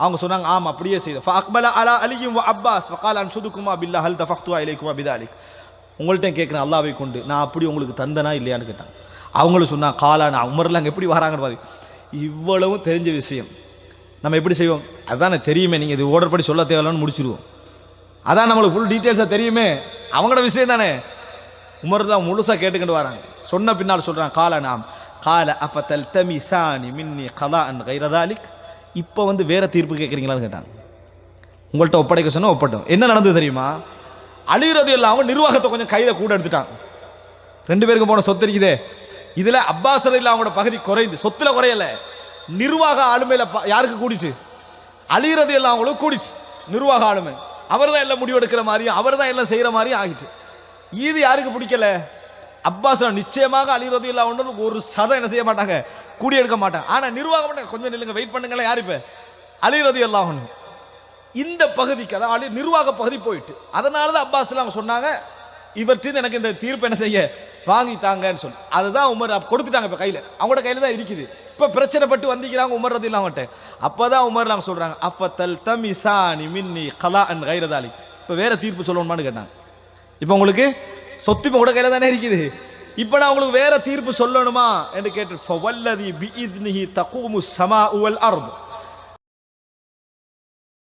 அவங்க சொன்னாங்க ஆம் அப்படியே செய்த. ஃபஅக்பல அலா அலியும் வ அப்பாஸ் ஃபகால அன்சுதுக்குமா பில்லாஹ் ஹல் தஃபஅதுஹா இலைக்குமா பிதாலிக். உங்கள்கிட்ட கேட்குறேன் அல்லாஹ்வை கொண்டு, நான் அப்படி உங்களுக்கு தந்தனா இல்லையான்னு கேட்டாங்க. அவங்களும் சொன்னாங்க காலா நான். உமர்லாங்க எப்படி வராங்கன்னு பாரு, இவ்வளவும் தெரிஞ்ச விஷயம் நம்ம எப்படி செய்வோம்? அதுதானே தெரியுமே, நீங்கள் இது ஓர்டர் படி சொல்ல தேவையில்லன்னு முடிச்சிருவோம். அதான் நம்மளுக்கு ஃபுல் டீட்டெயில்ஸாக தெரியுமே, அவங்களோட விஷயம் தானே. உமர் தான் முழுசாக கேட்டுக்கிட்டு வராங்க. சொன்ன பின்னால் சொல்கிறாங்க, கால நாம் கால அஃபத்தல் தமிசானி மின்னி கலா அன் கைரதாலிக். இப்போ வந்து வேற தீர்ப்பு கேட்குறீங்களான்னு கேட்டாங்க. உங்கள்கிட்ட ஒப்படைக்க சொன்னால் ஒப்பட்டோம். என்ன நடந்தது தெரியுமா? அலி ரலியல்லாஹு அவங்க நிர்வாகத்தை கொஞ்சம் கையில் கூட எடுத்துட்டாங்க. 2 பேருக்கு போன சொத்து இருக்குதே, இதில் அப்பாஸ் ரலியல்லாஹு அவங்களோட பகுதி குறைந்து, சொத்தில் குறையலை, நிர்வாக ஆளுமையில் யாருக்கு கூடிச்சு? அலி ரலியல்லாஹு அவங்களுக்கு கூடிச்சு நிர்வாக ஆளுமை. அவர் தான் எல்லாம் முடிவெடுக்கிற மாதிரியும் அவர் தான் எல்லாம் செய்கிற மாதிரியும் ஆகிட்டு. இது யாருக்கு பிடிக்கல? அப்பாஸ் நிச்சயமாக அலி ரலியல்லாஹு அன்ஹு ஒரு சதம் என்ன செய்ய மாட்டாங்க, கூடி எடுக்க மாட்டாங்க. ஆனால் நிர்வாகம் மாட்டாங்க, கொஞ்சம் நில்லுங்க வெயிட் பண்ணுங்களேன். யார் இப்போ? அலி ரலியல்லாஹு அன்ஹு. இந்த பகுதிக்கு அதாவது நிர்வாக பகுதி போயிட்டு, அதனால தான் அப்பாஸ் அவங்க சொன்னாங்க, இவர்கிட்ட எனக்கு இந்த தீர்ப்பு என்ன செய்ய வாங்கித்தாங்கன்னு சொல்லி. அதுதான் உமர் கொடுத்துட்டாங்க. இப்போ கையில் அவங்களோட கையில் தான் இருக்குது. இப்போ பிரச்சனைப்பட்டு வந்திக்கிறாங்க உமர் ரலியல்லாஹு அன்ஹு. அப்போதான் உமர் நாங்கள் சொல்கிறாங்க, அஃபத்தல் தமிசானி மின்னி கலா அன் கைரதாலிக். இப்போ வேற தீர்ப்பு சொல்லணுமான்னு கேட்டாங்க. இப்போ உங்களுக்கு சொத்து இப்போ கூட கையில் தானே இருக்குது, இப்போ நான் உங்களுக்கு வேற தீர்ப்பு சொல்லணுமா என்று கேட்டு, ஃபவல்லதி பிஇத்னிஹி தகூமு ஸமாஉ வல் அர்த்,